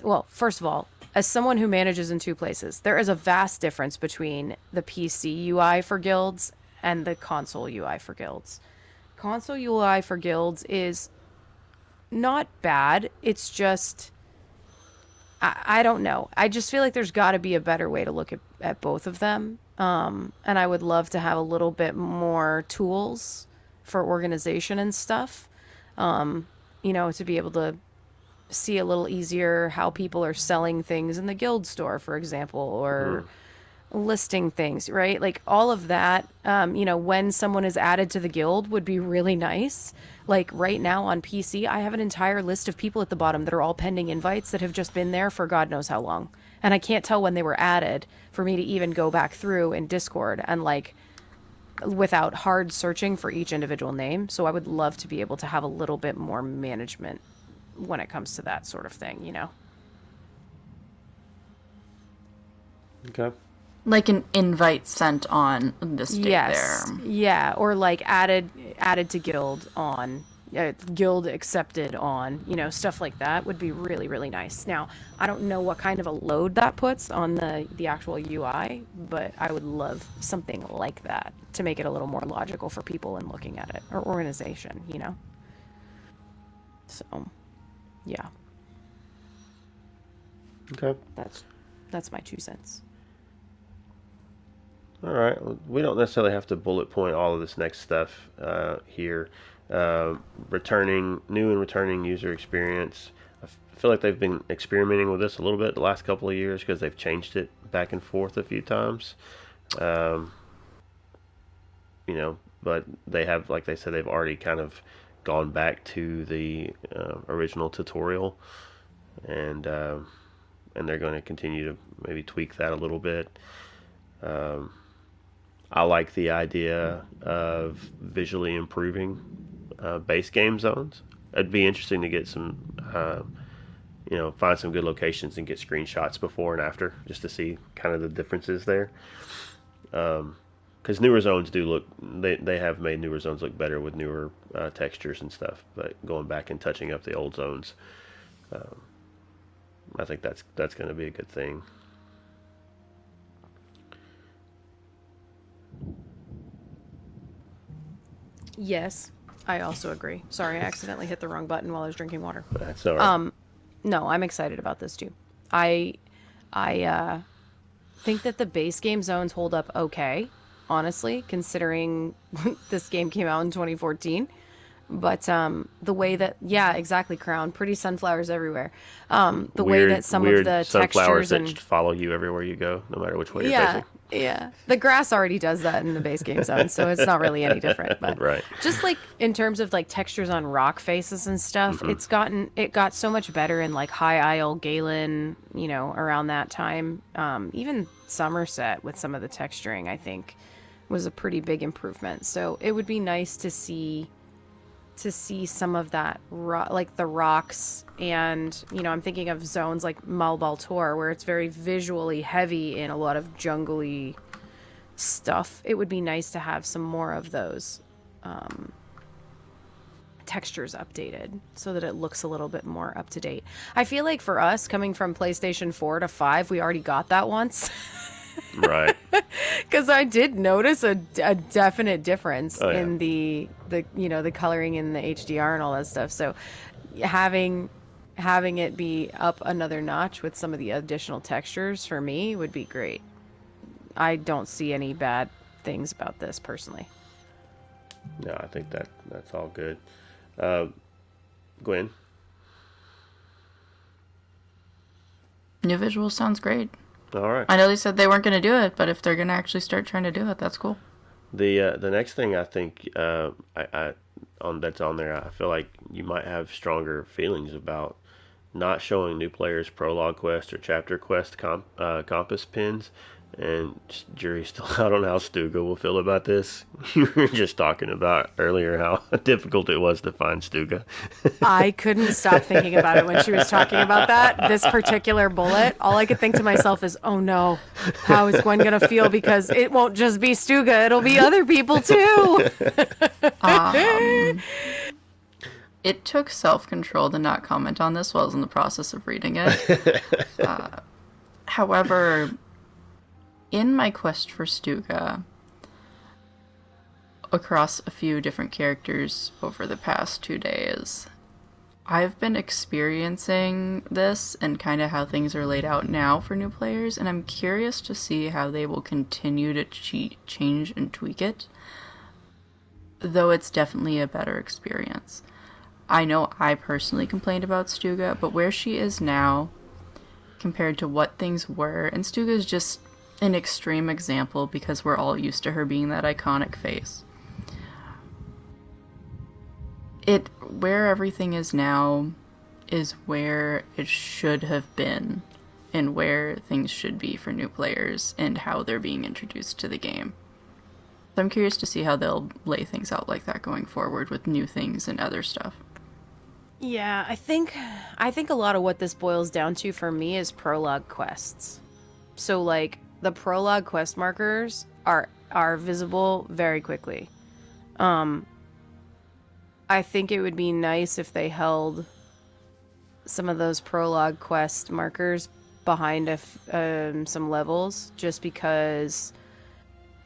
[SPEAKER 3] well, first of all, as someone who manages in two places, there is a vast difference between the PC UI for guilds and the console UI for guilds. Console UI for guilds is not bad. It's just, I don't know. I just feel like there's got to be a better way to look at both of them. And I would love to have a little bit more tools for organization and stuff. To be able to see a little easier how people are selling things in the guild store, for example, or listing things, right? Like all of that, when someone is added to the guild would be really nice. Like right now on PC, I have an entire list of people at the bottom that are all pending invites that have just been there for God knows how long. And I can't tell when they were added for me to even go back through in Discord and without hard searching for each individual name. So I would love to be able to have a little bit more management when it comes to that sort of thing.
[SPEAKER 1] Okay.
[SPEAKER 2] Like an invite sent on this date
[SPEAKER 3] Yes.
[SPEAKER 2] there.
[SPEAKER 3] Yeah, or added to guild on, guild accepted on, stuff like that would be really, really nice. Now, I don't know what kind of a load that puts on the actual UI, but I would love something like that to make it a little more logical for people in looking at it, or organization. So, yeah.
[SPEAKER 1] Okay.
[SPEAKER 3] That's my 2 cents.
[SPEAKER 1] All right. We don't necessarily have to bullet point all of this next stuff here. Returning user experience. I feel like they've been experimenting with this a little bit the last couple of years because they've changed it back and forth a few times. But they have, like they said, they've already kind of gone back to the original tutorial, and they're going to continue to maybe tweak that a little bit. I like the idea of visually improving base game zones. It'd be interesting to get some, find some good locations and get screenshots before and after just to see kind of the differences there. Because newer zones do look, they have made newer zones look better with newer textures and stuff. But going back and touching up the old zones, I think that's going to be a good thing.
[SPEAKER 3] Yes, I also agree. Sorry, I accidentally hit the wrong button while I was drinking water.
[SPEAKER 1] That's all right.
[SPEAKER 3] No, I'm excited about this too. I think that the base game zones hold up okay, honestly, considering this game came out in 2014. But the way that, yeah, exactly, Crown, pretty sunflowers everywhere. The way that some of the
[SPEAKER 1] sunflowers
[SPEAKER 3] textures and
[SPEAKER 1] that follow you everywhere you go, no matter which way you're
[SPEAKER 3] yeah,
[SPEAKER 1] facing.
[SPEAKER 3] yeah, the grass already does that in the base game zone, so it's not really any different. But
[SPEAKER 1] Right.
[SPEAKER 3] just in terms of textures on rock faces and stuff, it got so much better in High Isle, Galen, around that time. Even Somerset with some of the texturing, I think, was a pretty big improvement. So it would be nice to see some of that, the rocks, and I'm thinking of zones like Malbaltor where it's very visually heavy in a lot of jungly stuff. It would be nice to have some more of those textures updated so that it looks a little bit more up to date. I feel like for us, coming from PlayStation 4 to 5, we already got that once.
[SPEAKER 1] Right.
[SPEAKER 3] Because I did notice a definite difference in the coloring in the HDR and all that stuff. So having it be up another notch with some of the additional textures for me would be great. I don't see any bad things about this personally.
[SPEAKER 1] No, I think that's all good. Gwen?
[SPEAKER 2] New visual sounds great.
[SPEAKER 1] All right.
[SPEAKER 2] I know they said they weren't going to do it, but if they're going to actually start trying to do it, that's cool.
[SPEAKER 1] The next thing I think that's on there, I feel like you might have stronger feelings about not showing new players prologue quest or chapter quest compass pins, And jury's still out on how Stuga will feel about this. You were just talking about earlier how difficult it was to find Stuga.
[SPEAKER 3] I couldn't stop thinking about it when she was talking about that. This particular bullet, all I could think to myself is, oh no, how is Gwen going to feel? Because it won't just be Stuga, it'll be other people too.
[SPEAKER 2] It took self-control to not comment on this while I was in the process of reading it. However, in my quest for Stuga, across a few different characters over the past 2 days, I've been experiencing this and kind of how things are laid out now for new players, and I'm curious to see how they will continue to change and tweak it, though it's definitely a better experience. I know I personally complained about Stuga, but where she is now compared to what things were, and Stuga is just an extreme example because we're all used to her being that iconic face. Where everything is now is where it should have been and where things should be for new players and how they're being introduced to the game. So I'm curious to see how they'll lay things out like that going forward with new things and other stuff.
[SPEAKER 3] Yeah, I think a lot of what this boils down to for me is prologue quests. So like the prologue quest markers are visible very quickly. I think it would be nice if they held some of those prologue quest markers behind some levels, just because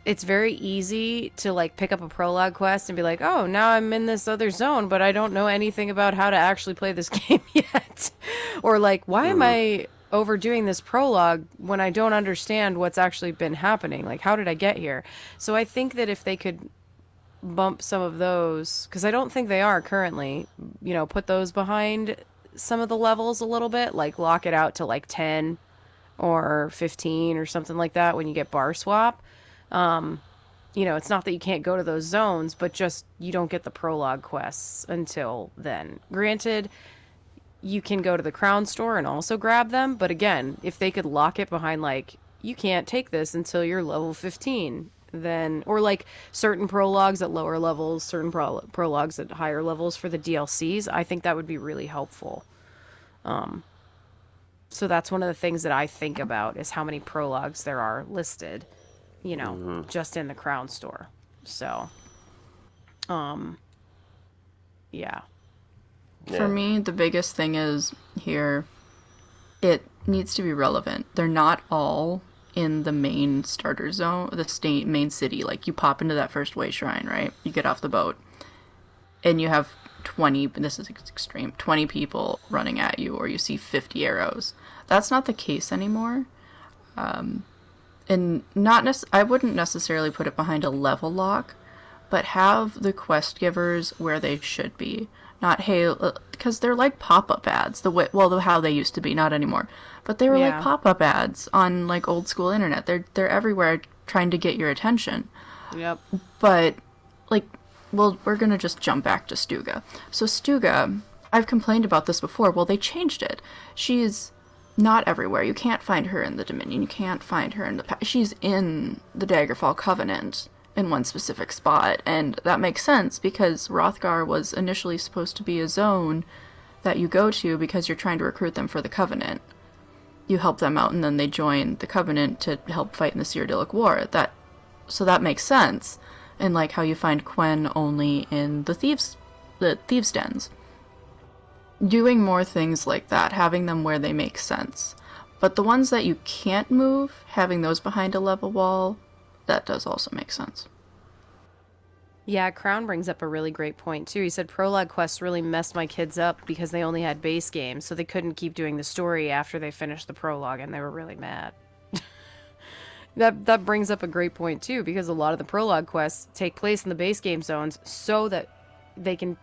[SPEAKER 3] it's very easy to like pick up a prologue quest and be like, oh, now I'm in this other zone, but I don't know anything about how to actually play this game yet. Or like, why am I overdoing this prologue when I don't understand what's actually been happening? Like, how did I get here? So I think that if they could bump some of those, because I don't think they are currently, put those behind some of the levels a little bit, like lock it out to like 10 or 15 or something like that when you get bar swap. It's not that you can't go to those zones, but just you don't get the prologue quests until then. Granted, you can go to the Crown store and also grab them, but again, if they could lock it behind like, you can't take this until you're level 15, then, or like certain prologues at lower levels, certain prologues at higher levels for the DLCs, I think that would be really helpful. So that's one of the things that I think about is how many prologues there are listed, just in the Crown store. So, yeah.
[SPEAKER 2] For me, the biggest thing is here, it needs to be relevant. They're not all in the main starter zone, the main city. Like, you pop into that first way shrine, right? You get off the boat, and you have 20, this is extreme, 20 people running at you, or you see 50 arrows. That's not the case anymore. And I wouldn't necessarily put it behind a level lock, but have the quest givers where they should be. Not, hey, because they're like pop-up ads, how they used to be, not anymore. But they were like pop-up ads on like old school internet. They're everywhere trying to get your attention.
[SPEAKER 3] Yep.
[SPEAKER 2] But like, well, we're gonna just jump back to Stuga. So Stuga, I've complained about this before. Well, they changed it. She's not everywhere. You can't find her in the Dominion. You can't find her in the... She's in the Daggerfall Covenant in one specific spot, and that makes sense because Hrothgar was initially supposed to be a zone that you go to because you're trying to recruit them for the Covenant. You help them out, and then they join the Covenant to help fight in the Cyrodiilic War. So that makes sense. And like how you find Quen only in the thieves' dens. Doing more things like that, having them where they make sense. But the ones that you can't move, having those behind a level wall, that does also make sense.
[SPEAKER 3] Yeah, Crown brings up a really great point, too. He said prologue quests really messed my kids up because they only had base games, so they couldn't keep doing the story after they finished the prologue, and they were really mad. That brings up a great point, too, because a lot of the prologue quests take place in the base game zones so that they can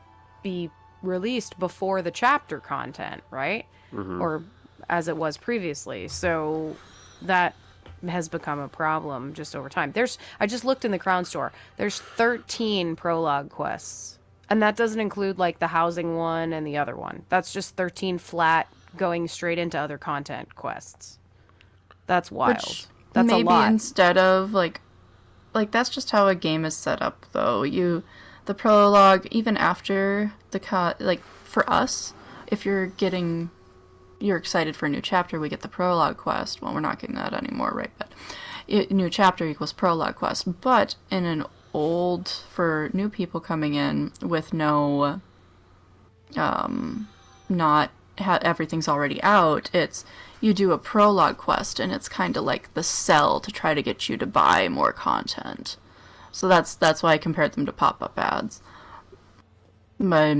[SPEAKER 3] be released before the chapter content, right? Mm-hmm. Or as it was previously. So that has become a problem just over time. I just looked in the Crown store. There's 13 prologue quests. And that doesn't include like the housing one and the other one. That's just 13 flat going straight into other content quests. That's wild. That's
[SPEAKER 2] maybe
[SPEAKER 3] a lot.
[SPEAKER 2] instead of like that's just how a game is set up though. The prologue, even after like for us, if you're excited for a new chapter, we get the prologue quest. Well, we're not getting that anymore, right? But new chapter equals prologue quest. But in an old, for new people coming in with no, everything's already out, it's you do a prologue quest, and it's kind of like the sell to try to get you to buy more content. So that's why I compared them to pop-up ads. But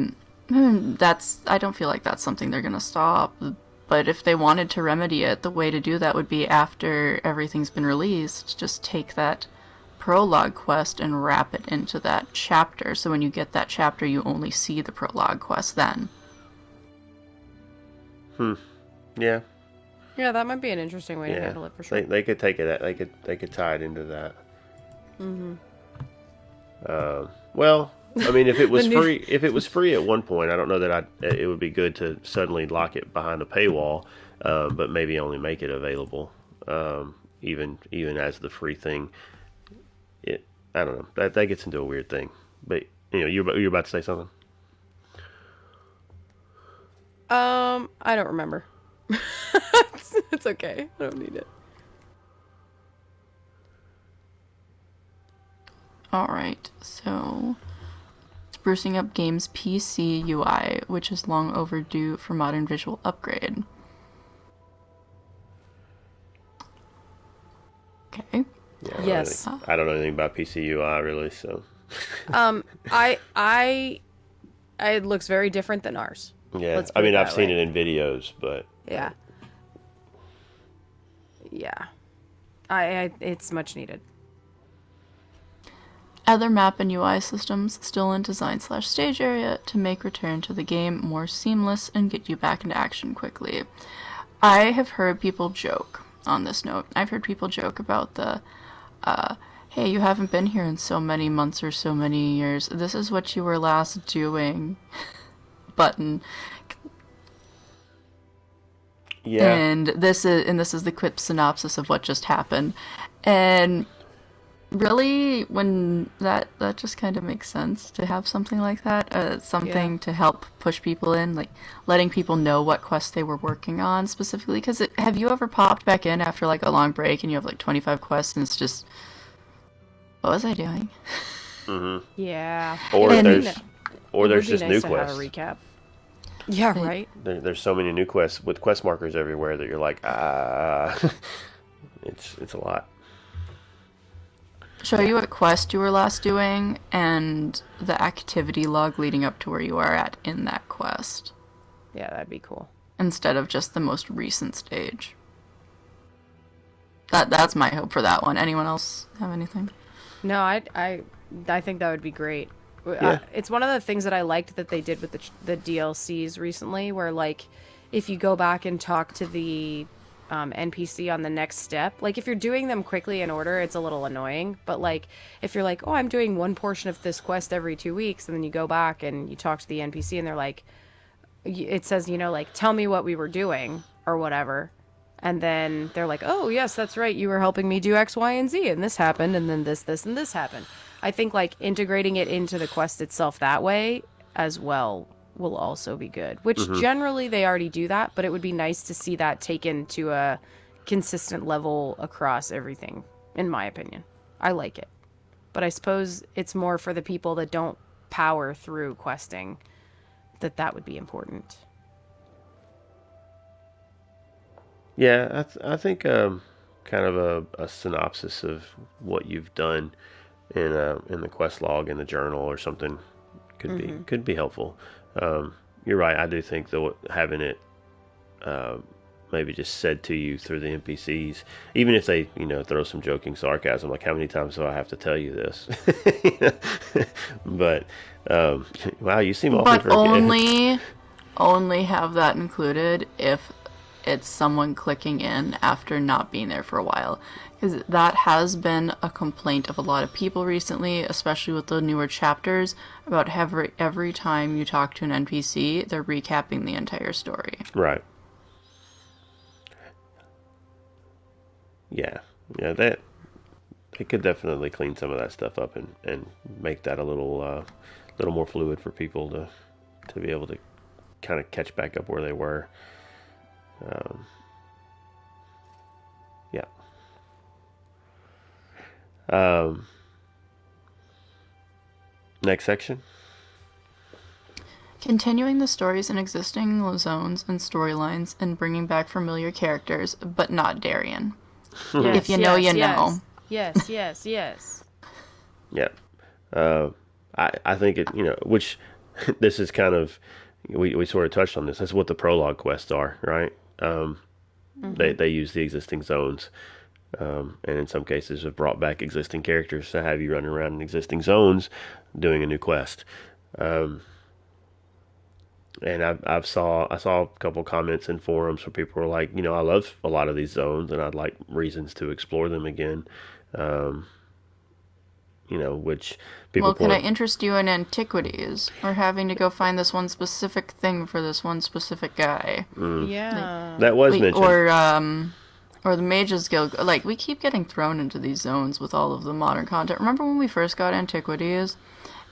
[SPEAKER 2] I don't feel like that's something they're gonna stop. But if they wanted to remedy it, the way to do that would be after everything's been released, just take that prologue quest and wrap it into that chapter. So when you get that chapter, you only see the prologue quest then.
[SPEAKER 1] Yeah.
[SPEAKER 3] Yeah, that might be an interesting way to handle it for sure.
[SPEAKER 1] They could take it. They could tie it into that. Well, I mean, if it was free at one point, I don't know that it would be good to suddenly lock it behind a paywall, but maybe only make it available, even as the free thing. I don't know. That gets into a weird thing. But you're about to say something.
[SPEAKER 3] I don't remember. It's okay. I don't need it.
[SPEAKER 2] Alright, so sprucing up game's PC UI, which is long overdue for modern visual upgrade. Okay.
[SPEAKER 1] Yeah,
[SPEAKER 3] Yes.
[SPEAKER 1] I don't know anything about PC UI really, so.
[SPEAKER 3] It looks very different than ours.
[SPEAKER 1] Yeah, I mean, I've seen it in videos, but.
[SPEAKER 3] Yeah. It's much needed.
[SPEAKER 2] Other map and UI systems still in design/stage area to make return to the game more seamless and get you back into action quickly. I have heard people joke on this note. I've heard people joke about the, hey, you haven't been here in so many months or so many years. This is what you were last doing button.
[SPEAKER 1] Yeah.
[SPEAKER 2] And this is the quick synopsis of what just happened. And really, when that just kind of makes sense to have something like that, something to help push people in, like letting people know what quests they were working on specifically. Because have you ever popped back in after like a long break and you have like 25 quests and it's just, what was I doing?
[SPEAKER 1] Mm-hmm.
[SPEAKER 3] Yeah.
[SPEAKER 1] Or there's just new quests.
[SPEAKER 3] Have a recap. Yeah, right.
[SPEAKER 1] There's so many new quests with quest markers everywhere that you're like, it's a lot.
[SPEAKER 2] Show you what quest you were last doing and the activity log leading up to where you are at in that quest.
[SPEAKER 3] Yeah, that'd be cool.
[SPEAKER 2] Instead of just the most recent stage. That's my hope for that one. Anyone else have anything?
[SPEAKER 3] No, I think that would be great.
[SPEAKER 1] Yeah.
[SPEAKER 3] It's one of the things that I liked that they did with the DLCs recently, where like if you go back and talk to the NPC on the next step, like if you're doing them quickly in order, it's a little annoying. But like if you're like, oh, I'm doing one portion of this quest every 2 weeks, and then you go back and you talk to the NPC and they're like, it says, like, tell me what we were doing or whatever. And then they're like, oh, yes, that's right. You were helping me do X, Y, and Z. And this happened. And then this, and this happened. I think like integrating it into the quest itself that way as well will also be good. Which generally they already do that. But it would be nice to see that taken to a consistent level across everything, in my opinion. I like it. But I suppose it's more for the people that don't power through questing that would be important.
[SPEAKER 1] Yeah, I think kind of a synopsis of what you've done in the quest log in the journal or something could be helpful. You're right. I do think though having it maybe just said to you through the NPCs, even if they throw some joking sarcasm, like how many times do I have to tell you this? But wow, you seem awfully
[SPEAKER 2] But only have that included if it's someone clicking in after not being there for a while. Because that has been a complaint of a lot of people recently, especially with the newer chapters, about every time you talk to an NPC, they're recapping the entire story.
[SPEAKER 1] Right. Yeah. Yeah, they could definitely clean some of that stuff up and make that a little more fluid for people to be able to kind of catch back up where they were. Um, yeah. Um, Next section.
[SPEAKER 2] Continuing the stories in existing zones and storylines and bringing back familiar characters, but not Darien.
[SPEAKER 3] Yes,
[SPEAKER 2] If you know,
[SPEAKER 3] yes,
[SPEAKER 2] you know.
[SPEAKER 3] yes, yes, yes.
[SPEAKER 1] Yeah. Uh, I think it, which this is kind of, we sort of touched on this. That's what the prologue quests are, right? They use the existing zones, and in some cases have brought back existing characters to have you running around in existing zones doing a new quest. And I saw a couple comments in forums where people were like, I love a lot of these zones and I'd like reasons to explore them again. Which people
[SPEAKER 2] Well, could I
[SPEAKER 1] point.
[SPEAKER 2] interest you in antiquities or having to go find this one specific thing for this one specific guy?
[SPEAKER 3] Yeah.
[SPEAKER 1] That was mentioned.
[SPEAKER 2] Or the Mages Guild. Like, we keep getting thrown into these zones with all of the modern content. Remember when we first got antiquities?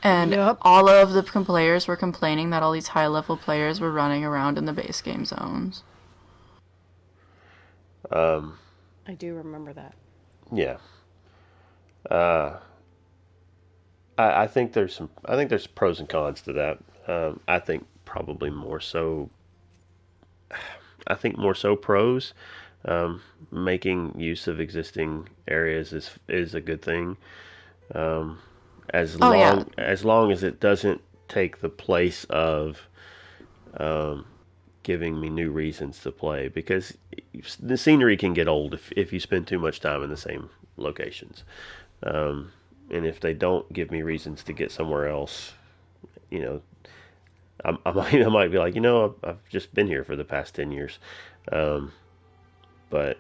[SPEAKER 2] And
[SPEAKER 3] Yep.
[SPEAKER 2] all of the players were complaining that all these high-level players were running around in the base game zones.
[SPEAKER 3] I do remember that.
[SPEAKER 1] Yeah. Uh, I think there's pros and cons to that. I think probably more so. I think more so pros. Making use of existing areas is a good thing. As long as it doesn't take the place of giving me new reasons to play, because the scenery can get old if you spend too much time in the same locations. And if they don't give me reasons to get somewhere else, I might be like, I've just been here for the past 10 years. But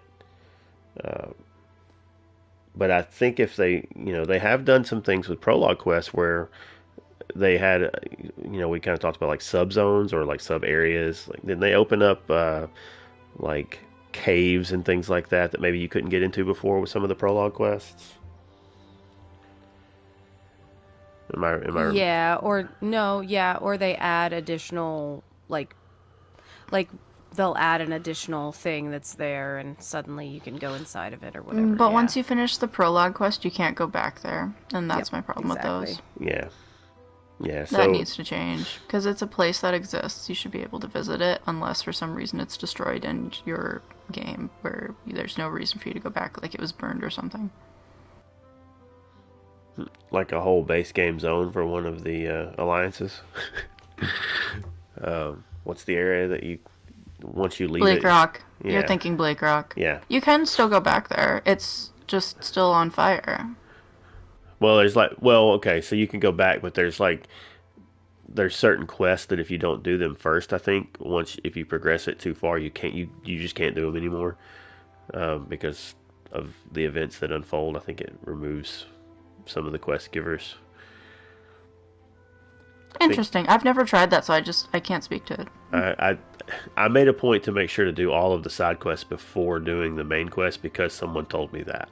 [SPEAKER 1] but I think if they have done some things with prologue quests where they had, we kind of talked about like sub zones or like sub areas. Like, then they open up like caves and things like that maybe you couldn't get into before with some of the prologue quests.
[SPEAKER 3] Yeah, or no, yeah, or they add additional like they'll add an additional thing that's there and suddenly you can go inside of it or whatever.
[SPEAKER 2] But
[SPEAKER 3] yeah.
[SPEAKER 2] once you finish the prologue quest, you can't go back there. And that's my problem
[SPEAKER 3] exactly.
[SPEAKER 2] with those.
[SPEAKER 1] Yeah, so
[SPEAKER 2] that needs to change. Because it's a place that exists. You should be able to visit it unless for some reason it's destroyed in your game where there's no reason for you to go back, like it was burned or something.
[SPEAKER 1] like a whole base game zone for one of the alliances. What's the area that you once you leave
[SPEAKER 2] Blake
[SPEAKER 1] it?
[SPEAKER 2] Rock.
[SPEAKER 1] Yeah.
[SPEAKER 2] You're thinking Blake Rock.
[SPEAKER 1] Yeah.
[SPEAKER 2] You can still go back there. It's just still on fire.
[SPEAKER 1] Well, okay, so you can go back, but there's certain quests that if you don't do them first, I think if you progress it too far, you just can't do them anymore because of the events that unfold. I think it removes some of the quest givers.
[SPEAKER 2] Interesting. I've never tried that, so I can't speak to it.
[SPEAKER 1] I made a point to make sure to do all of the side quests before doing the main quest because someone told me that.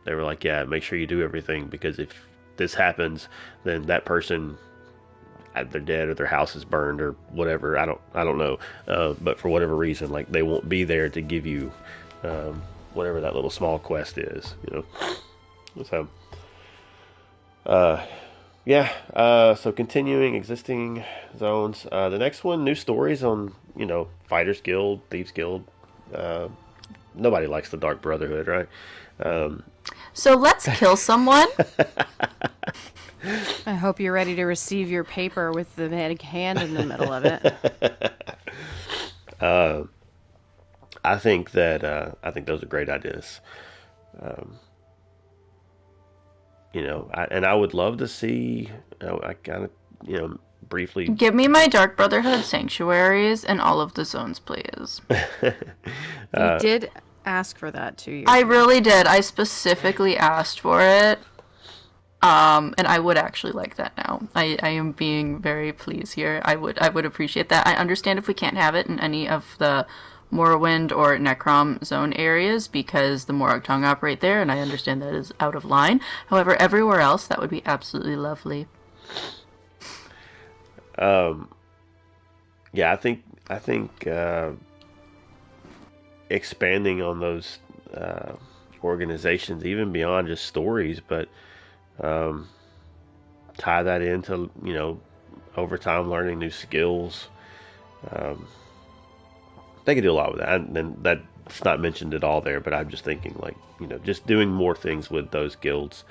[SPEAKER 1] They were like, yeah, make sure you do everything because if this happens, then that person, they're dead or their house is burned or whatever. I don't know. But for whatever reason, like they won't be there to give you whatever that little small quest is, So, so continuing existing zones. The next one, new stories on, Fighters Guild, Thieves Guild. Nobody likes the Dark Brotherhood, right?
[SPEAKER 2] So let's kill someone.
[SPEAKER 3] I hope you're ready to receive your paper with the hand in the middle of it.
[SPEAKER 1] I think those are great ideas. I would love to see. I kind of, briefly.
[SPEAKER 2] Give me my Dark Brotherhood sanctuaries in all of the zones, please.
[SPEAKER 3] You did ask for that 2 years
[SPEAKER 2] I
[SPEAKER 3] ago.
[SPEAKER 2] really did. I specifically asked for it. And I would actually like that now. I am being very pleased here. I would appreciate that. I understand if we can't have it in any of the Morrowind or Necrom zone areas because the Morag Tongue operate there, and I understand that is out of line. However, everywhere else, that would be absolutely lovely.
[SPEAKER 1] Yeah, I think expanding on those organizations, even beyond just stories, but tie that into, over time learning new skills. They could do a lot with that, and that's not mentioned at all there. But I'm just thinking, like, just doing more things with those guilds,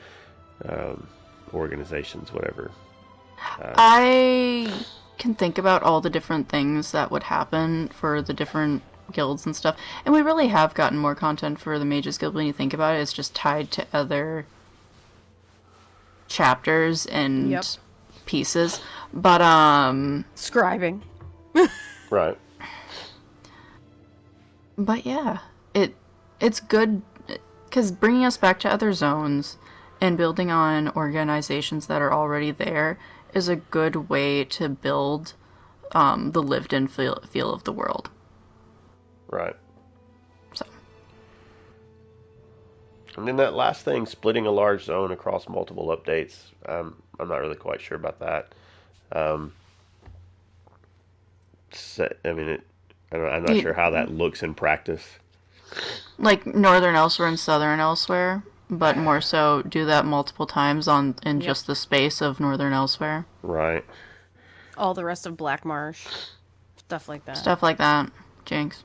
[SPEAKER 1] organizations, whatever.
[SPEAKER 2] I can think about all the different things that would happen for the different guilds and stuff, and we really have gotten more content for the Mages Guild when you think about it. It's just tied to other chapters and pieces, but
[SPEAKER 3] Scribing.
[SPEAKER 1] Right.
[SPEAKER 2] But yeah, it's good because bringing us back to other zones and building on organizations that are already there is a good way to build the lived-in feel of the world.
[SPEAKER 1] Right.
[SPEAKER 2] So.
[SPEAKER 1] And then that last thing, splitting a large zone across multiple updates, I'm not really quite sure about that. I'm not sure how that looks in practice.
[SPEAKER 2] Like Northern Elsewhere and Southern Elsewhere, but more so do that multiple times in just the space of Northern Elsewhere.
[SPEAKER 1] Right.
[SPEAKER 3] All the rest of Black Marsh. Stuff like that.
[SPEAKER 2] Stuff like that. Jinx.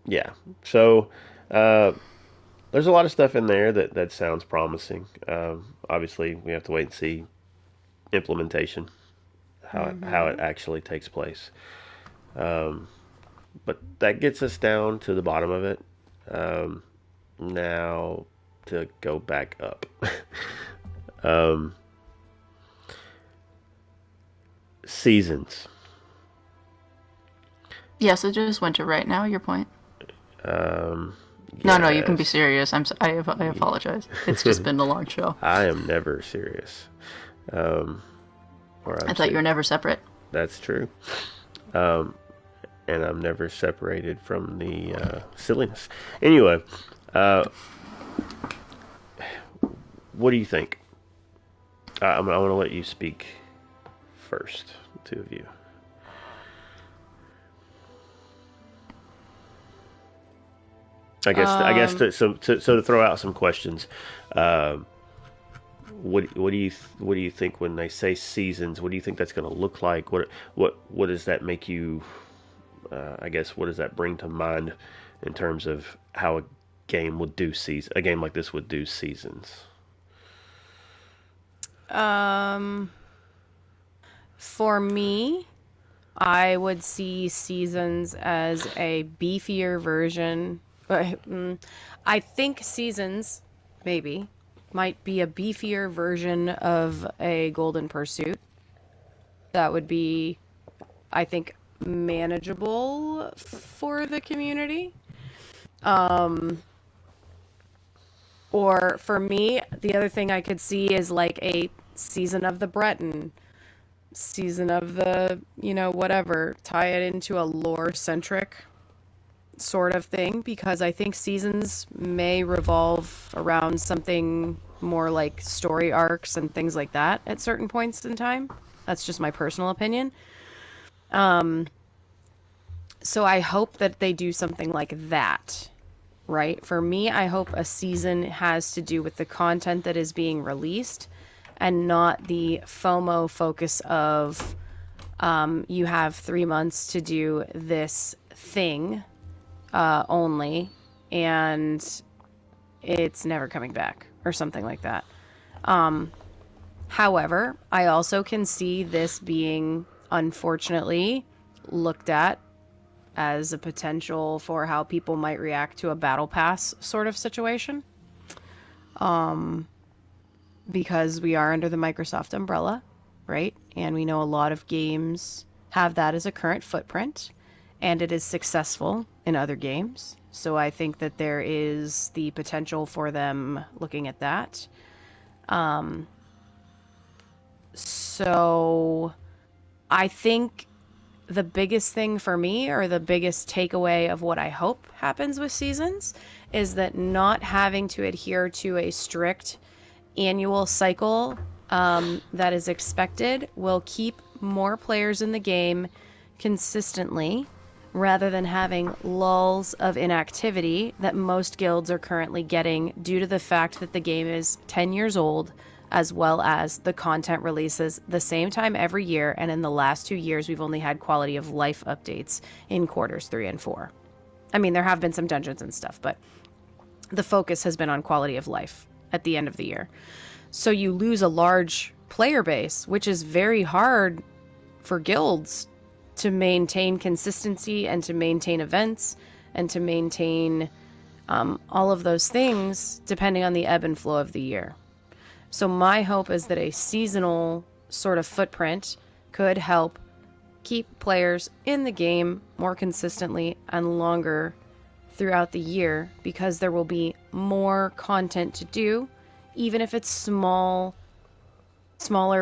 [SPEAKER 1] Yeah. So, there's a lot of stuff in there that sounds promising. Obviously, we have to wait and see implementation, how it actually takes place. But that gets us down to the bottom of it. Now to go back up. Seasons.
[SPEAKER 2] Yes, it just went to right now. Your point.
[SPEAKER 1] Yes.
[SPEAKER 2] No, you can be serious. I apologize. It's just been a long show.
[SPEAKER 1] I am never serious.
[SPEAKER 2] I thought you were never separate.
[SPEAKER 1] That's true. And I'm never separated from the silliness. Anyway, what do you think? I want to let you speak first, the two of you. I guess to throw out some questions. What do you think when they say seasons? What do you think that's going to look like? What does that make you? I guess what does that bring to mind in terms of how a game like this would do seasons?
[SPEAKER 3] For me, I would see seasons as a beefier version. I think seasons maybe might be a beefier version of a Golden Pursuit. That would be, I think, manageable for the community. Or for me, the other thing I could see is like a season of the Breton, season of the, whatever, tie it into a lore-centric sort of thing, because I think seasons may revolve around something more like story arcs and things like that at certain points in time. That's just my personal opinion. So I hope that they do something like that, right? For me, I hope a season has to do with the content that is being released and not the FOMO focus of you have 3 months to do this thing only, and it's never coming back or something like that. However, I also can see this being, unfortunately, looked at as a potential for how people might react to a battle pass sort of situation. Because we are under the Microsoft umbrella, right? And we know a lot of games have that as a current footprint, and it is successful in other games. So I think that there is the potential for them looking at that. So I think the biggest thing for me, or the biggest takeaway of what I hope happens with seasons, is that not having to adhere to a strict annual cycle that is expected will keep more players in the game consistently, rather than having lulls of inactivity that most guilds are currently getting due to the fact that the game is 10 years old, as well as the content releases the same time every year, and in the last 2 years we've only had quality of life updates in quarters 3 and 4. I mean, there have been some dungeons and stuff, but the focus has been on quality of life at the end of the year. So you lose a large player base, which is very hard for guilds to maintain consistency and to maintain events and to maintain all of those things depending on the ebb and flow of the year. So my hope is that a seasonal sort of footprint could help keep players in the game more consistently and longer throughout the year, because there will be more content to do, even if it's smaller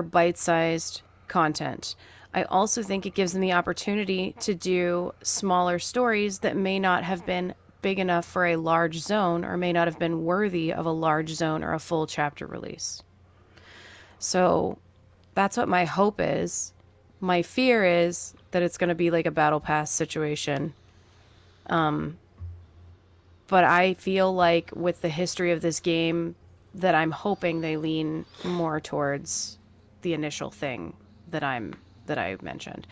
[SPEAKER 3] bite-sized content. I also think it gives them the opportunity to do smaller stories that may not have been big enough for a large zone, or may not have been worthy of a large zone or a full chapter release. So that's what my hope is. My fear is that it's going to be like a battle pass situation. But I feel like with the history of this game, that I'm hoping they lean more towards the initial thing that I mentioned.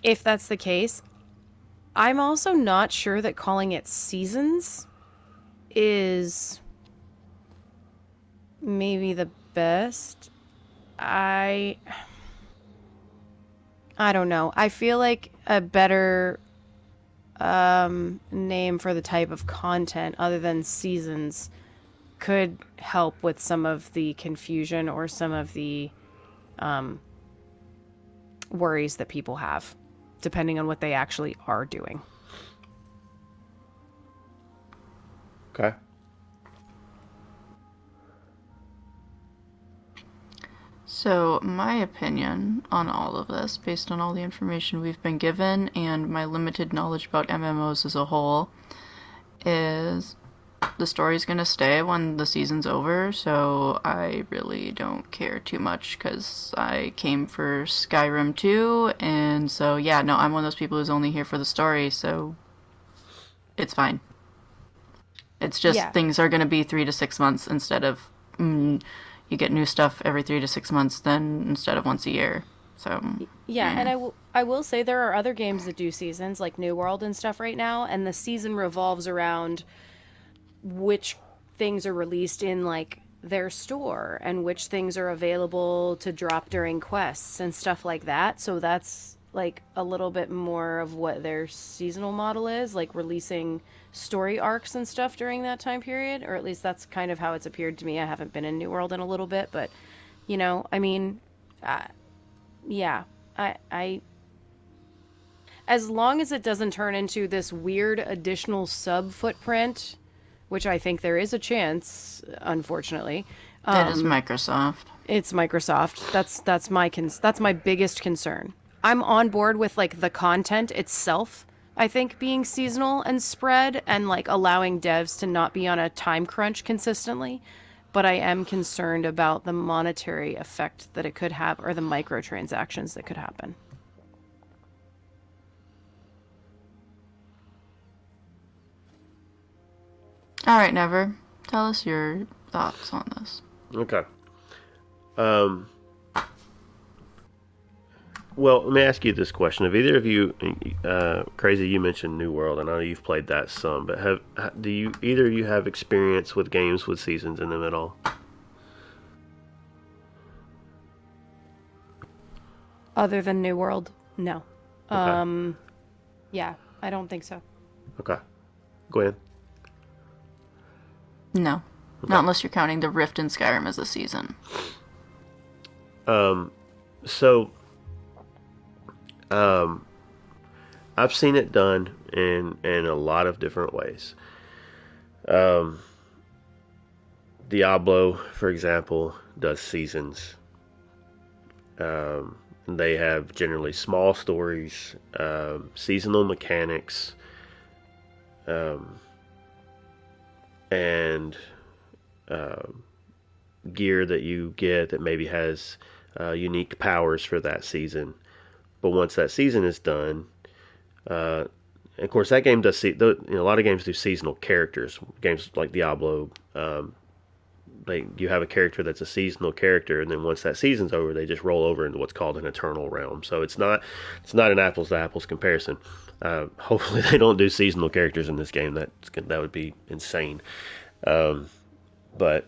[SPEAKER 3] If that's the case, I'm also not sure that calling it seasons is maybe the best. I don't know. I feel like a better name for the type of content other than seasons could help with some of the confusion or some of the worries that people have, depending on what they actually are doing.
[SPEAKER 1] Okay.
[SPEAKER 2] So, my opinion on all of this, based on all the information we've been given and my limited knowledge about MMOs as a whole, is the story's gonna stay when the season's over, so I really don't care too much, because I came for Skyrim too, and so, yeah, no, I'm one of those people who's only here for the story, so it's fine. It's just things are gonna be 3 to 6 months instead of... you get new stuff every 3 to 6 months then instead of once a year. So
[SPEAKER 3] and I will say there are other games that do seasons, like New World and stuff right now, and the season revolves around which things are released in like their store and which things are available to drop during quests and stuff like that. So that's like a little bit more of what their seasonal model is, like releasing story arcs and stuff during that time period, or at least that's kind of how it's appeared to me. I haven't been in New World in a little bit, but I mean, yeah, I as long as it doesn't turn into this weird additional sub footprint, which I think there is a chance, unfortunately.
[SPEAKER 2] That is Microsoft.
[SPEAKER 3] It's Microsoft. That's my biggest concern. I'm on board with like the content itself, I think, being seasonal and spread and like allowing devs to not be on a time crunch consistently, but I am concerned about the monetary effect that it could have, or the microtransactions that could happen.
[SPEAKER 2] All right, Never. Tell us your thoughts on this.
[SPEAKER 1] Okay. Well, let me ask you this question: have either of you, Crazy, you mentioned New World, and I know you've played that some, but do either of you have experience with games with seasons in them at all?
[SPEAKER 3] Other than New World, no.
[SPEAKER 1] Okay.
[SPEAKER 3] Yeah, I don't think so.
[SPEAKER 1] Okay. Gwen?
[SPEAKER 2] No.
[SPEAKER 1] Okay.
[SPEAKER 2] Not unless you're counting the Rift in Skyrim as a season.
[SPEAKER 1] I've seen it done in a lot of different ways. Diablo, for example, does seasons. They have generally small stories, seasonal mechanics, and gear that you get that maybe has unique powers for that season. But once that season is done, of course, that game does see. A lot of games do seasonal characters. Games like Diablo, you have a character that's a seasonal character, and then once that season's over, they just roll over into what's called an eternal realm. So it's not an apples to apples comparison. Hopefully, they don't do seasonal characters in this game. That would be insane. But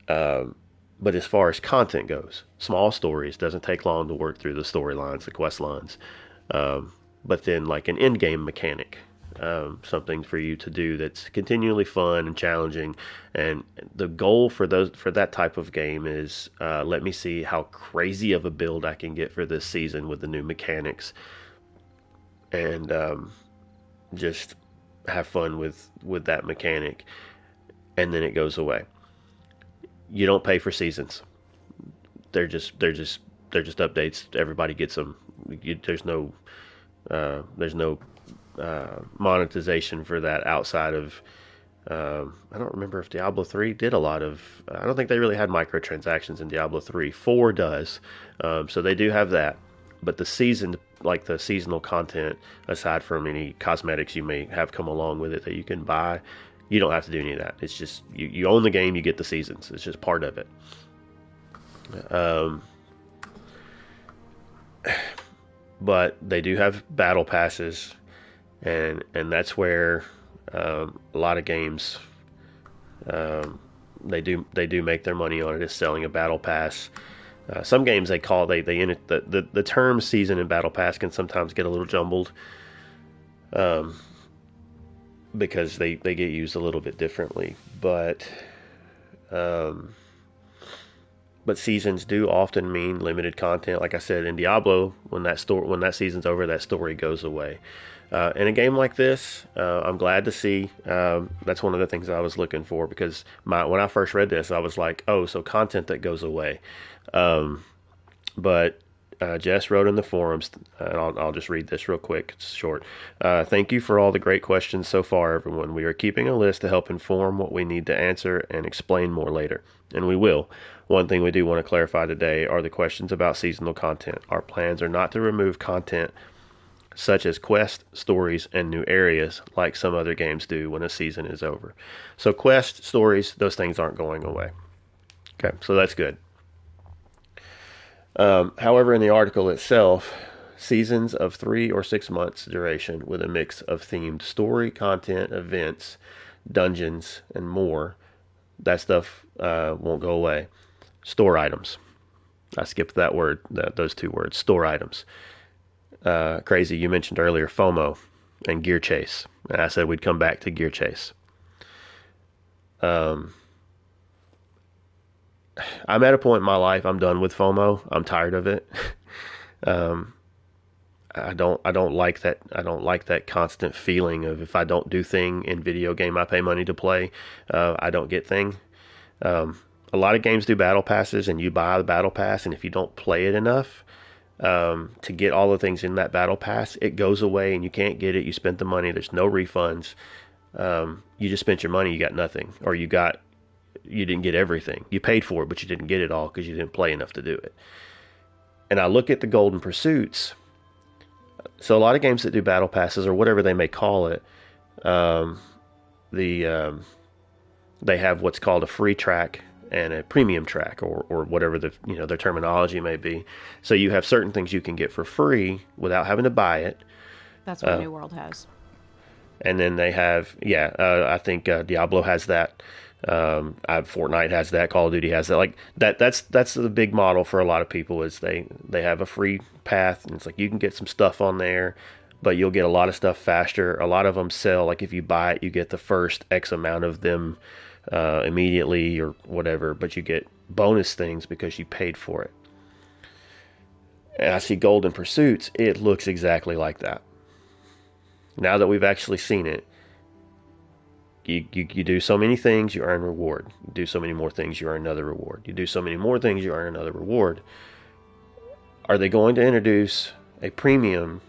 [SPEAKER 1] as far as content goes, small stories doesn't take long to work through the storylines, the quest lines. But then like an end game mechanic, something for you to do that's continually fun and challenging. And the goal for that type of game is let me see how crazy of a build I can get for this season with the new mechanics, and just have fun with that mechanic, and then it goes away. You don't pay for seasons. They're just updates. Everybody gets them. There's no monetization for that outside of I don't remember if Diablo 3 did a lot of. I don't think they really had microtransactions in Diablo 3. 4 does, so they do have that. But the seasonal content, aside from any cosmetics you may have come along with it that you can buy, you don't have to do any of that. It's just you own the game, you get the seasons. It's just part of it. But they do have battle passes, and that's where a lot of games they do make their money on it, is selling a battle pass. Some games the term season and battle pass can sometimes get a little jumbled, because they get used a little bit differently. But seasons do often mean limited content. Like I said, in Diablo, when that season's over, that story goes away. In a game like this, I'm glad to see. That's one of the things I was looking for, because when I first read this, I was like, oh, so content that goes away. But Jess wrote in the forums, and I'll just read this real quick. It's short. Thank you for all the great questions so far, everyone. We are keeping a list to help inform what we need to answer and explain more later, and we will. One thing we do want to clarify today are the questions about seasonal content. Our plans are not to remove content such as quest, stories, and new areas like some other games do when a season is over. So quest, stories, those things aren't going away. Okay, so that's good. However, in the article itself, seasons of 3 or 6 months duration with a mix of themed story, content, events, dungeons, and more, that stuff won't go away. Store items. I skipped that word, those 2 words, store items. Crazy, you mentioned earlier FOMO and Gear Chase. And I said we'd come back to Gear Chase. I'm at a point in my life, I'm done with FOMO. I'm tired of it. I don't like that. I don't like that constant feeling of, if I don't do thing in video game I pay money to play, I don't get thing. A lot of games do battle passes, and you buy the battle pass, and if you don't play it enough to get all the things in that battle pass, it goes away and you can't get it. You spent the money. There's no refunds. You just spent your money. You got nothing, or you didn't get everything. You paid for it, but you didn't get it all because you didn't play enough to do it. And I look at the Golden Pursuits. So a lot of games that do battle passes, or whatever they may call it, they have what's called a free track and a premium track, or whatever their terminology may be. So you have certain things you can get for free without having to buy it.
[SPEAKER 3] That's what New World has.
[SPEAKER 1] And then they have, I think Diablo has that. Fortnite has that. Call of Duty has that. Like that's the big model for a lot of people, is they have a free path, and it's like you can get some stuff on there, but you'll get a lot of stuff faster. A lot of them sell, like if you buy it, you get the first X amount of them immediately or whatever, but you get bonus things because you paid for it. And I see Golden Pursuits, it looks exactly like that. Now that we've actually seen it, you do so many things, you earn reward. You do so many more things, you earn another reward. You do so many more things, you earn another reward. Are they going to introduce a premium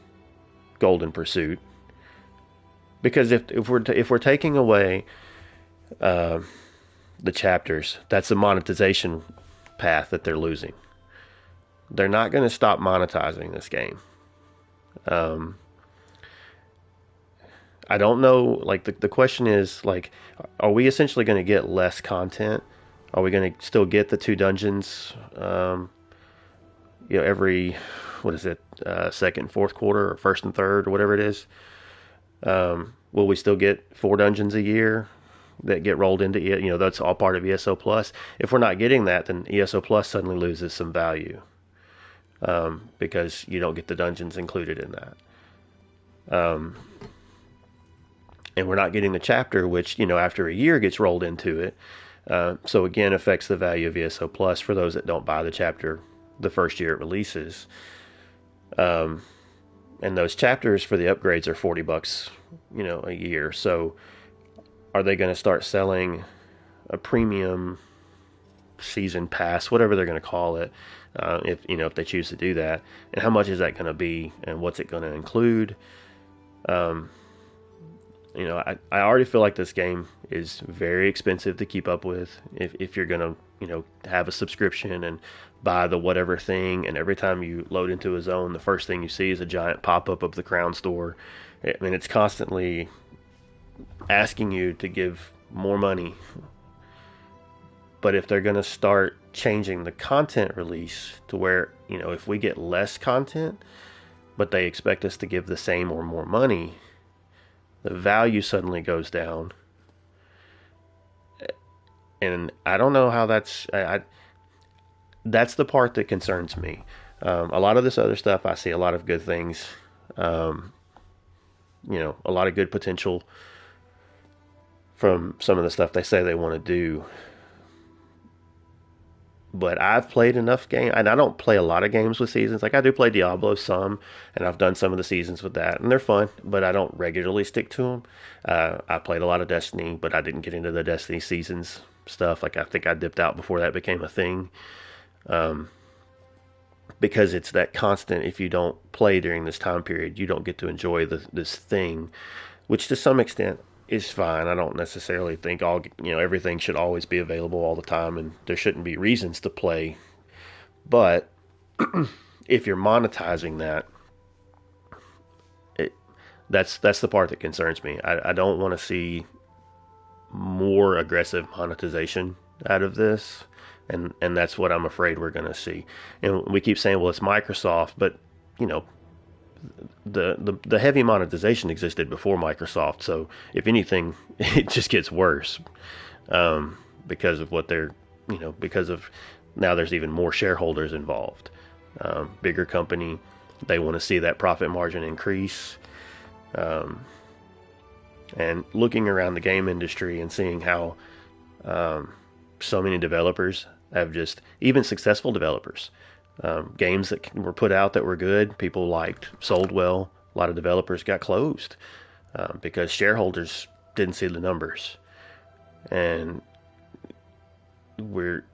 [SPEAKER 1] Golden Pursuit? Because if we're taking away the chapters, that's a monetization path that they're losing. They're not going to stop monetizing this game. I don't know, like, the question is, like, are we essentially going to get less content? Are we going to still get the 2 dungeons, every, what is it, second, fourth quarter, or first and third, or whatever it is? Will we still get 4 dungeons a year that get rolled into, that's all part of ESO Plus? If we're not getting that, then ESO Plus suddenly loses some value, because you don't get the dungeons included in that. And we're not getting the chapter, which, after a year gets rolled into it. So again, affects the value of ESO Plus for those that don't buy the chapter the first year it releases. And those chapters for the upgrades are $40, a year. So are they going to start selling a premium season pass, whatever they're going to call it, if they choose to do that? And how much is that going to be, and what's it going to include? I already feel like this game is very expensive to keep up with. If you're going to, have a subscription and buy the whatever thing, and every time you load into a zone, the first thing you see is a giant pop-up of the Crown Store. I mean, it's constantly asking you to give more money. But if they're going to start changing the content release to where, if we get less content, but they expect us to give the same or more money, the value suddenly goes down. And I don't know how that's the part that concerns me. A lot of this other stuff, I see a lot of good things, a lot of good potential from some of the stuff they say they want to do. But I've played enough games, and I don't play a lot of games with seasons. Like, I do play Diablo some, and I've done some of the seasons with that, and they're fun, but I don't regularly stick to them. I played a lot of Destiny, but I didn't get into the Destiny seasons stuff. Like, I think I dipped out before that became a thing. Because it's that constant, if you don't play during this time period, you don't get to enjoy this thing, which to some extent is fine. I don't necessarily think everything should always be available all the time, and there shouldn't be reasons to play. But if you're monetizing that, that's the part that concerns me. I don't want to see more aggressive monetization out of this, and that's what I'm afraid we're going to see. And we keep saying, well, it's Microsoft, but the heavy monetization existed before Microsoft, so if anything, it just gets worse, because of what they're, because of now there's even more shareholders involved, bigger company, they want to see that profit margin increase, and looking around the game industry and seeing how so many developers have just, even successful developers, games that were put out that were good, people liked, sold well, a lot of developers got closed because shareholders didn't see the numbers. And we're,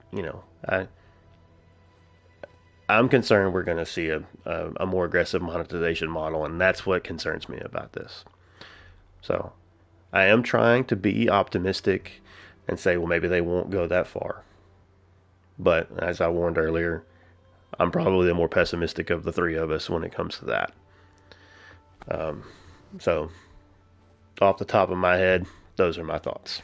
[SPEAKER 1] I'm concerned we're going to see a more aggressive monetization model, and that's what concerns me about this. So I am trying to be optimistic and say, well, maybe they won't go that far. But as I warned earlier, I'm probably the more pessimistic of the three of us when it comes to that. So off the top of my head, those are my thoughts.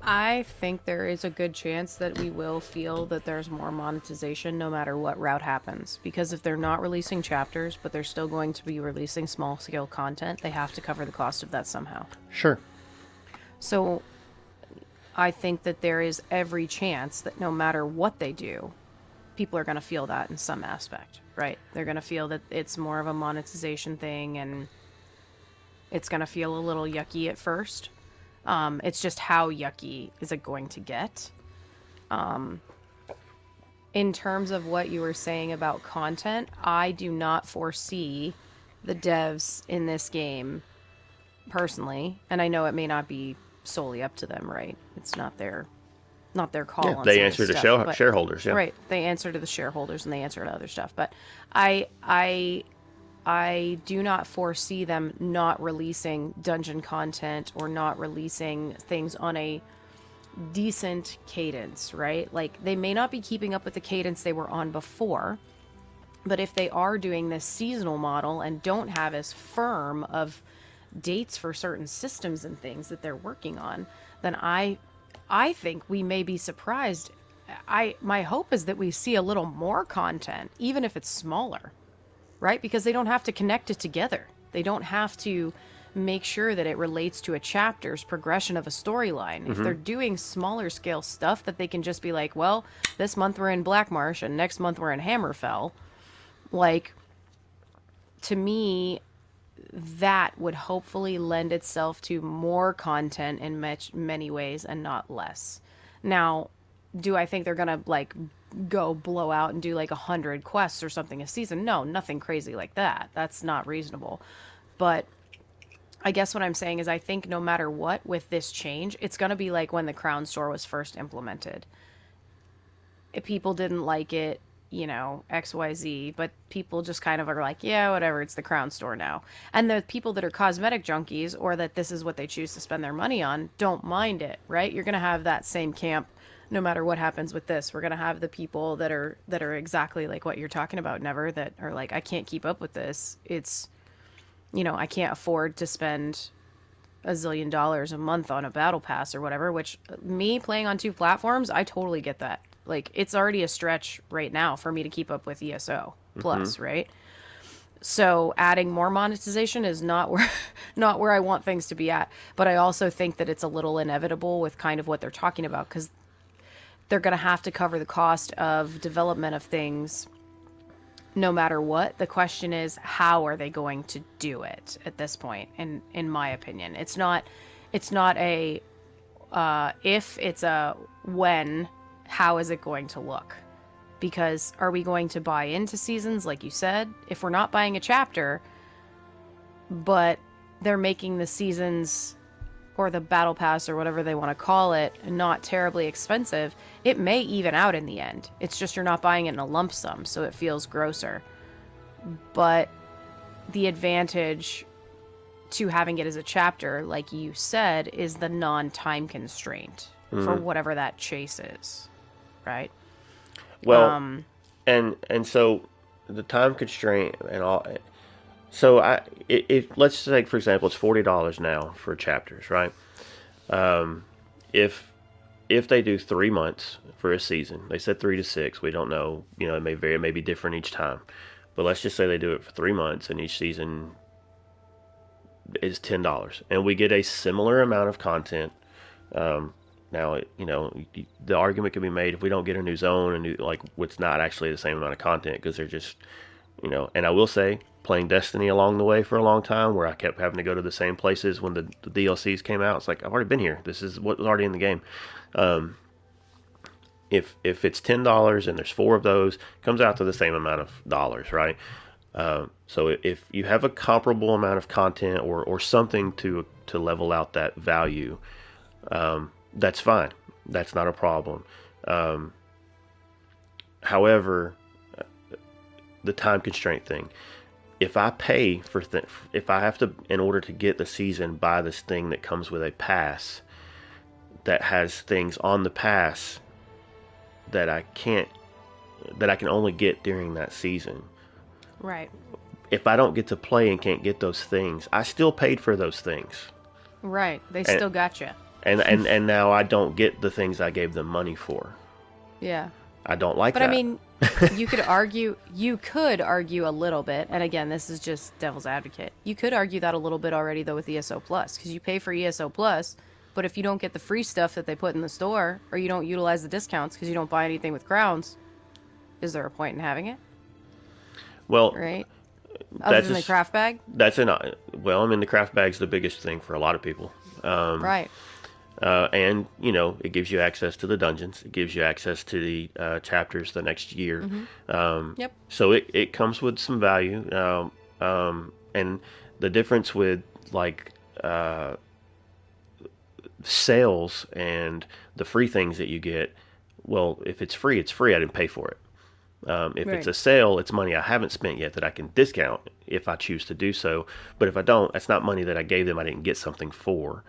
[SPEAKER 3] I think there is a good chance that we will feel that there's more monetization no matter what route happens. Because if they're not releasing chapters, but they're still going to be releasing small-scale content, they have to cover the cost of that somehow.
[SPEAKER 1] Sure.
[SPEAKER 3] So I think that there is every chance that no matter what they do, people are going to feel that in some aspect, right? They're going to feel that it's more of a monetization thing, and it's going to feel a little yucky at first. It's just how yucky is it going to get? In terms of what you were saying about content, I do not foresee the devs in this game, personally, and I know it may not be solely up to them, right? It's not their not their call
[SPEAKER 1] Yeah,
[SPEAKER 3] on
[SPEAKER 1] they
[SPEAKER 3] some of
[SPEAKER 1] answer
[SPEAKER 3] this
[SPEAKER 1] to
[SPEAKER 3] stuff, but
[SPEAKER 1] shareholders. Yeah.
[SPEAKER 3] right, they answer to the shareholders and they answer to other stuff. But I do not foresee them not releasing dungeon content or not releasing things on a decent cadence, right? Like, they may not be keeping up with the cadence they were on before, but if they are doing this seasonal model and don't have as firm of dates for certain systems and things that they're working on, then I think we may be surprised. My hope is that we see a little more content, even if it's smaller, right? Because they don't have to connect it together. They don't have to make sure that it relates to a chapter's progression of a storyline. If they're doing smaller scale stuff, that they can just be like, well, this month we're in Blackmarsh and next month we're in Hammerfell. Like, to me, that would hopefully lend itself to more content in many ways and not less. Now, do I think they're gonna like go blow out and do like 100 quests or something a season? No, nothing crazy like that. That's not reasonable. But I guess what I'm saying is I think no matter what with this change, it's gonna be like when the Crown Store was first implemented. If people didn't like it, you know, XYZ, but people just kind of are like, yeah, whatever, it's the Crown Store now. And the people that are cosmetic junkies, or that this is what they choose to spend their money on, don't mind it, right? You're going to have that same camp no matter what happens with this. We're going to have the people that are exactly like what you're talking about, Never, that are like, I can't keep up with this. It's, you know, I can't afford to spend $1 zillion a month on a battle pass or whatever, which me playing on 2 platforms, I totally get that. Like, it's already a stretch right now for me to keep up with ESO plus, right? So adding more monetization is not where I want things to be at. But I also think that it's a little inevitable with kind of what they're talking about, because they're going to have to cover the cost of development of things no matter what. The question is, how are they going to do it at this point? And in my opinion, it's not a if, it's a when. How is it going to look? Because are we going to buy into seasons, like you said? If we're not buying a chapter, but they're making the seasons or the battle pass or whatever they want to call it not terribly expensive, it may even out in the end. It's just you're not buying it in a lump sum, so it feels grosser. But the advantage to having it as a chapter, like you said, is the non-time constraint for whatever that chase is. Right.
[SPEAKER 1] Well, and so the time constraint and all. So if let's take for example, it's $40 now for chapters, right? If they do 3 months for a season, they said 3 to 6. We don't know. You know, it may vary. It may be different each time. But let's just say they do it for 3 months, and each season is $10, and we get a similar amount of content. Now, you know, the argument can be made if we don't get a new zone, it's not actually the same amount of content, because they're just, you know. And I will say, playing Destiny along the way for a long time, where I kept having to go to the same places when the DLCs came out. It's like, I've already been here. This is what was already in the game. If it's $10 and there's 4 of those, it comes out to the same amount of dollars, right? So if you have a comparable amount of content or something to level out that value, that's fine. That's not a problem. However, the time constraint thing. If I pay for if I have to, in order to get the season, buy this thing that comes with a pass that has things on the pass that I can only get during that season.
[SPEAKER 3] Right.
[SPEAKER 1] If I don't get to play and can't get those things, I still paid for those things.
[SPEAKER 3] Right. They still got you.
[SPEAKER 1] And now I don't get the things I gave them money for.
[SPEAKER 3] Yeah.
[SPEAKER 1] I don't like that.
[SPEAKER 3] But I mean, you could argue a little bit, and again, this is just devil's advocate. You could argue that a little bit already, though, with ESO Plus, because you pay for ESO Plus, but if you don't get the free stuff that they put in the store, or you don't utilize the discounts because you don't buy anything with crowns, is there a point in having it?
[SPEAKER 1] Well,
[SPEAKER 3] right? Other than the craft bag?
[SPEAKER 1] The craft bag's the biggest thing for a lot of people.
[SPEAKER 3] Right.
[SPEAKER 1] And, you know, it gives you access to the dungeons. It gives you access to the chapters the next year.
[SPEAKER 3] Yep.
[SPEAKER 1] So it comes with some value. And the difference with, like, sales and the free things that you get, well, if it's free, it's free. I didn't pay for it. If it's
[SPEAKER 3] Right.
[SPEAKER 1] a sale, it's money I haven't spent yet that I can discount if I choose to do so. But if I don't, that's not money that I gave them. I didn't get something for.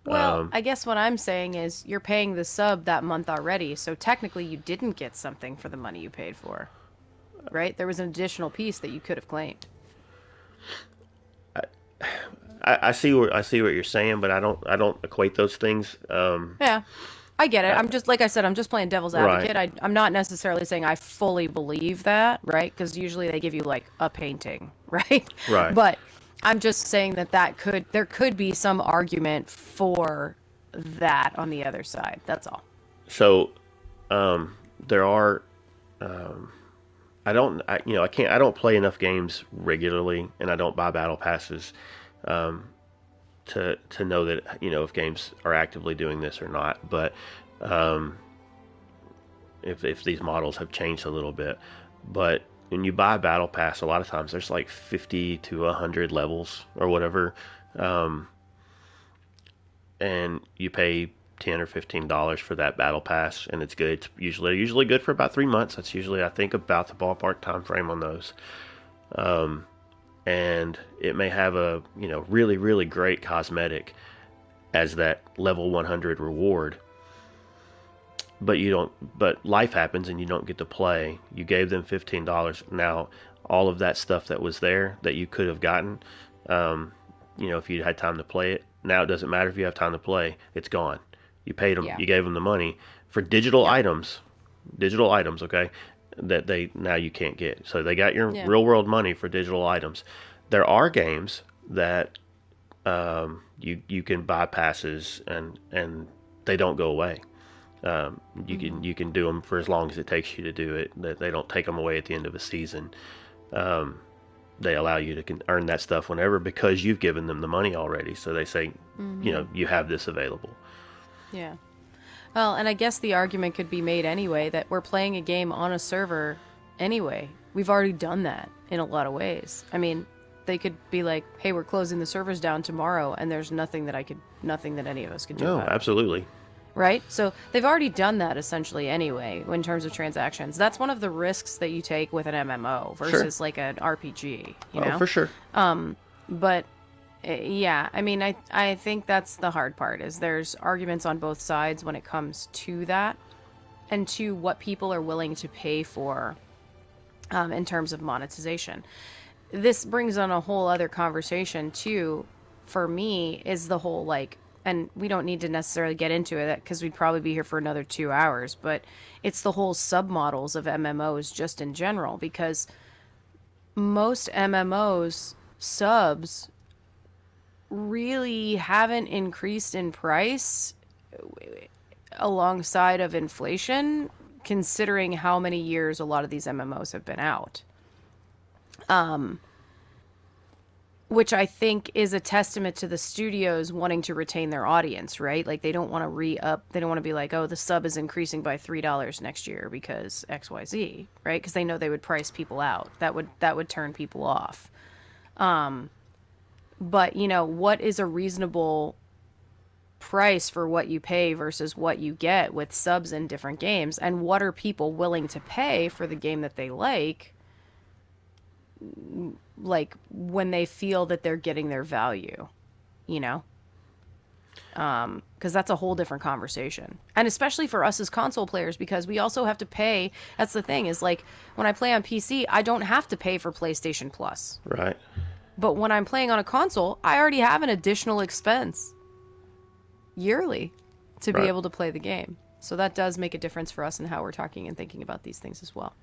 [SPEAKER 3] Well, I guess what I'm saying is you're paying the sub that month already, so technically you didn't get something for the money you paid for, right? There was an additional piece that you could have claimed.
[SPEAKER 1] I see what you're saying, but I don't equate those things.
[SPEAKER 3] Yeah, I get it. I'm just, like I said, I'm just playing devil's
[SPEAKER 1] Right.
[SPEAKER 3] advocate. I'm not necessarily saying I fully believe that, right? Because usually they give you like a painting, right?
[SPEAKER 1] Right.
[SPEAKER 3] But I'm just saying there could be some argument for that on the other side. That's all.
[SPEAKER 1] So there are. I don't. I can't. I don't play enough games regularly, and I don't buy battle passes um, to know that if games are actively doing this or not. But um, if these models have changed a little bit, but when you buy a battle pass, a lot of times there's like 50 to 100 levels or whatever, um, and you pay $10 or $15 for that battle pass, and it's good. It's usually good for about 3 months. That's usually, I think, about the ballpark time frame on those. Um, and it may have a really really great cosmetic as that level 100 reward, but you don't. But life happens, and you don't get to play. You gave them $15. Now, all of that stuff that was there that you could have gotten, if you had time to play it. Now it doesn't matter if you have time to play; it's gone. You paid them.
[SPEAKER 3] Yeah.
[SPEAKER 1] You gave them the money for digital
[SPEAKER 3] Yep.
[SPEAKER 1] items. Digital items, okay, that they now you can't get. So they got your
[SPEAKER 3] Yeah.
[SPEAKER 1] real world money for digital items. There are games that you can buy passes and they don't go away. You can do them for as long as it takes you to do it. That they don't take them away at the end of a season. Um, they allow you to earn that stuff whenever because you've given them the money already. So they say, you have this available.
[SPEAKER 3] Yeah. Well, and I guess the argument could be made anyway that we're playing a game on a server anyway. We've already done that in a lot of ways. I mean, they could be like, "Hey, we're closing the servers down tomorrow," and there's nothing that any of us could do
[SPEAKER 1] No,
[SPEAKER 3] about it.
[SPEAKER 1] absolutely.
[SPEAKER 3] Right? So they've already done that essentially anyway in terms of transactions. That's one of the risks that you take with an MMO versus like an RPG, you know?
[SPEAKER 1] Oh, for sure.
[SPEAKER 3] But yeah, I mean, I think that's the hard part is there's arguments on both sides when it comes to that and to what people are willing to pay for in terms of monetization. This brings on a whole other conversation too. For me, is the whole like, and we don't need to necessarily get into it because we'd probably be here for another 2 hours, but it's the whole submodels of MMOs just in general because most MMOs subs really haven't increased in price alongside of inflation, considering how many years a lot of these MMOs have been out. Which I think is a testament to the studios wanting to retain their audience, right? Like they don't want to re-up. They don't want to be like, oh, the sub is increasing by $3 next year because XYZ, right? Because they know they would price people out. That would turn people off. But what is a reasonable price for what you pay versus what you get with subs in different games, and what are people willing to pay for the game that they like when they feel that they're getting their value, because that's a whole different conversation. And especially for us as console players, because we also have to pay. That's the thing is like when I play on PC, I don't have to pay for PlayStation Plus.
[SPEAKER 1] Right.
[SPEAKER 3] But when I'm playing on a console, I already have an additional expense yearly to be
[SPEAKER 1] Right.
[SPEAKER 3] able to play the game. So that does make a difference for us in how we're talking and thinking about these things as well.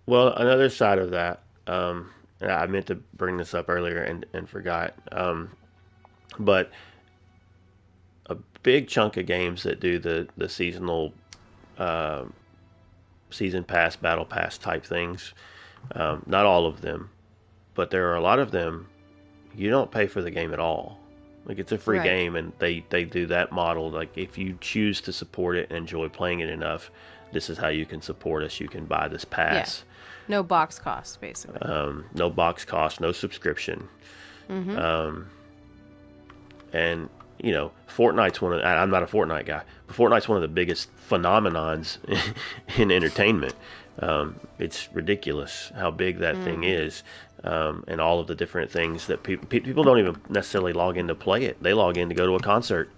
[SPEAKER 1] Well, another side of that, and I meant to bring this up earlier and forgot, but a big chunk of games that do the seasonal season pass, battle pass type things, not all of them, but there are a lot of them, you don't pay for the game at all. Like it's a free
[SPEAKER 3] Right.
[SPEAKER 1] game, and they do that model. Like if you choose to support it and enjoy playing it enough, this is how you can support us. You can buy this pass.
[SPEAKER 3] No box costs, basically.
[SPEAKER 1] No box cost, no subscription.
[SPEAKER 3] Mm-hmm.
[SPEAKER 1] And Fortnite's I'm not a Fortnite guy, but Fortnite's one of the biggest phenomenons in entertainment. It's ridiculous how big that thing is, and all of the different things that people don't even necessarily log in to play it. They log in to go to a concert.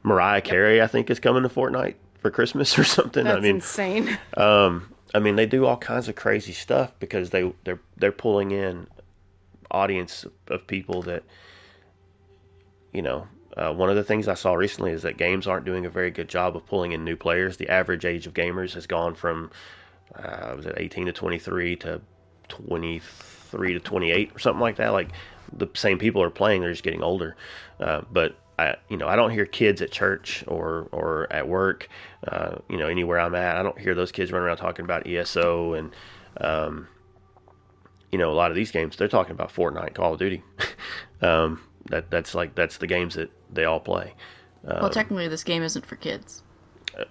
[SPEAKER 1] Mariah Carey, I think, is coming to Fortnite for Christmas or something.
[SPEAKER 3] That's insane.
[SPEAKER 1] They do all kinds of crazy stuff because they're pulling in audience of people that, one of the things I saw recently is that games aren't doing a very good job of pulling in new players. The average age of gamers has gone from, was it 18 to 23 to 23 to 28 or something like that. Like the same people are playing, they're just getting older. But I don't hear kids at church or at work, anywhere I'm at. I don't hear those kids running around talking about ESO and, a lot of these games, they're talking about Fortnite, Call of Duty. That's the games that they all play.
[SPEAKER 2] Well, technically, this game isn't for kids.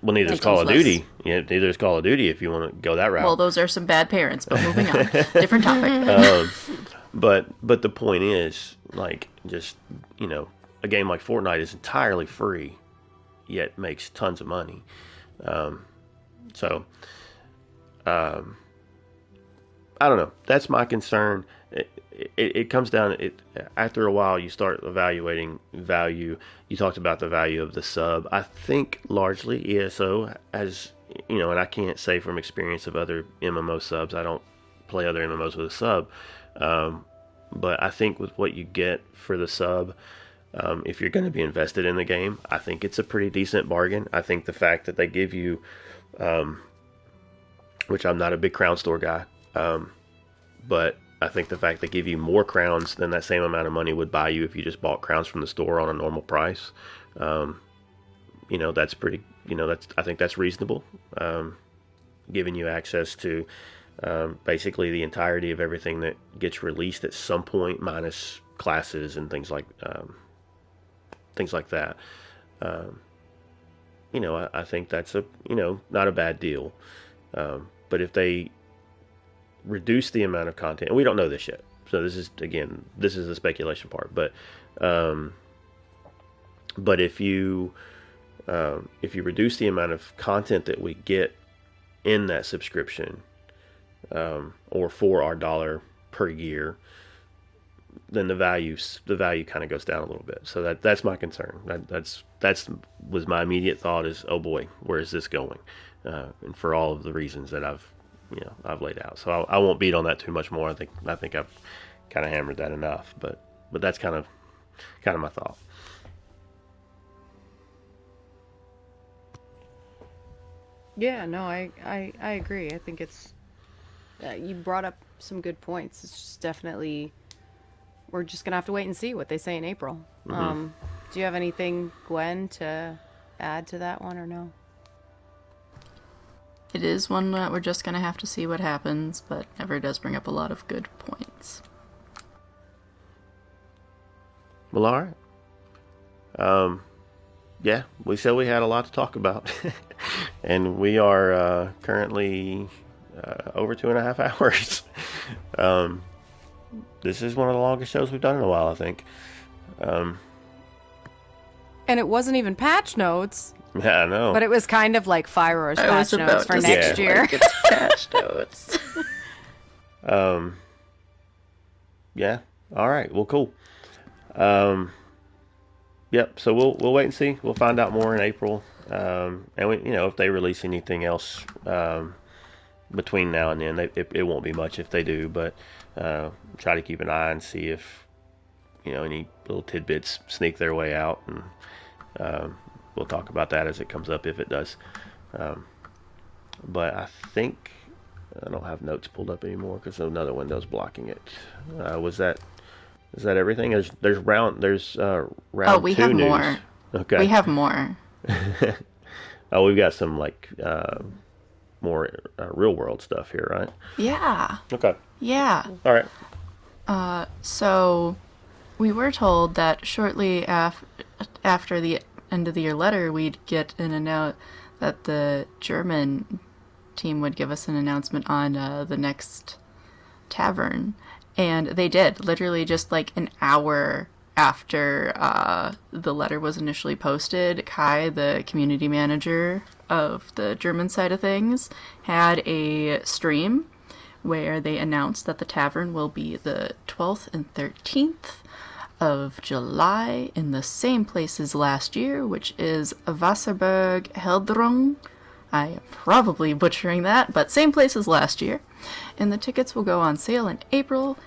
[SPEAKER 1] Well, neither is Call of Duty. Yeah, neither is Call of Duty if you want to go that route.
[SPEAKER 2] Well, those are some bad parents, but moving on. Different topic.
[SPEAKER 1] But the point is, a game like Fortnite is entirely free, yet makes tons of money. I don't know. That's my concern. It comes down. After a while, you start evaluating value. You talked about the value of the sub. I think largely ESO has, and I can't say from experience of other MMO subs. I don't play other MMOs with a sub, but I think with what you get for the sub, if you're going to be invested in the game, I think it's a pretty decent bargain. I think the fact that they give you, which I'm not a big crown store guy. But I think the fact they give you more crowns than that same amount of money would buy you if you just bought crowns from the store on a normal price. That's pretty, I think that's reasonable. Giving you access to, basically the entirety of everything that gets released at some point, minus classes and things like that. I think that's not a bad deal. But if they reduce the amount of content, and we don't know this yet, so this is the speculation part, but if you reduce the amount of content that we get in that subscription, or for our dollar per year, then the value kind of goes down a little bit. So that's my concern. That's was my immediate thought is, oh boy, where is this going? And for all of the reasons that I've laid out. So I won't beat on that too much more. I think I've kind of hammered that enough. But that's kind of my thought.
[SPEAKER 3] Yeah, no, I agree. I think it's you brought up some good points. It's just definitely we're just gonna have to wait and see what they say in April. Mm-hmm. Do you have anything, Gwen, to add to that one or no?
[SPEAKER 2] It is one that we're just going to have to see what happens, but Never does bring up a lot of good points.
[SPEAKER 1] Well, all right. Yeah, we said we had a lot to talk about. And we are currently over 2.5 hours. This is one of the longest shows we've done in a while, I think.
[SPEAKER 3] And it wasn't even patch notes.
[SPEAKER 1] Yeah, I know.
[SPEAKER 3] But it was kind of like Fyro's patch notes for next year.
[SPEAKER 2] Like it's patch notes.
[SPEAKER 1] Yeah. All right. Well, cool. Yep. So we'll wait and see. We'll find out more in April. And we, if they release anything else between now and then, it won't be much if they do. But try to keep an eye and see if any little tidbits sneak their way out, and we'll talk about that as it comes up if it does. But I think I don't have notes pulled up anymore because another window's blocking it. Is that everything? There's round
[SPEAKER 2] oh, we
[SPEAKER 1] 2
[SPEAKER 2] have
[SPEAKER 1] news.
[SPEAKER 2] more.
[SPEAKER 1] Okay.
[SPEAKER 2] We have more.
[SPEAKER 1] Oh, we've got some more real world stuff here, right?
[SPEAKER 2] Yeah.
[SPEAKER 1] Okay.
[SPEAKER 2] Yeah.
[SPEAKER 1] All right.
[SPEAKER 2] So we were told that shortly after the end of the year letter, we'd get that the German team would give us an announcement on the next Tavern, and they did literally just like an hour after the letter was initially posted, Kai, the community manager of the German side of things, had a stream where they announced that the tavern will be the 12th and 13th of July in the same place as last year, which is Wasserburg, Heldrungen. I am probably butchering that, but same place as last year. And the tickets will go on sale in April.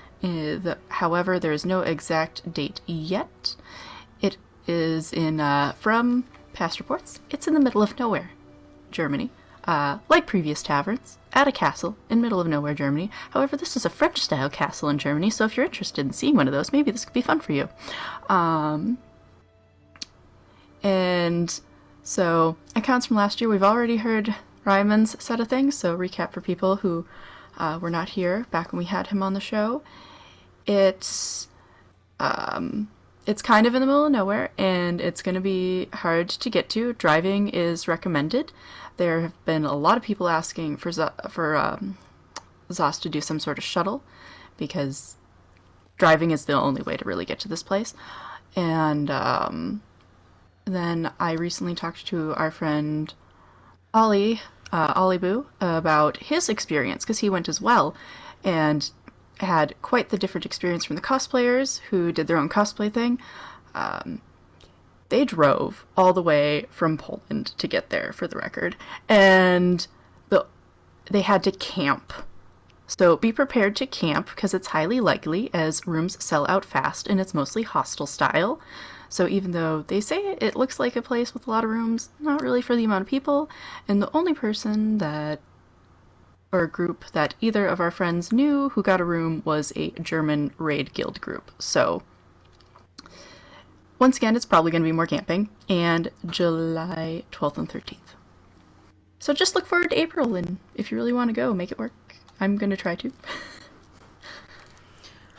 [SPEAKER 2] However, there is no exact date yet. It is from past reports, it's in the middle of nowhere, Germany. Like previous taverns, at a castle in middle of nowhere, Germany. However, this is a French-style castle in Germany, so if you're interested in seeing one of those, maybe this could be fun for you. And so, accounts from last year, we've already heard Raimund's set of things, so recap for people who were not here back when we had him on the show. It's kind of in the middle of nowhere, and it's going to be hard to get to. Driving is recommended. There have been a lot of people asking for Zos to do some sort of shuttle, because driving is the only way to really get to this place. And then I recently talked to our friend Olibeau about his experience, because he went as well, and had quite the different experience from the cosplayers who did their own cosplay thing. They drove all the way from Poland to get there, for the record, and they had to camp. So be prepared to camp, because it's highly likely, as rooms sell out fast, and it's mostly hostel style. So even though they say it looks like a place with a lot of rooms, not really for the amount of people, and the only person or group that either of our friends knew who got a room was a German raid guild group. So once again, it's probably going to be more camping, and July 12th and 13th. So just look forward to April, and if you really want to go, make it work. I'm going to try to.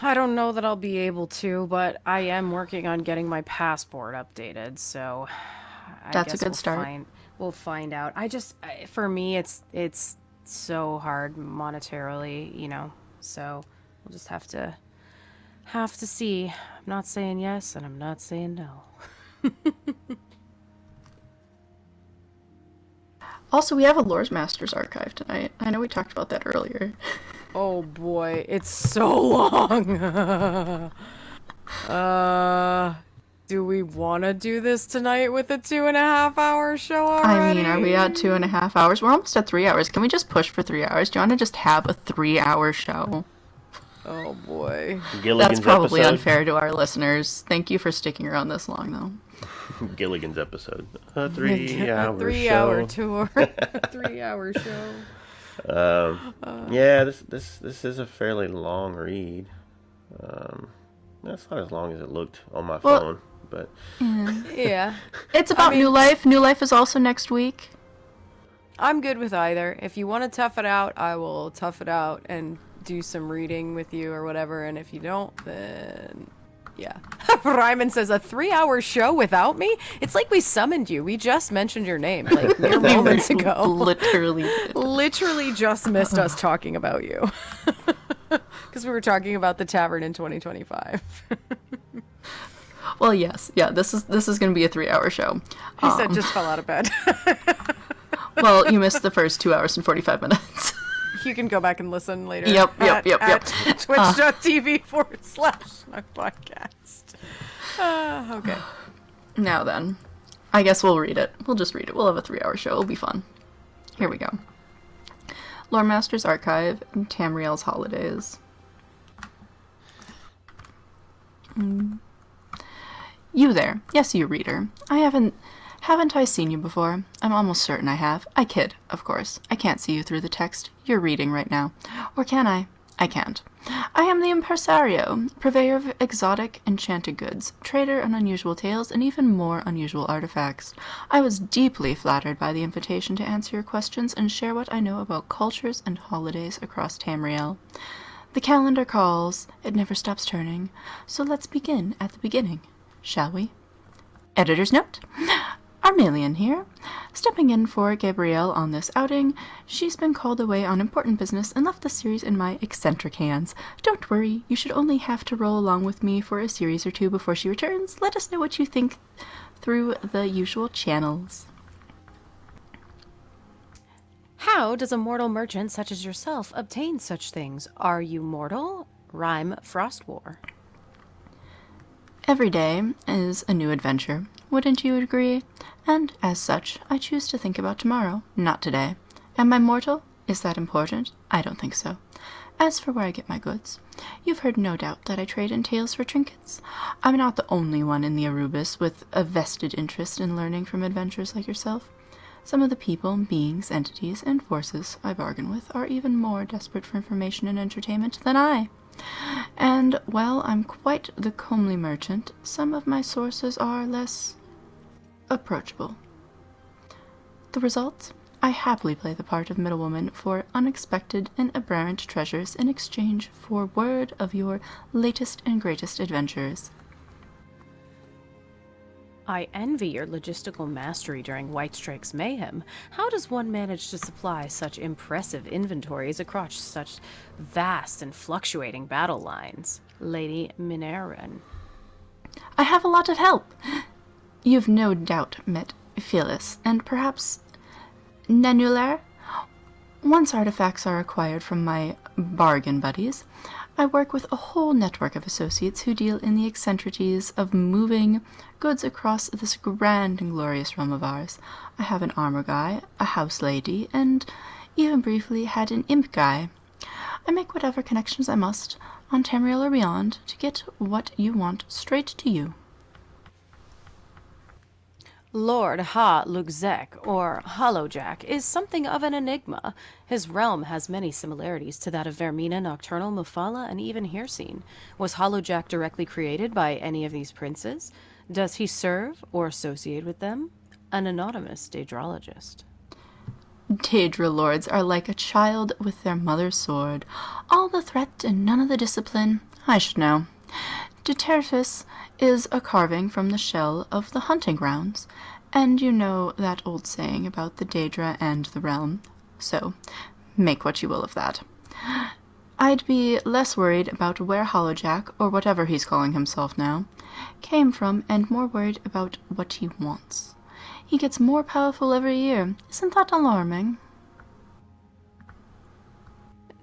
[SPEAKER 3] I don't know that I'll be able to, but I am working on getting my passport updated, so
[SPEAKER 2] That's a good start.
[SPEAKER 3] We'll find out. For me, it's so hard monetarily, so we'll just have to see. I'm not saying yes, and I'm not saying no.
[SPEAKER 2] Also, we have a Lore Masters archive tonight. I know we talked about that earlier.
[SPEAKER 3] Oh boy, it's so long. Do we want to do this tonight with a 2.5-hour show already?
[SPEAKER 2] I mean, are we at 2.5 hours? We're almost at 3 hours. Can we just push for 3 hours? Do you want to just have a 3-hour show?
[SPEAKER 3] Oh boy.
[SPEAKER 1] Gilligan's
[SPEAKER 2] That's probably
[SPEAKER 1] episode.
[SPEAKER 2] unfair to our listeners. Thank you for sticking around this long, though.
[SPEAKER 1] Gilligan's episode. A 3-hour
[SPEAKER 3] A 3-hour tour. A 3-hour show.
[SPEAKER 1] Yeah, this is a fairly long read. That's not as long as it looked on my phone, but
[SPEAKER 3] Yeah.
[SPEAKER 2] It's about New Life. New Life is also next week.
[SPEAKER 3] I'm good with either. If you want to tough it out, I will tough it out and do some reading with you or whatever, and if you don't, then yeah. Raimund says, a 3-hour show without me? It's like we summoned you. We just mentioned your name like mere moments ago. Literally just missed us talking about you. Because we were talking about the tavern in 2025.
[SPEAKER 2] Well, yes. Yeah, this is going to be a 3-hour show.
[SPEAKER 3] He said just fell out of bed.
[SPEAKER 2] Well, you missed the first 2 hours and 45 minutes.
[SPEAKER 3] You can go back and listen later.
[SPEAKER 2] Yep.
[SPEAKER 3] Twitch.tv/Snugpodcast. Okay.
[SPEAKER 2] Now then, I guess we'll read it. We'll just read it. We'll have a 3-hour show. It'll be fun. Here we go. Lore Master's Archive and Tamriel's Holidays. You there. Yes, you reader. Haven't I seen you before? I'm almost certain I have. I kid, of course. I can't see you through the text. You're reading right now. Or can I? I can't. I am the impresario, purveyor of exotic, enchanted goods, trader in unusual tales, and even more unusual artifacts. I was deeply flattered by the invitation to answer your questions and share what I know about cultures and holidays across Tamriel. The calendar calls. It never stops turning. So let's begin at the beginning, shall we? Editor's note. Armelian here. Stepping in for Gabrielle on this outing, she's been called away on important business and left the series in my eccentric hands. Don't worry, you should only have to roll along with me for a series or two before she returns. Let us know what you think through the usual channels.
[SPEAKER 3] How does a mortal merchant such as yourself obtain such things? Are you mortal? Rhyme Frostwar.
[SPEAKER 2] Every day is a new adventure, wouldn't you agree? And, as such, I choose to think about tomorrow, not today. Am I mortal? Is that important? I don't think so. As for where I get my goods, you've heard no doubt that I trade in tales for trinkets. I'm not the only one in the Arubis with a vested interest in learning from adventurers like yourself. Some of the people, beings, entities, and forces I bargain with are even more desperate for information and entertainment than I. And while I'm quite the comely merchant, some of my sources are less approachable. The result? I happily play the part of middlewoman for unexpected and aberrant treasures in exchange for word of your latest and greatest adventures.
[SPEAKER 3] I envy your logistical mastery during White Strike's mayhem. How does one manage to supply such impressive inventories across such vast and fluctuating battle lines? Lady Mineran.
[SPEAKER 2] I have a lot of help. You've no doubt met Phyllis, and perhaps Nanulaire. Once artifacts are acquired from my bargain buddies, I work with a whole network of associates who deal in the eccentricities of moving goods across this grand and glorious realm of ours. I have an armor guy, a house lady, and even briefly had an imp guy. I make whatever connections I must, on Tamriel or beyond, to get what you want straight to you.
[SPEAKER 3] Lord Ha Lugzek, or Hollowjack, is something of an enigma. His realm has many similarities to that of Vermina, Nocturnal, Mufala, and even Hirsine. Was Hollowjack directly created by any of these princes? Does he serve or associate with them? An anonymous daedrologist.
[SPEAKER 2] Daedra lords are like a child with their mother's sword. All the threat and none of the discipline. I should know. Deterfis is a carving from the shell of the hunting grounds, and you know that old saying about the Daedra and the realm. So, make what you will of that. I'd be less worried about where Hollowjack, or whatever he's calling himself now, came from, and more worried about what he wants. He gets more powerful every year. Isn't that alarming?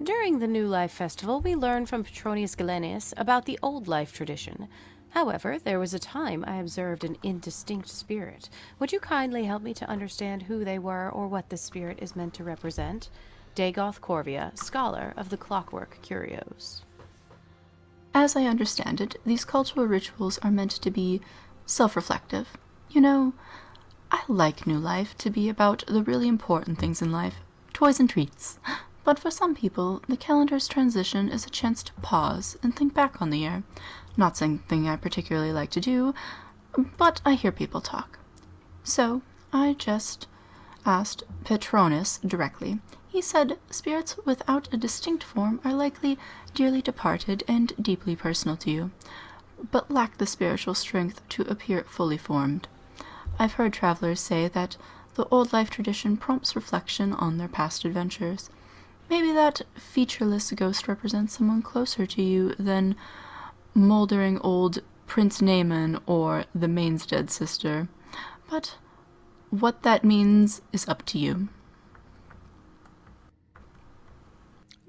[SPEAKER 3] During the New Life Festival, we learned from Petronius Galenius about the Old Life tradition. However, there was a time I observed an indistinct spirit. Would you kindly help me to understand who they were or what this spirit is meant to represent? Dagoth Corvia, scholar of the Clockwork Curios.
[SPEAKER 2] As I understand it, these cultural rituals are meant to be self-reflective. You know, I like New Life to be about the really important things in life, toys and treats. But for some people, the calendar's transition is a chance to pause and think back on the year. Not something I particularly like to do, but I hear people talk. So I just asked Petronus directly. He said spirits without a distinct form are likely dearly departed and deeply personal to you, but lack the spiritual strength to appear fully formed. I've heard travelers say that the old life tradition prompts reflection on their past adventures. Maybe that featureless ghost represents someone closer to you than mouldering old Prince Naaman or the Main's dead sister. But what that means is up to you.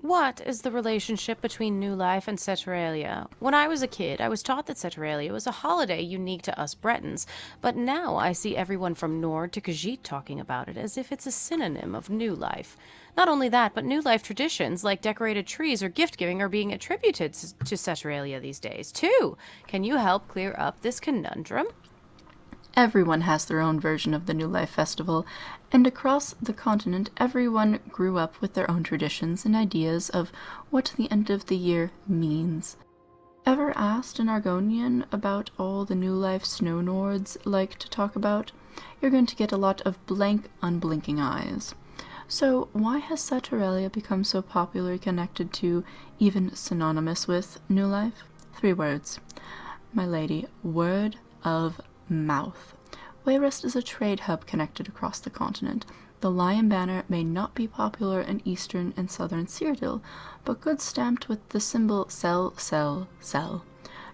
[SPEAKER 3] What is the relationship between New Life and Saturnalia? When I was a kid, I was taught that Saturnalia was a holiday unique to us Bretons, but now I see everyone from Nord to Khajiit talking about it as if it's a synonym of New Life. Not only that, but New Life traditions like decorated trees or gift-giving are being attributed to Saturnalia these days, too. Can you help clear up this conundrum?
[SPEAKER 2] Everyone has their own version of the New Life Festival, and across the continent everyone grew up with their own traditions and ideas of what the end of the year means. Ever asked an Argonian about all the New Life Snow Nords like to talk about? You're going to get a lot of blank, unblinking eyes. So why has Saturnalia become so popularly connected to, even synonymous with, New Life? 3 words. My lady, word of mouth. Wayrest is a trade hub connected across the continent. The Lion Banner may not be popular in eastern and southern Cyrodiil, but goods stamped with the symbol sell, sell, sell.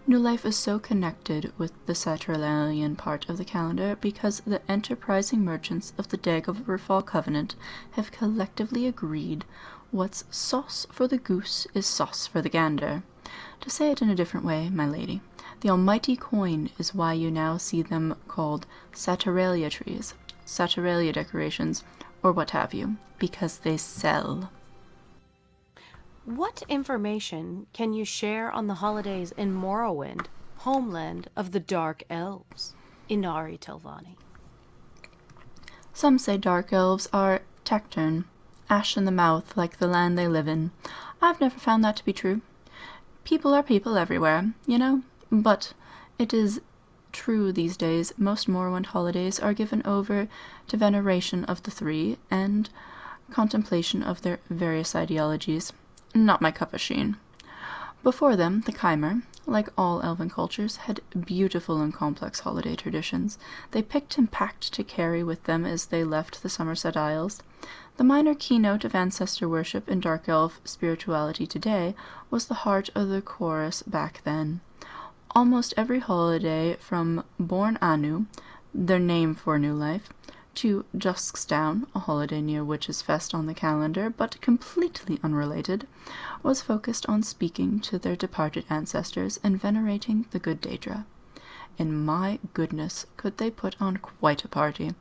[SPEAKER 2] New Life is so connected with the Saturnalian part of the calendar because the enterprising merchants of the Daggerfall Covenant have collectively agreed what's sauce for the goose is sauce for the gander. To say it in a different way, my lady, the almighty coin is why you now see them called Saturnalia trees, Saturnalia decorations, or what have you, because they sell.
[SPEAKER 3] What information can you share on the holidays in Morrowind, homeland of the Dark Elves, Inari Telvanni?
[SPEAKER 2] Some say dark elves are taciturn, ash in the mouth like the land they live in. I've never found that to be true. People are people everywhere, you know, but it is true these days most Morrowind holidays are given over to veneration of the three and contemplation of their various ideologies. Not my cup of sheen. Before them, the Chimer, like all elven cultures, had beautiful and complex holiday traditions. They picked and packed to carry with them as they left the Somerset Isles. The minor keynote of ancestor worship in Dark Elf spirituality today was the heart of the chorus back then. Almost every holiday from Born Anu, their name for New Life, to Duskstown, a holiday near Witches' Fest on the calendar, but completely unrelated, was focused on speaking to their departed ancestors and venerating the good Daedra. And my goodness, could they put on quite a party.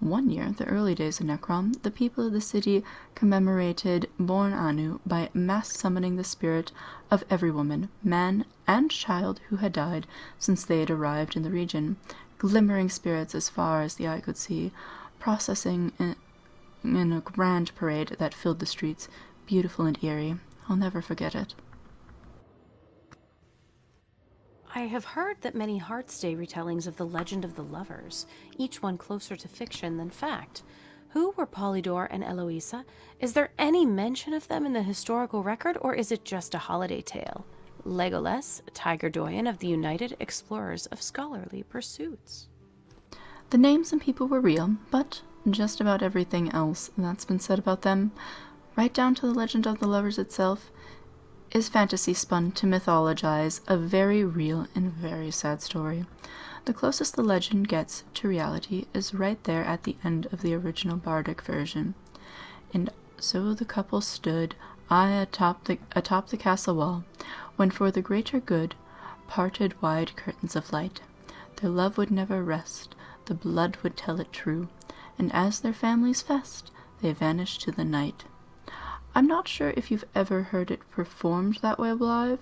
[SPEAKER 2] One year, the early days of Necrom, the people of the city commemorated Born Anu by mass summoning the spirit of every woman, man, and child who had died since they had arrived in the region, glimmering spirits as far as the eye could see, processing in a grand parade that filled the streets, beautiful and eerie. I'll never forget it.
[SPEAKER 3] I have heard that many Heartsday retellings of the Legend of the Lovers, each one closer to fiction than fact. Who were Polydor and Eloisa? Is there any mention of them in the historical record, or is it just a holiday tale? Legolas, Tiger Doyen of the United Explorers of Scholarly Pursuits.
[SPEAKER 2] The names and people were real, but just about everything else that's been said about them, right down to the Legend of the Lovers itself, is fantasy spun to mythologize a very real and very sad story. The closest the legend gets to reality is right there at the end of the original bardic version. And so the couple stood, atop the castle wall, when for the greater good parted wide curtains of light. Their love would never rest, the blood would tell it true, and as their families fest, they vanished to the night. I'm not sure if you've ever heard it performed that way live.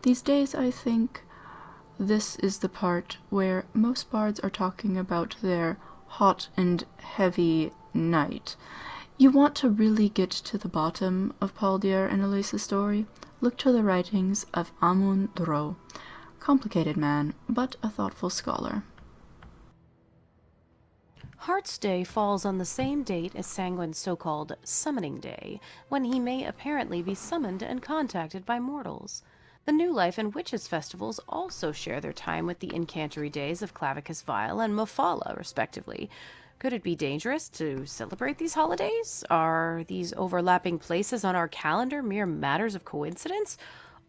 [SPEAKER 2] These days, I think this is the part where most bards are talking about their hot and heavy night. You want to really get to the bottom of Polydor and Eloisa's story? Look to the writings of Amun Dro. Complicated man, but a thoughtful scholar.
[SPEAKER 3] Heartsday falls on the same date as Sanguine's so-called Summoning Day, when he may apparently be summoned and contacted by mortals. The New Life and Witches' festivals also share their time with the incantory days of Clavicus Vile and Mofala, respectively. Could it be dangerous to celebrate these holidays? Are these overlapping places on our calendar mere matters of coincidence?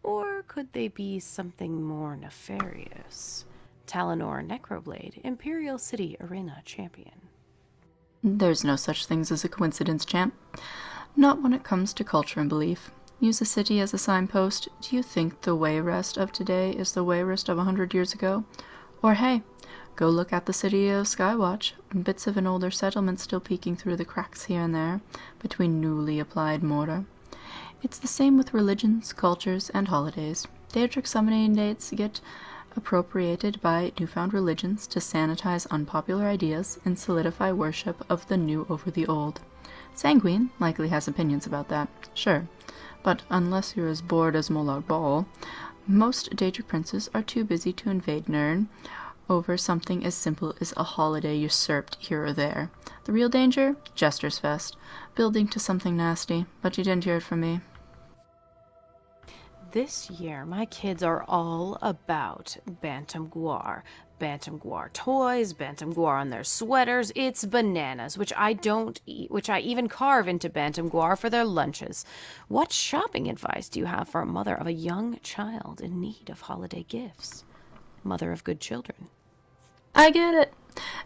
[SPEAKER 3] Or could they be something more nefarious? Talinor Necroblade, Imperial City Arena Champion.
[SPEAKER 2] There's no such things as a coincidence, champ. Not when it comes to culture and belief. Use a city as a signpost. Do you think the Wayrest of today is the Wayrest of 100 years ago? Or hey, go look at the city of Skywatch. Bits of an older settlement still peeking through the cracks here and there, between newly applied mortar. It's the same with religions, cultures, and holidays. Daedric summoning dates get appropriated by newfound religions to sanitize unpopular ideas and solidify worship of the new over the old. Sanguine likely has opinions about that, sure, but unless you're as bored as Molag Bal, most Daedric princes are too busy to invade Nirn over something as simple as a holiday usurped here or there. The real danger? Jester's Fest, building to something nasty, but you didn't hear it from me.
[SPEAKER 3] This year, my kids are all about Bantam Guar, Bantam Guar toys, Bantam Guar on their sweaters. It's bananas, which I don't eat, which I even carve into Bantam Guar for their lunches. What shopping advice do you have for a mother of a young child in need of holiday gifts? Mother of good children.
[SPEAKER 2] I get it.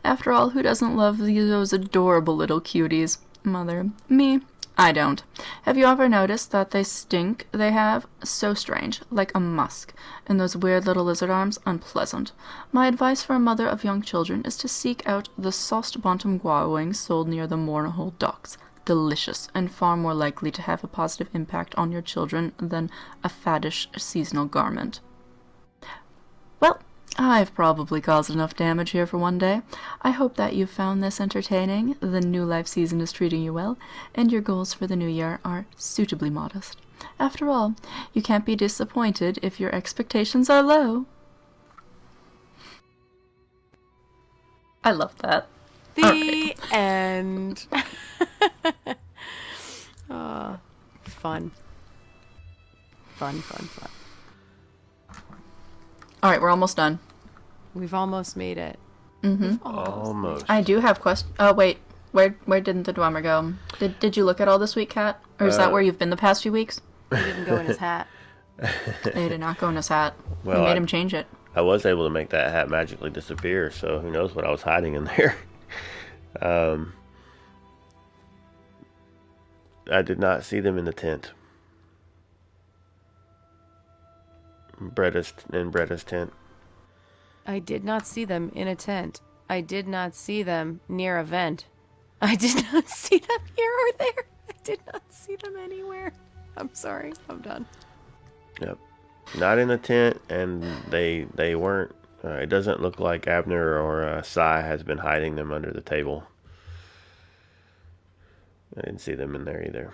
[SPEAKER 2] After all, who doesn't love those adorable little cuties? Mother. Me? I don't. Have you ever noticed that they stink? They have? So strange. Like a musk. And those weird little lizard arms? Unpleasant. My advice for a mother of young children is to seek out the sauced Bantam Guar wings sold near the Mournahole docks. Delicious, and far more likely to have a positive impact on your children than a faddish seasonal garment. Well, I've probably caused enough damage here for one day. I hope that you found this entertaining, the new life season is treating you well, and your goals for the new year are suitably modest. After all, you can't be disappointed if your expectations are low. I love that.
[SPEAKER 3] The end. Fun. Fun.
[SPEAKER 2] All right, we're almost done.
[SPEAKER 3] We've almost made it.
[SPEAKER 2] Mm-hmm.
[SPEAKER 1] Almost.
[SPEAKER 2] I do have questions. Oh, wait. Where didn't the Dwemer go? Did you look at all this week, Kat? Or is that where you've been the past few weeks?
[SPEAKER 3] He didn't go in his hat.
[SPEAKER 2] They did not go in his hat.
[SPEAKER 1] Well,
[SPEAKER 2] We made him change it.
[SPEAKER 1] I was able to make that hat magically disappear, so who knows what I was hiding in there. I did not see them in the tent. Bretta's tent.
[SPEAKER 3] I did not see them in a tent. I did not see them near a vent. I did not see them here or there. I did not see them anywhere. I'm sorry. I'm done.
[SPEAKER 1] Yep. Not in the tent, and they weren't. It doesn't look like Abner or Sai has been hiding them under the table. I didn't see them in there either.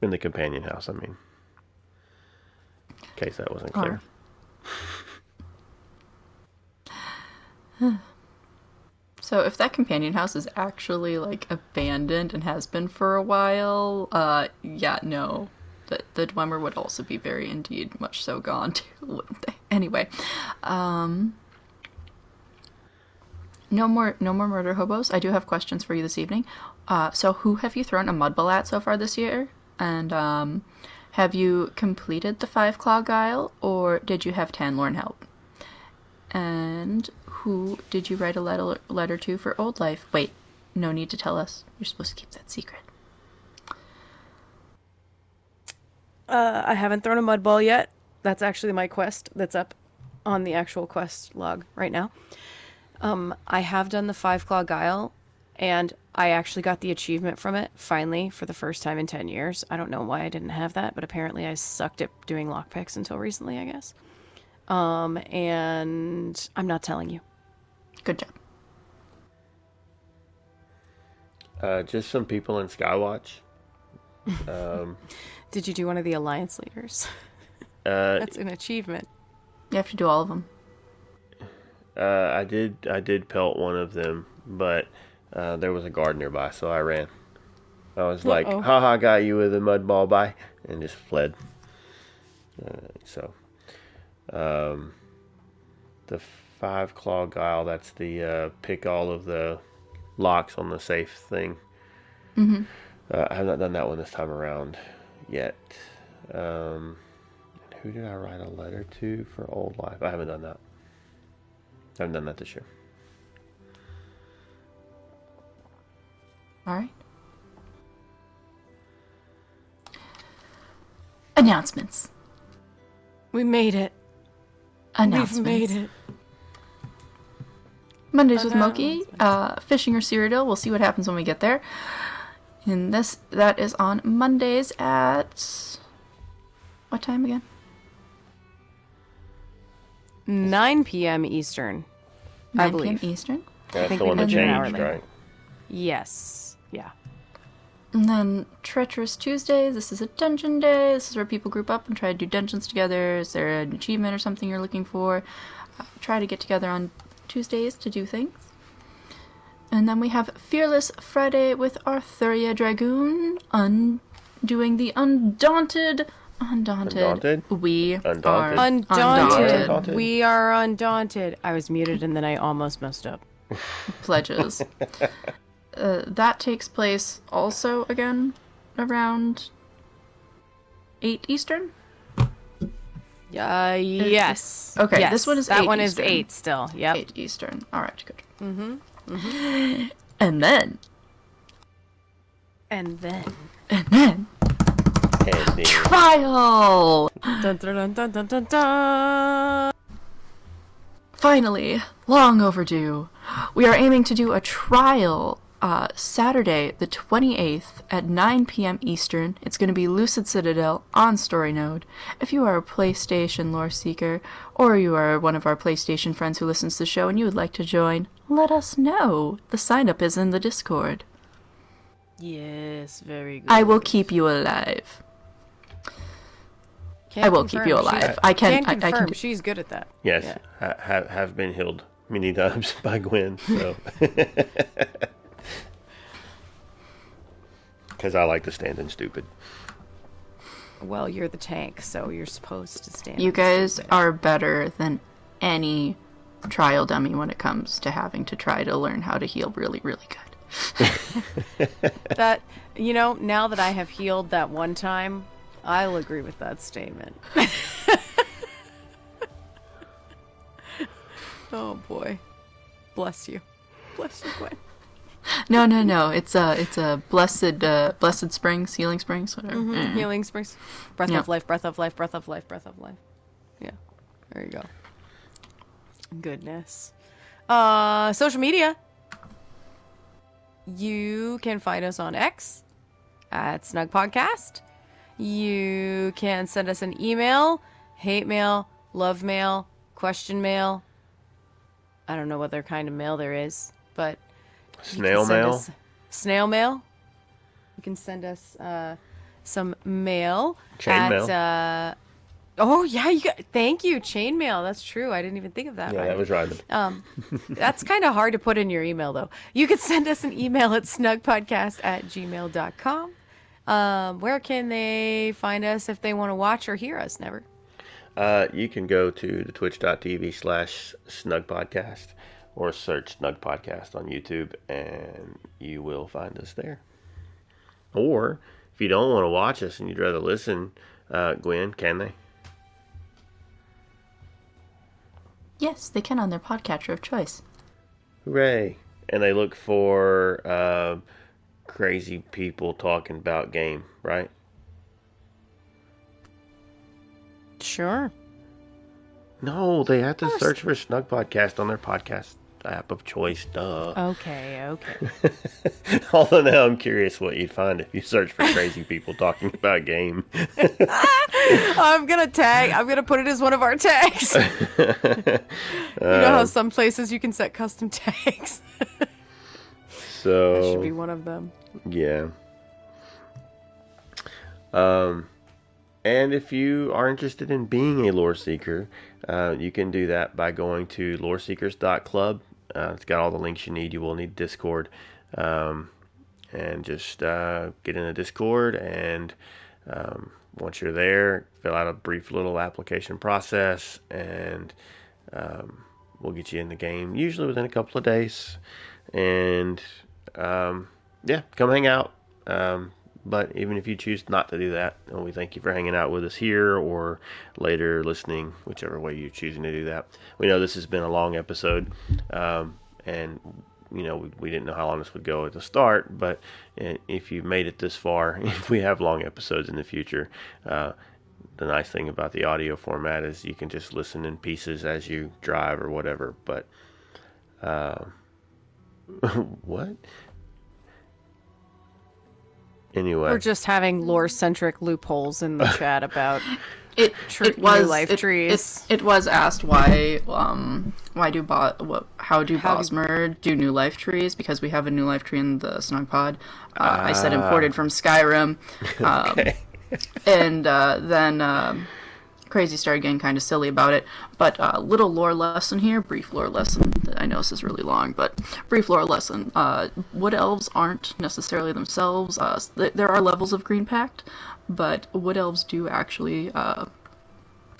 [SPEAKER 1] In the companion house, I mean. In case that wasn't clear.
[SPEAKER 2] So if that companion house is actually like abandoned and has been for a while, yeah, no. The Dwemer would also be very indeed much so gone too, wouldn't they? Anyway, no more murder hobos. I do have questions for you this evening. So who have you thrown a mud ball at so far this year? And have you completed the 5-claw guile, or did you have Tanlorn help? And who did you write a letter to for Old Life? Wait, no need to tell us. You're supposed to keep that secret.
[SPEAKER 3] I haven't thrown a mud ball yet. That's actually my quest that's up on the actual quest log right now. I have done the 5-claw guile, and I actually got the achievement from it, finally, for the first time in 10 years. I don't know why I didn't have that, but apparently I sucked at doing lockpicks until recently, I guess. And I'm not telling you.
[SPEAKER 2] Good
[SPEAKER 1] job. Just some people in Skywatch.
[SPEAKER 3] Did you do one of the alliance leaders? That's an achievement.
[SPEAKER 2] You have to do all of them.
[SPEAKER 1] I did pelt one of them, but there was a guard nearby, so I ran. I was like, haha, got you with a mud ball, bye, and just fled. The 5-claw guile, that's the pick all of the locks on the safe thing.
[SPEAKER 2] Mm-hmm.
[SPEAKER 1] I have not done that one this time around yet. Who did I write a letter to for Old Life? I haven't done that. I haven't done that this year.
[SPEAKER 2] All right. Announcements.
[SPEAKER 3] We made it.
[SPEAKER 2] Announcements.
[SPEAKER 3] We've made it.
[SPEAKER 2] Mondays with Moki, Fishing or Cyrodiil. We'll see what happens when we get there. And that is on Mondays at what time again?
[SPEAKER 3] 9 p.m. Eastern.
[SPEAKER 2] 9
[SPEAKER 3] I believe.
[SPEAKER 2] p.m. Eastern.
[SPEAKER 1] That's
[SPEAKER 3] think
[SPEAKER 1] the one
[SPEAKER 3] we
[SPEAKER 1] that
[SPEAKER 3] mentioned an hour
[SPEAKER 1] changed,
[SPEAKER 3] later.
[SPEAKER 1] right?
[SPEAKER 3] Yes. Yeah.
[SPEAKER 2] And then Treacherous Tuesdays. This is a dungeon day. This is where people group up and try to do dungeons together. Is there an achievement or something you're looking for? Try to get together on Tuesdays to do things. And then we have Fearless Friday with Arthuria Dragoon doing the Undaunted Undaunted. We
[SPEAKER 1] Undaunted.
[SPEAKER 2] are
[SPEAKER 3] Undaunted.
[SPEAKER 1] Undaunted.
[SPEAKER 3] We are undaunted. I was muted and then I almost messed up.
[SPEAKER 2] Pledges. That takes place also again around 8 Eastern.
[SPEAKER 3] Yes.
[SPEAKER 2] Okay,
[SPEAKER 3] Yes.
[SPEAKER 2] this one is
[SPEAKER 3] that
[SPEAKER 2] 8
[SPEAKER 3] one
[SPEAKER 2] Eastern.
[SPEAKER 3] is 8 still. Yep.
[SPEAKER 2] 8 Eastern. All right, good.
[SPEAKER 3] Mm-hmm.
[SPEAKER 2] And then
[SPEAKER 3] And then.
[SPEAKER 1] And then-
[SPEAKER 2] trial.
[SPEAKER 3] Dun, dun, dun, dun, dun, dun.
[SPEAKER 2] Finally, long overdue. We are aiming to do a trial Saturday, the 28th at 9 p.m. Eastern. It's going to be Lucid Citadel on Story Node. If you are a PlayStation lore seeker, or you are one of our PlayStation friends who listens to the show and you would like to join, let us know. The sign up is in the Discord.
[SPEAKER 3] Yes, very good.
[SPEAKER 2] I will keep you alive.
[SPEAKER 3] Can't
[SPEAKER 2] I will
[SPEAKER 3] confirm.
[SPEAKER 2] keep you alive.
[SPEAKER 3] She's-
[SPEAKER 2] I can.
[SPEAKER 3] Can't
[SPEAKER 2] I
[SPEAKER 3] confirm.
[SPEAKER 2] can.
[SPEAKER 3] She's good at that.
[SPEAKER 1] Yes,
[SPEAKER 3] Yeah.
[SPEAKER 1] have been healed many times by Gwen, so. Because I like to stand in stupid.
[SPEAKER 3] Well, you're the tank, so you're supposed to stand.
[SPEAKER 2] You guys
[SPEAKER 3] stupid.
[SPEAKER 2] are better than any trial dummy when it comes to having to try to learn how to heal really, really good.
[SPEAKER 3] That, now that I have healed that one time, I'll agree with that statement. Oh boy. Bless you. Bless you, Gwen.
[SPEAKER 2] No. It's a blessed springs, healing springs, whatever.
[SPEAKER 3] Mm-hmm. Healing springs. Breath
[SPEAKER 2] Yeah.
[SPEAKER 3] of life, breath of life, breath of life, breath of life. Yeah. There you go. Goodness. Social media. You can find us on X at Snugpod Cast. You can send us an email, hate mail, love mail, question mail. I don't know what other kind of mail there is, but
[SPEAKER 1] Snail mail?
[SPEAKER 3] Snail mail. You can send us some mail.
[SPEAKER 1] Chain mail.
[SPEAKER 3] Oh yeah, thank you, chain mail. That's true. I didn't even think of that.
[SPEAKER 1] Yeah,
[SPEAKER 3] right?
[SPEAKER 1] that was right.
[SPEAKER 3] That's kind of hard to put in your email though. You could send us an email at snugpodcast@gmail.com. Where can they find us if they want to watch or hear us, Never?
[SPEAKER 1] You can go to the twitch.tv/snugpodcast or search Snug Podcast on YouTube and you will find us there. Or if you don't want to watch us and you'd rather listen, Gwen, can they?
[SPEAKER 2] Yes, they can on their podcatcher of choice.
[SPEAKER 1] Hooray! And they look for crazy people talking about game, right?
[SPEAKER 3] Sure.
[SPEAKER 1] No, they have to search for Snug Podcast on their podcast app of choice. Duh.
[SPEAKER 3] Okay.
[SPEAKER 1] Although now I'm curious what you'd find if you search for crazy people talking about game.
[SPEAKER 3] I'm gonna put it as one of our tags. You know how some places you can set custom tags.
[SPEAKER 1] So
[SPEAKER 3] That should be one of them.
[SPEAKER 1] yeah. And if you are interested in being a lore seeker, you can do that by going to loreseekers.club. It's got all the links you need. You will need Discord. And just get in a Discord, and once you're there, fill out a brief little application process, and we'll get you in the game, usually within a couple of days. And come hang out. But even if you choose not to do that, we thank you for hanging out with us here or later listening, whichever way you're choosing to do that. We know this has been a long episode, and we didn't know how long this would go at the start, but if you made it this far, if we have long episodes in the future, the nice thing about the audio format is you can just listen in pieces as you drive or whatever. But what? Anyway,
[SPEAKER 3] We're just having lore-centric loopholes in the chat about
[SPEAKER 2] It
[SPEAKER 3] new life trees.
[SPEAKER 2] It was asked how do Bosmer do new life trees, because we have a new life tree in the Snugpod. I said imported from Skyrim.
[SPEAKER 1] okay.
[SPEAKER 2] And then Crazy started getting kind of silly about it. But little lore lesson here, brief lore lesson. I know this is really long, but brief lore lesson. Wood elves aren't necessarily themselves. There are levels of Green Pact, but wood elves do actually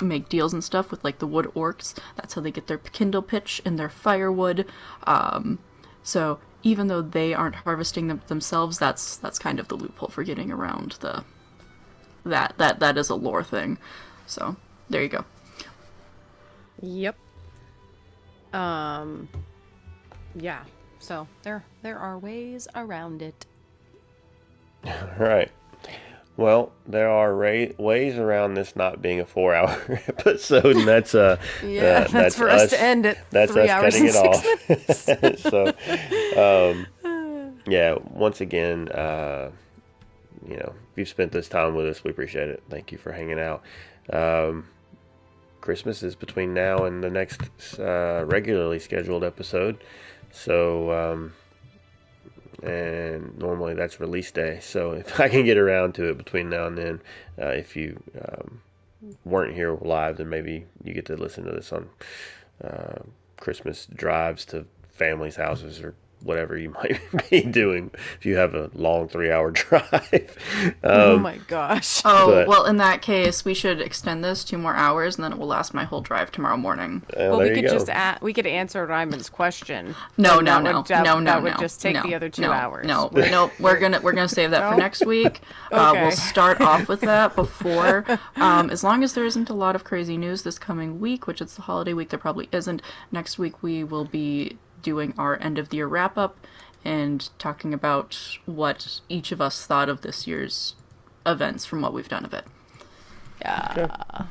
[SPEAKER 2] make deals and stuff with like the wood orcs. That's how they get their kindle pitch and their firewood. So even though they aren't harvesting them themselves, that's kind of the loophole for getting around that is a lore thing. So there you go.
[SPEAKER 3] Yep. Yeah. So there are ways around it.
[SPEAKER 1] Right. Well, there are ways around this not being a 4-hour episode, and that's
[SPEAKER 3] that's for us to end it.
[SPEAKER 1] That's
[SPEAKER 3] 3
[SPEAKER 1] us
[SPEAKER 3] hours
[SPEAKER 1] cutting
[SPEAKER 3] and
[SPEAKER 1] it
[SPEAKER 3] 6
[SPEAKER 1] off. So, yeah. Once again, if you've spent this time with us, we appreciate it. Thank you for hanging out. Christmas is between now and the next regularly scheduled episode, so. And normally that's release day. So if I can get around to it between now and then, if you weren't here live, then maybe you get to listen to this on Christmas drives to families' houses or whatever you might be doing if you have a long 3-hour drive.
[SPEAKER 3] Oh my gosh.
[SPEAKER 2] Well, in that case, we should extend this 2 more hours, and then it will last my whole drive tomorrow morning.
[SPEAKER 3] Well, we could just we could answer Raimund's question.
[SPEAKER 2] No.
[SPEAKER 3] That would just take the other 2 hours.
[SPEAKER 2] No, we're gonna save that for next week.
[SPEAKER 3] Okay.
[SPEAKER 2] We'll start off with that before, as long as there isn't a lot of crazy news this coming week, which it's the holiday week. There probably isn't. Next week we will be doing our end of the year wrap up and talking about what each of us thought of this year's events from what we've done of it.
[SPEAKER 3] Yeah.
[SPEAKER 1] Okay.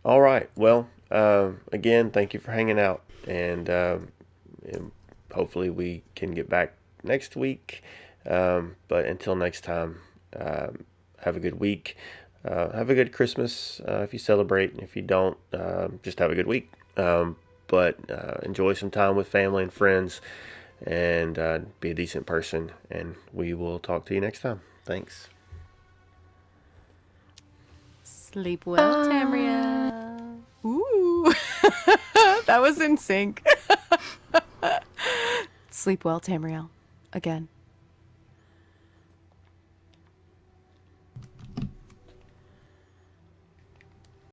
[SPEAKER 1] All right. Well, again, thank you for hanging out, and hopefully we can get back next week. But until next time, have a good week. Have a good Christmas if you celebrate. If you don't, just have a good week. But enjoy some time with family and friends, and be a decent person. And we will talk to you next time. Thanks.
[SPEAKER 3] Sleep well, Tamriel. Ooh. That was in sync. Sleep well, Tamriel. Again.